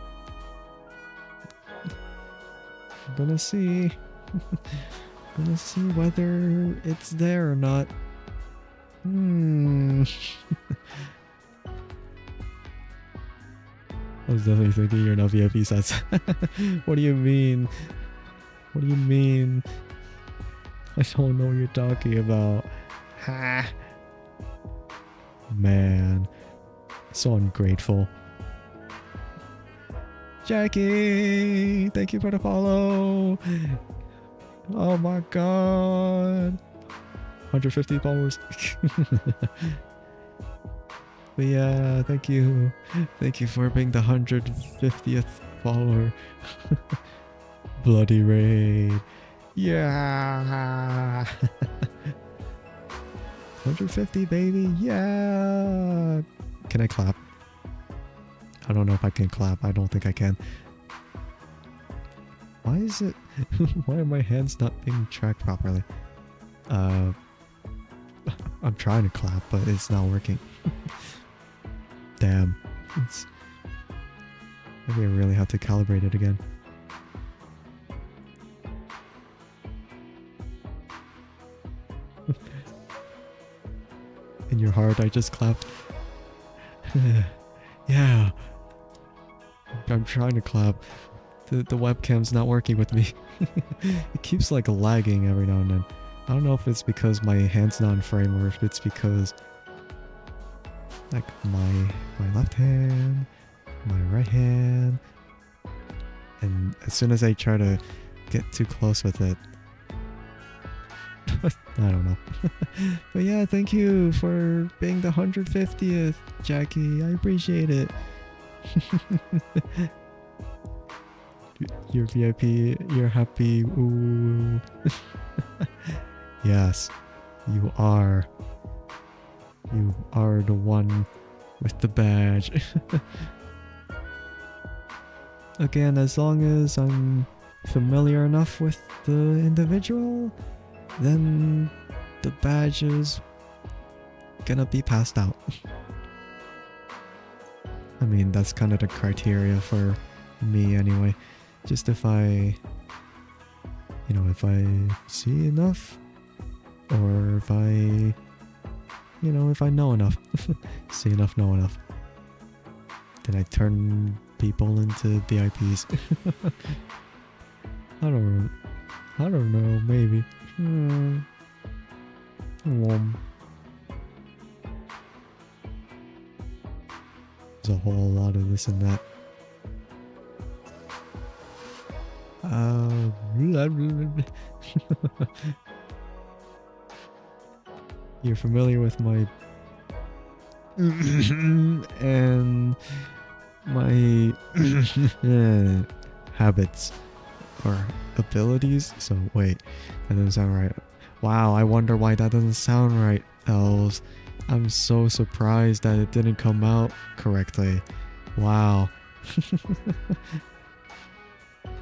A: I'm gonna see. Gonna see whether it's there or not. I was definitely thinking you're not VIP sets. What do you mean? What do you mean? I don't know what you're talking about. Ha! Man. So ungrateful. Jackie! Thank you for the follow! Oh my god! 150 followers. But yeah, thank you. Thank you for being the 150th follower. Bloody raid. Yeah! 150, baby. Yeah! Can I clap? I don't know if I can clap. I don't think I can. Why is it... Why are my hands not being tracked properly? I'm trying to clap, but it's not working. Damn. Maybe I really have to calibrate it again. In your heart, I just clapped. Yeah. I'm trying to clap. The webcam's not working with me. It keeps like lagging every now and then. I don't know if it's because my hand's not in frame or if it's because like my left hand, my right hand, and as soon as I try to get too close with it, I don't know. But yeah, thank you for being the 150th, Jackie. I appreciate it. You're VIP, you're happy. Ooh. Yes, you are. You are the one with the badge. Again, as long as I'm familiar enough with the individual, then the badge is gonna be passed out. I mean, that's kind of the criteria for me anyway. Just if I, you know, if I see enough, or if I, you know, if I know enough. See enough, know enough. Then I turn people into VIPs. I I don't know, maybe. Um, there's a whole lot of this and that. You're familiar with my and my habits or abilities. So wait, that doesn't sound right. Wow, I wonder why that doesn't sound right, elves. I'm so surprised that it didn't come out correctly. Wow.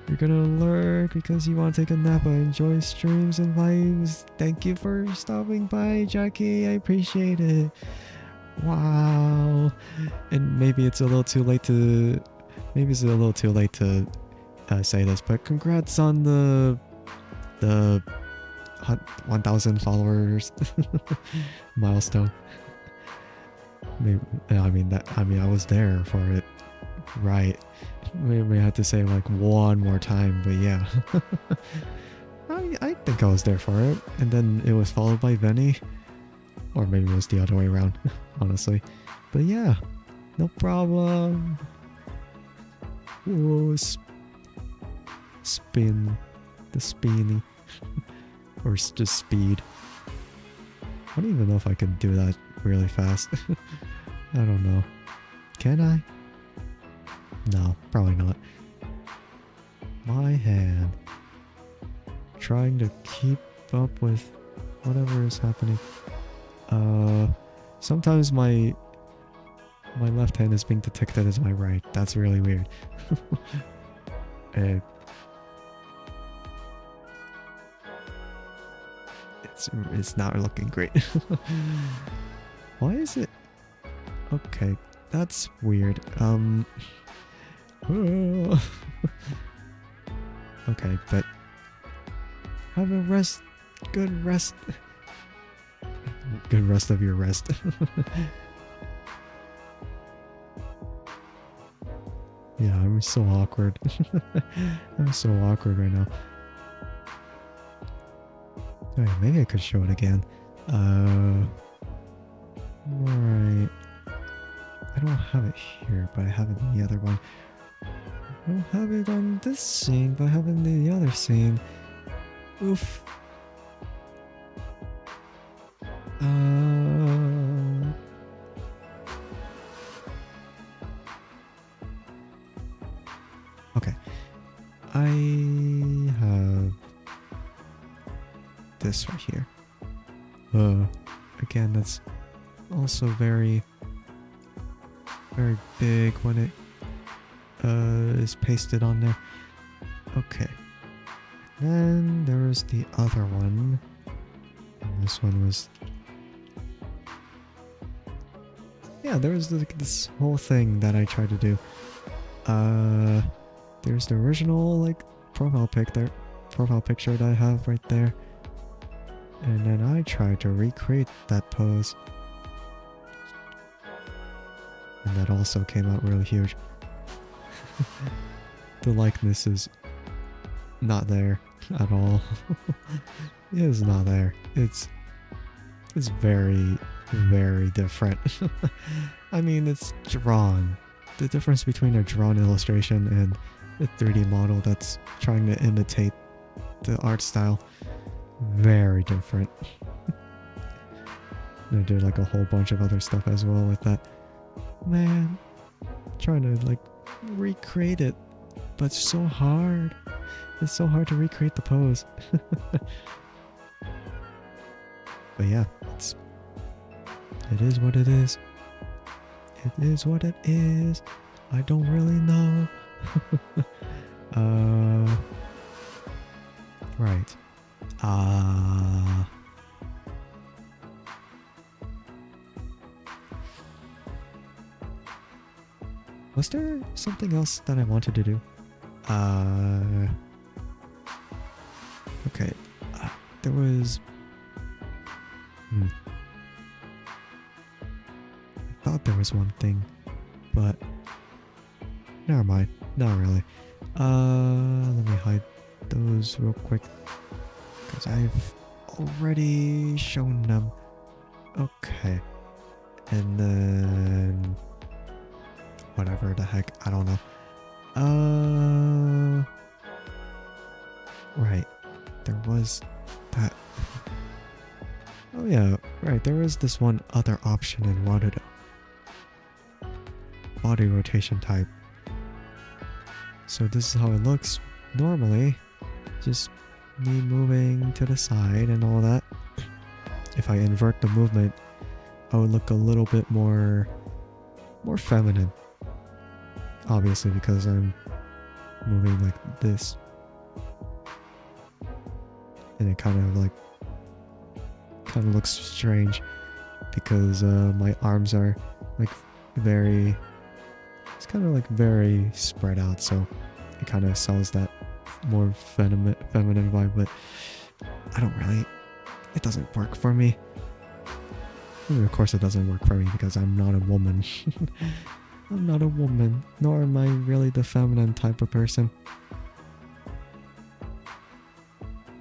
A: You're gonna lurk because you want to take a nap and enjoy streams and vibes. Thank you for stopping by, Jackie. I appreciate it. Wow. And maybe it's a little too late to say this, but congrats on the 1,000 followers milestone. Maybe, I was there for it, right? Maybe I had to say like one more time, but yeah. I think I was there for it, and then it was followed by Venny, or maybe it was the other way around, honestly. But yeah, no problem. Whoa, spin, the spinny, or just speed. I don't even know if I can do that really fast. I don't know. Can I? No, probably not. My hand. Trying to keep up with whatever is happening. Sometimes my left hand is being detected as my right. That's really weird. It's not looking great. Why is it? Okay, that's weird. Okay, but have a rest. Good rest. Good rest of your rest. Yeah, I'm so awkward. I'm so awkward right now. Alright, maybe I could show it again. Alright. I don't have it here, but I have it in the other one. I don't have it on this scene, but I have it in the other scene. Oof. Okay. I have this right here. Again, that's also very big when it is pasted on there. Okay. Then there was the other one. And this one was... Yeah, there was this whole thing that I tried to do. There's the original like profile picture that I have right there. And then I tried to recreate that pose. And that also came out really huge. The likeness is not there at all. It is not there. It's very, very different. I mean, it's drawn. The difference between a drawn illustration and a 3D model that's trying to imitate the art style, very different. I did like a whole bunch of other stuff as well with that. Man, trying to like recreate it, but it's so hard. It's so hard to recreate the pose. But yeah, it is what it is. It is what it is. I don't really know. Right. Was there something else that I wanted to do? Okay. There was... I thought there was one thing, but never mind. Not really. Let me hide those real quick because I've already shown them. Okay. And then whatever the heck, I don't know. Right. There was that. Oh yeah, right. There was this one other option in Waterdo. Body rotation type. So this is how it looks normally. Just me moving to the side and all that. If I invert the movement, I would look a little bit more feminine. Obviously, because I'm moving like this. And it kind of looks strange because my arms are like it's kind of like very spread out, so it kind of sells that more feminine vibe, but it doesn't work for me. I mean, of course it doesn't work for me because I'm not a woman. I'm not a woman, nor am I really the feminine type of person.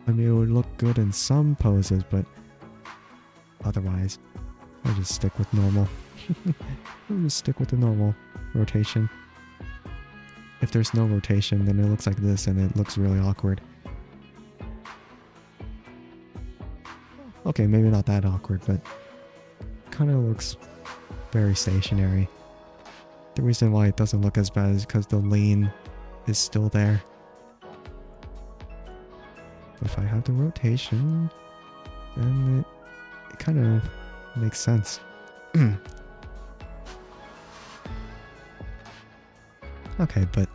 A: I mean, it would look good in some poses, but otherwise, I'll just stick with normal. I'll just stick with the normal rotation. If there's no rotation, then it looks like this and it looks really awkward. Okay, maybe not that awkward, but kind of looks very stationary. The reason why it doesn't look as bad is because the lean is still there. If I have the rotation, then it kind of makes sense. Okay, but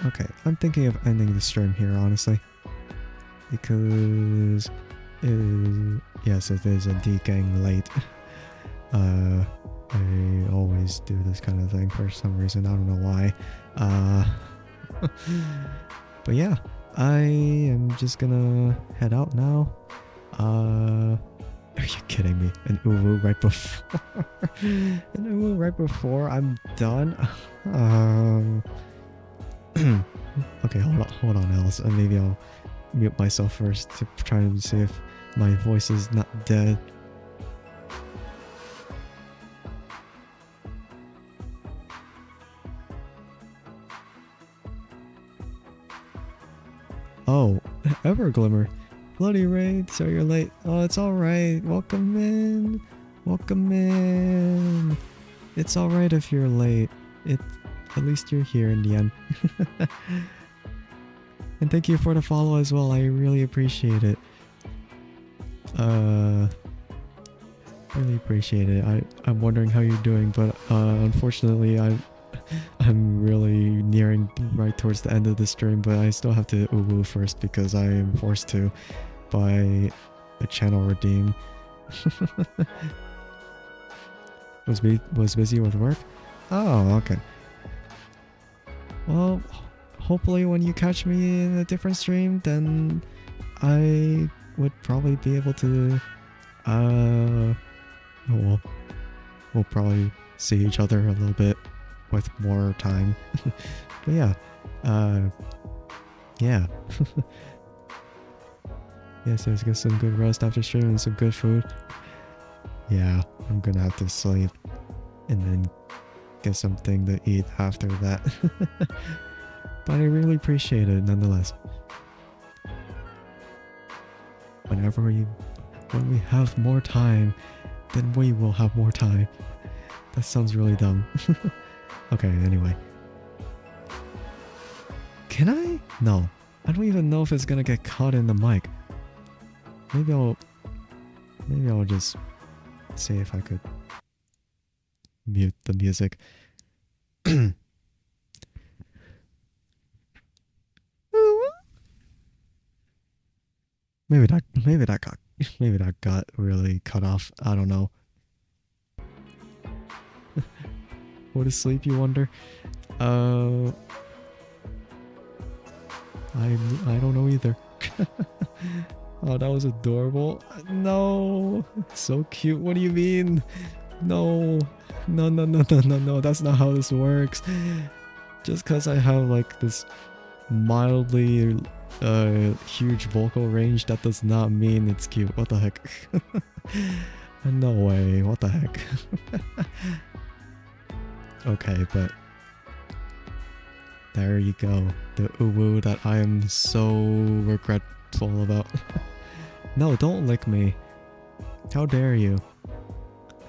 A: okay, I'm thinking of ending the stream here, honestly. Because yes, it is indeed getting late. I always do this kind of thing for some reason. I don't know why. But yeah, I am just gonna head out now. Are you kidding me? An uwu right before? An uwu right before I'm done? Okay, hold on, Alice. Maybe I'll mute myself first to try and see if my voice is not dead. Oh, Everglimmer. Bloody Raid, so you're late. Oh, it's alright. Welcome in. Welcome in. It's alright if you're late. At least you're here in the end. And thank you for the follow as well. I really appreciate it. Really appreciate it. I'm wondering how you're doing, but unfortunately I'm really nearing right towards the end of the stream, but I still have to uwu first because I am forced to by a channel redeem. was busy with work? Oh, okay. Well, hopefully when you catch me in a different stream, then I would probably be able to we'll probably see each other a little bit with more time. But yeah, yeah. Yes, let's get some good rest after streaming and some good food. Yeah, I'm gonna have to sleep and then get something to eat after that. But I really appreciate it nonetheless. When we have more time, then we will have more time. That sounds really dumb. Okay, anyway. Can I? No. I don't even know if it's gonna get caught in the mic. Maybe I'll just see if I could mute the music. Maybe that got really cut off. I don't know. What is sleep, you wonder? I don't know either. Oh, that was adorable. No, so cute. What do you mean? No. No, no, no, no, no, no. That's not how this works. Just because I have like this mildly huge vocal range, that does not mean it's cute. What the heck? No way. What the heck? Okay, but there you go. The uwu that I am so regretful about. No, don't lick me. How dare you?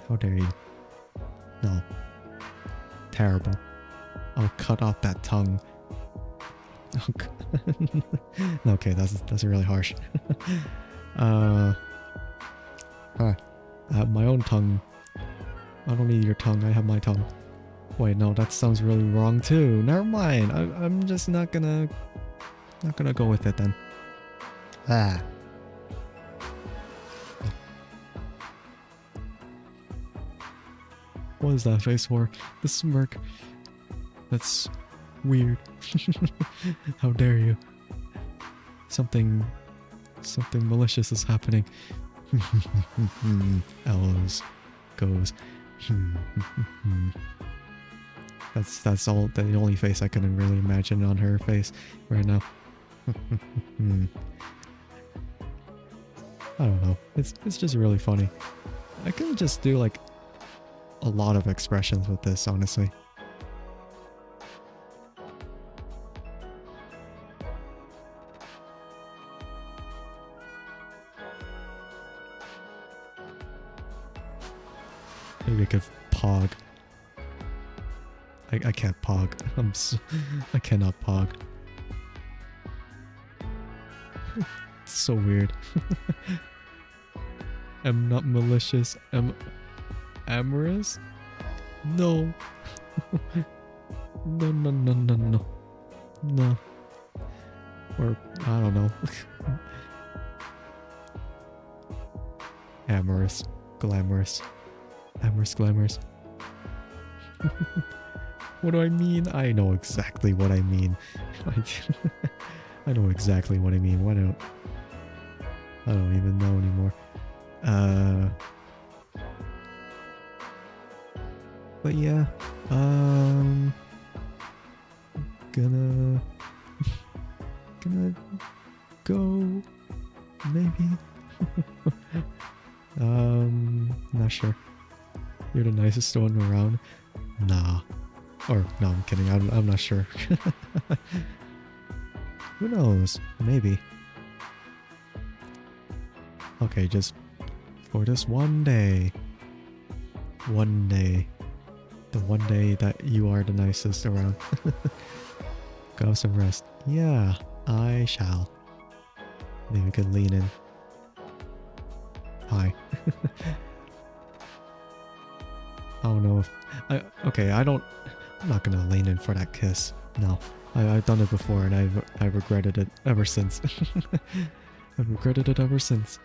A: How dare you? No. Terrible. I'll cut off that tongue. Okay, that's really harsh. I have my own tongue. I don't need your tongue, I have my tongue. Wait, no, that sounds really wrong too. Never mind. I'm just not gonna go with it then. Ah. What is that face for? The smirk. That's weird. How dare you? Something malicious is happening. Elves goes. That's all. The only face I can really imagine on her face right now. I don't know. It's just really funny. I could just do like a lot of expressions with this, honestly. Maybe I could pog. I can't pog. I cannot pog. It's so weird. I'm not malicious. I'm amorous? No. No, no, no, no, no. No. Or, I don't know. Amorous. Glamorous. Amorous, glamorous. What do I mean? I know exactly what I mean. I know exactly what I mean. I don't even know anymore. But yeah, gonna go, maybe. Not sure. You're the nicest one around. Nah. Or no, I'm kidding. I'm not sure. Who knows? Maybe. Okay, just for this one day. One day. The one day that you are the nicest around. Go have some rest. Yeah, I shall. Maybe we could lean in. Hi. I don't know if... I'm not gonna lean in for that kiss. No. I've done it before and I've regretted it ever since. I've regretted it ever since.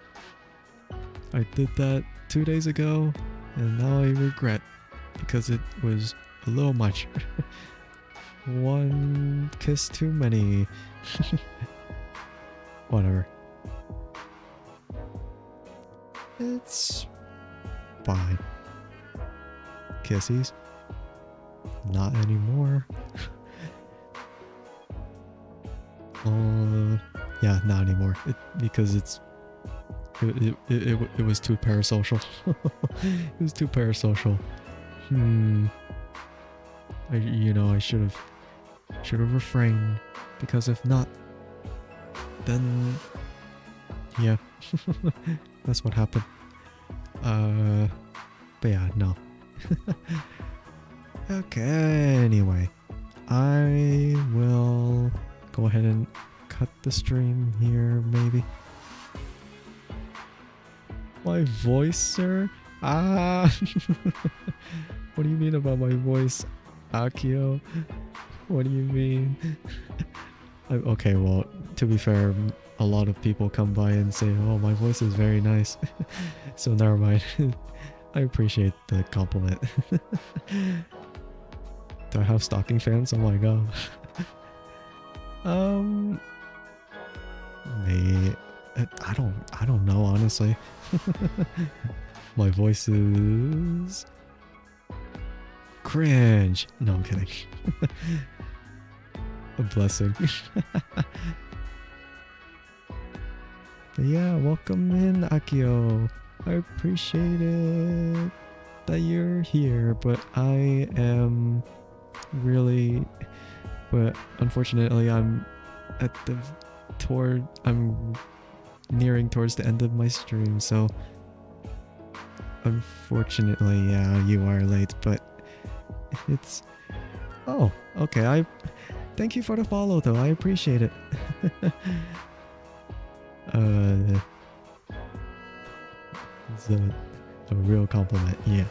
A: I did that 2 days ago and now I regret because it was a little much. One kiss too many. Whatever. It's fine. Kissies? Not anymore. Yeah, not anymore. Because it was too parasocial. It was too parasocial. I should have refrained, because if not, then yeah, that's what happened. But yeah, no. Okay, anyway, I will go ahead and cut the stream here, maybe. My voice, sir? Ah! What do you mean about my voice, Akio? What do you mean? Okay, well, to be fair, a lot of people come by and say, oh, my voice is very nice. So never mind. I appreciate the compliment. Do I have stalking fans? Oh my god. Maybe... I don't know, honestly. My voice is Cringe. No, I'm kidding. A blessing. But yeah, welcome in, Akio. I appreciate it that you're here, but I am really... But unfortunately, I'm nearing towards the end of my stream, so unfortunately, yeah, you are late, but it's... Oh, okay, thank you for the follow, though. I appreciate it. It's a real compliment, yeah.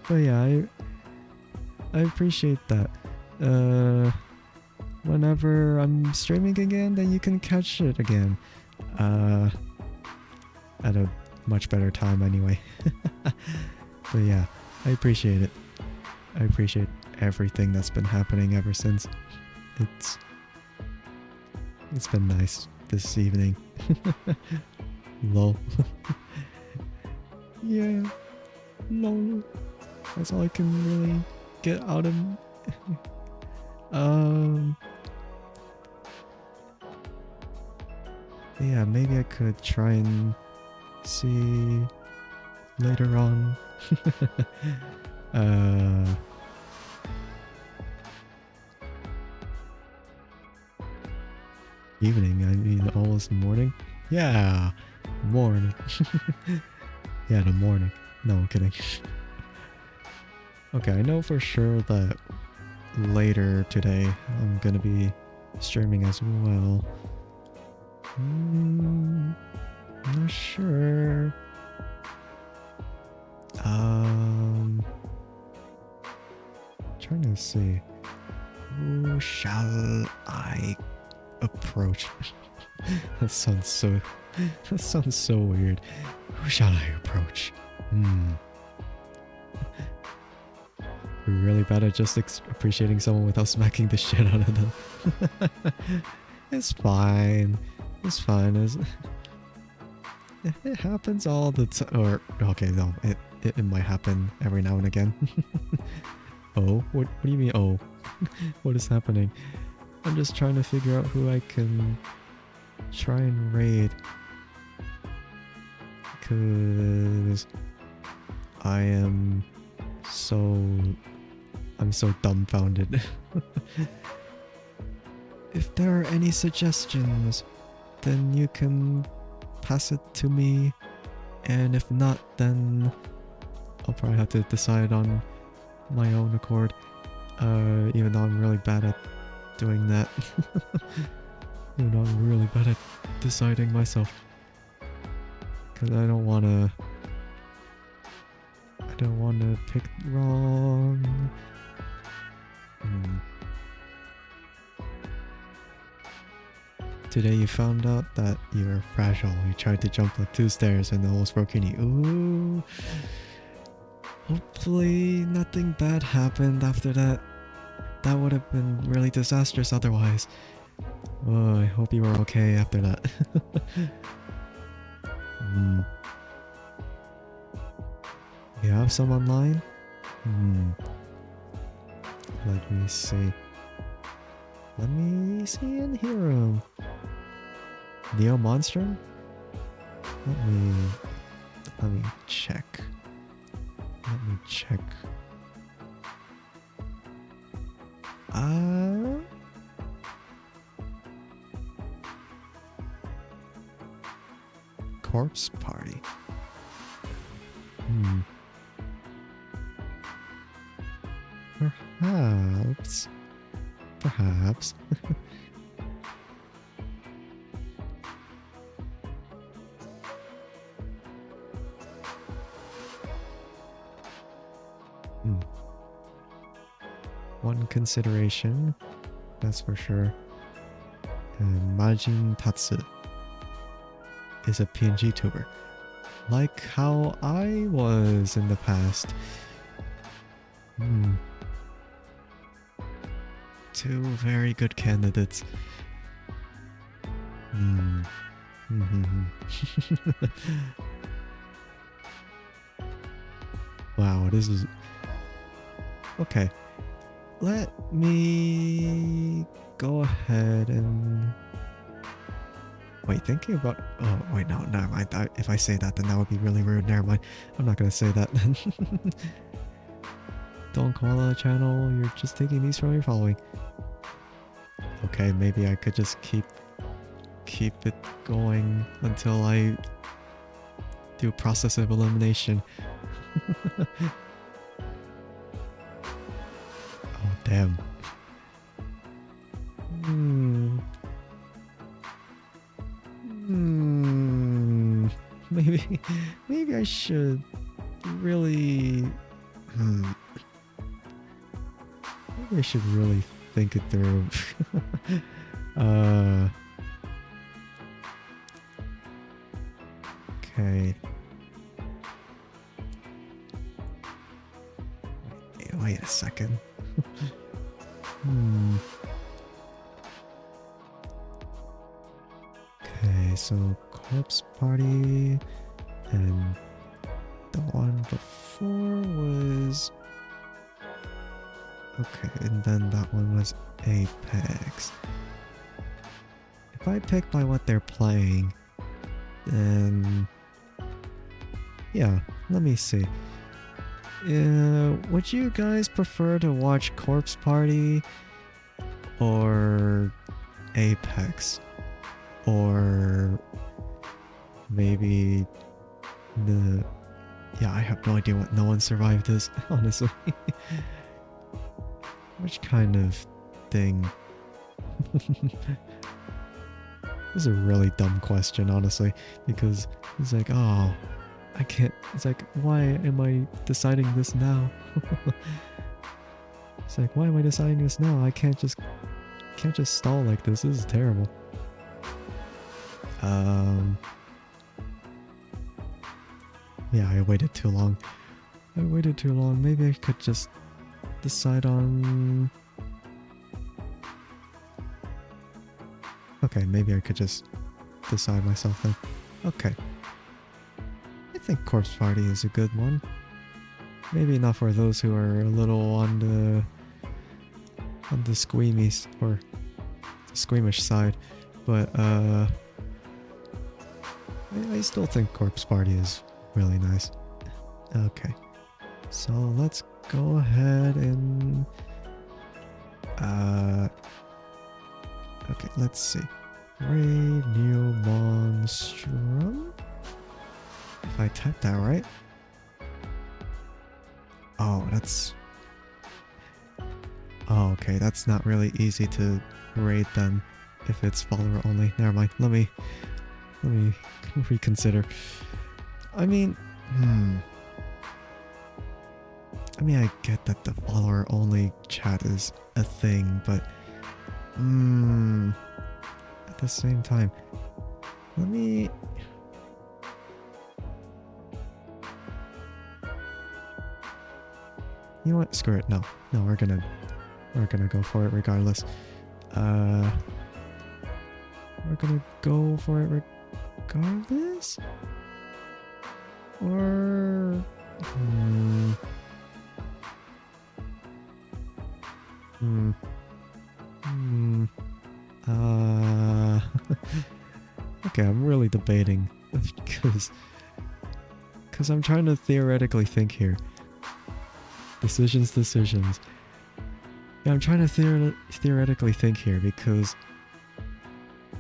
A: But yeah, I appreciate that. Whenever I'm streaming again, then you can catch it again. At a much better time anyway. But yeah, I appreciate it. I appreciate everything that's been happening ever since. It's been nice this evening. Lol. Yeah. Lol. That's all I can really get out of... Yeah, maybe I could try and see later on. Evening, I mean almost morning? Yeah, morning. Yeah, the morning. No, I'm kidding. Okay, I know for sure that later today I'm gonna be streaming as well. Not sure. Trying to see. Who shall I approach? That sounds so weird. Who shall I approach? We're really bad at just appreciating someone without smacking the shit out of them. It's fine. It's fine. It happens all the time. Or okay, no, it might happen every now and again. Oh, what do you mean? Oh, what is happening? I'm just trying to figure out who I can try and raid, because I'm so dumbfounded. If there are any suggestions, then you can pass it to me, and if not, then I'll probably have to decide on my own accord, even though I'm really bad at doing that. Even though I'm really bad at deciding myself, because I don't want to pick wrong. Today you found out that you're fragile. You tried to jump like 2 stairs and almost broke your knee. Ooh. Hopefully nothing bad happened after that. That would have been really disastrous otherwise. Oh, I hope you were okay after that. You have some online? Let me see. Let me see and hear him. Neo Monster? Let me check. Let me check. Corpse Party. Perhaps. One consideration, that's for sure. Majin Tatsu is a PNG tuber, like how I was in the past. Two very good candidates. Wow, this is Okay. Let me go ahead and... Wait, thinking about... Oh, wait, no, never mind. If I say that, then that would be really rude. Never mind. I'm not gonna say that. Don't koala channel, you're just taking these from your following. Okay, maybe I could just keep it going until I do process of elimination. Oh, damn. Maybe I should really... Maybe I should really think it through. Okay. Wait a second. Okay, so corpse party, and the one before was... Okay, and then that one was Apex. If I pick by what they're playing, then... Yeah, let me see. Would you guys prefer to watch Corpse Party or Apex? Or maybe the... Yeah, I have no idea what No One Survived is, honestly. Which kind of thing? This is a really dumb question, honestly, because it's like, oh, I can't... It's like, why am I deciding this now? It's like, why am I deciding this now? I can't just stall like this. This is terrible. Yeah, I waited too long. Maybe I could just decide on... Okay, maybe I could just decide myself then. Okay. I think Corpse Party is a good one. Maybe not for those who are a little on the squeamish or the squeamish side, but I still think Corpse Party is really nice. Okay, so let's go ahead and okay, let's see. Raid new monstrum. If I type that right. Oh, that's... Oh, okay, that's not really easy to raid then if it's follower only. Never mind. Let me reconsider. I mean, I get that the follower only chat is a thing, but at the same time, let me... You know what? Screw it. No, we're gonna go for it regardless. We're gonna go for it regardless? Or... Okay, I'm really debating because I'm trying to theoretically think here. Decisions. Yeah, I'm trying to theoretically think here because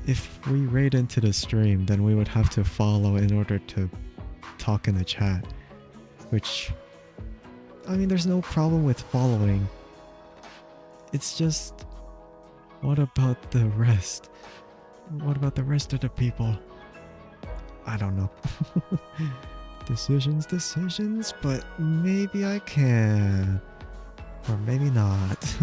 A: if we raid into the stream, then we would have to follow in order to talk in the chat. Which, I mean, there's no problem with following. It's just, what about the rest? What about the rest of the people? I don't know. Decisions, but maybe I can. Or maybe not.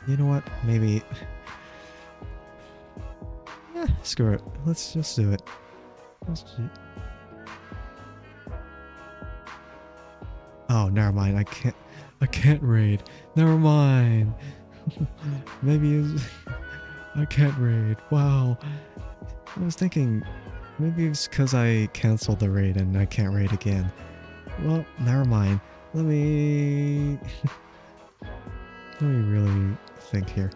A: You know what? Maybe... Yeah, screw it. Let's just do it. Oh, never mind. I can't... I can't raid. Never mind. Maybe it's... I can't raid. Wow. I was thinking maybe it's because I canceled the raid and I can't raid again. Well, never mind. Let me really think here.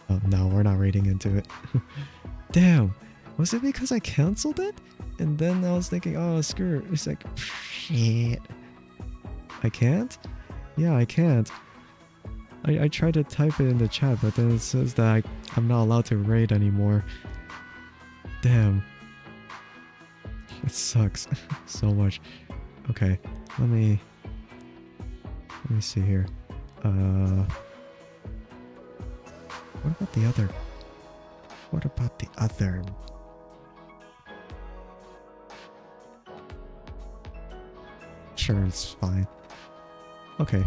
A: Oh no, we're not raiding into it. Damn. Was it because I canceled it? And then I was thinking, oh screw it. It's like shit. I can't? Yeah, I can't. I tried to type it in the chat, but then it says that I'm not allowed to raid anymore. Damn. It sucks so much. Okay, let me see here. What about the other? What about the other? Sure, it's fine. Okay,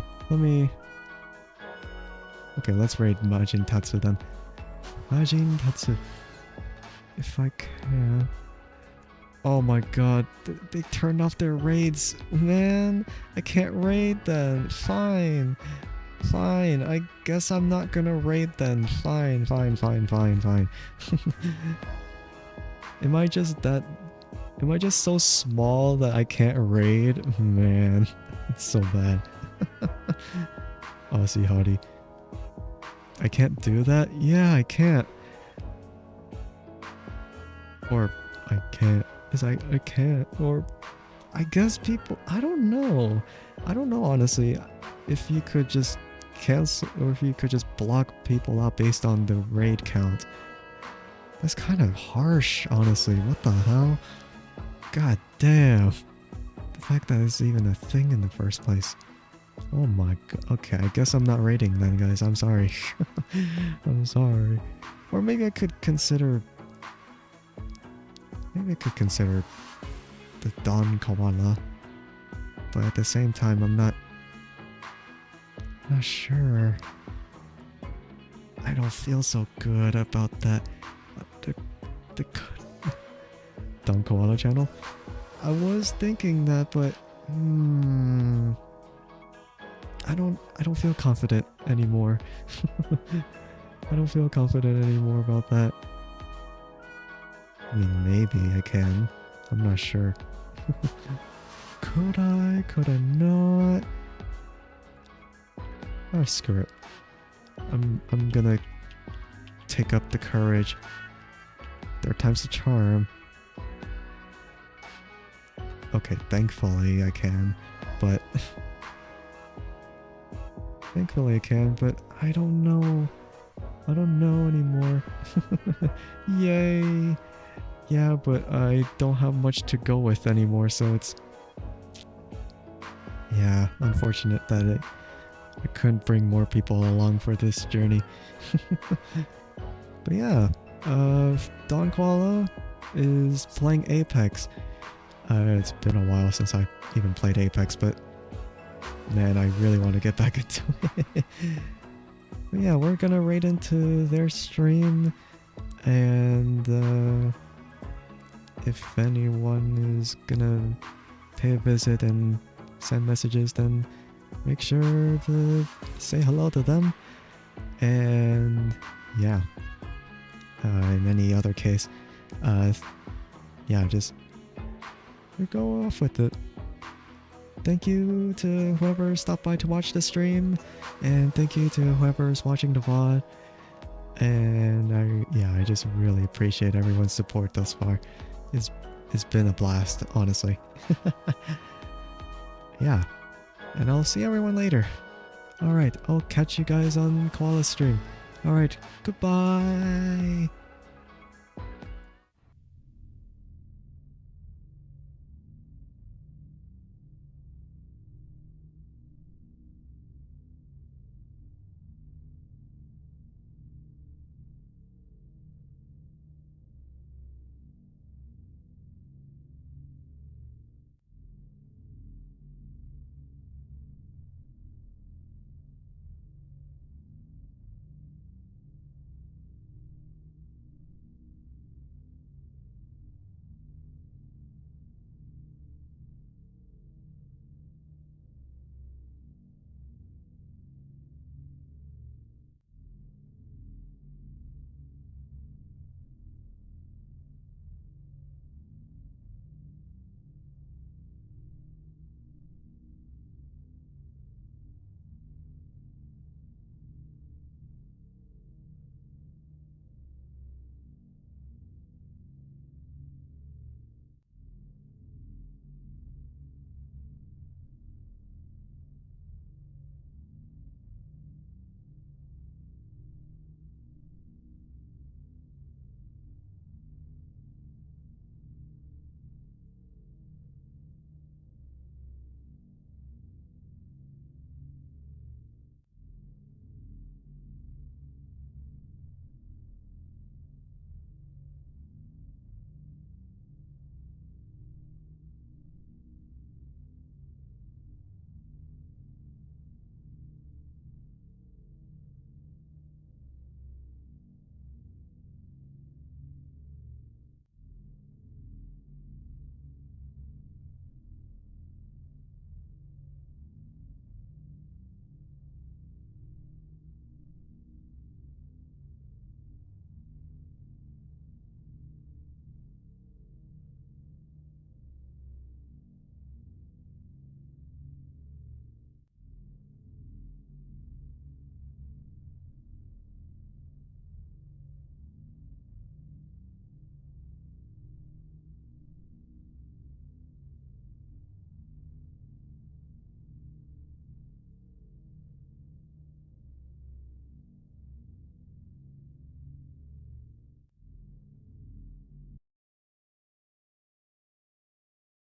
A: okay, let's raid Majin Tatsu then. Majin Tatsu. If I can. Oh my god, they turned off their raids. Man, I can't raid then. Fine. Fine, I guess I'm not gonna raid then. Fine. Am I just so small that I can't raid? Man, it's so bad. Aussie Hottie. I can't do that? Yeah, I can't. Or I can't. I can't. Or I guess people... I don't know. I don't know, honestly. If you could just cancel... Or if you could just block people out based on the raid count. That's kind of harsh, honestly. What the hell? God damn. The fact that it's even a thing in the first place. Oh my god. Okay, I guess I'm not raiding then, guys. I'm sorry. I'm sorry. Or maybe I could consider... Maybe I could consider the Don Koala. But at the same time, I'm not sure. I don't feel so good about that. The Don Koala channel? I was thinking that, but... I don't feel confident anymore. I don't feel confident anymore about that. I mean, maybe I can. I'm not sure. Could I? Could I not? Oh, screw it. I'm gonna take up the courage. Third time's the charm. Okay, thankfully I can, but... Thankfully I can, but I don't know. I don't know anymore. Yay! Yeah, but I don't have much to go with anymore, so it's... Yeah, unfortunate that I couldn't bring more people along for this journey. But yeah, Don Koala is playing Apex. It's been a while since I even played Apex, but man, I really want to get back into it. But yeah, we're gonna raid into their stream, and if anyone is gonna pay a visit and send messages, then make sure to say hello to them. And yeah, in any other case, yeah, just go off with it. Thank you to whoever stopped by to watch the stream, and thank you to whoever's watching the VOD. And I just really appreciate everyone's support thus far. It's been a blast, honestly. Yeah, and I'll see everyone later. Alright, I'll catch you guys on Koala's stream. Alright, goodbye!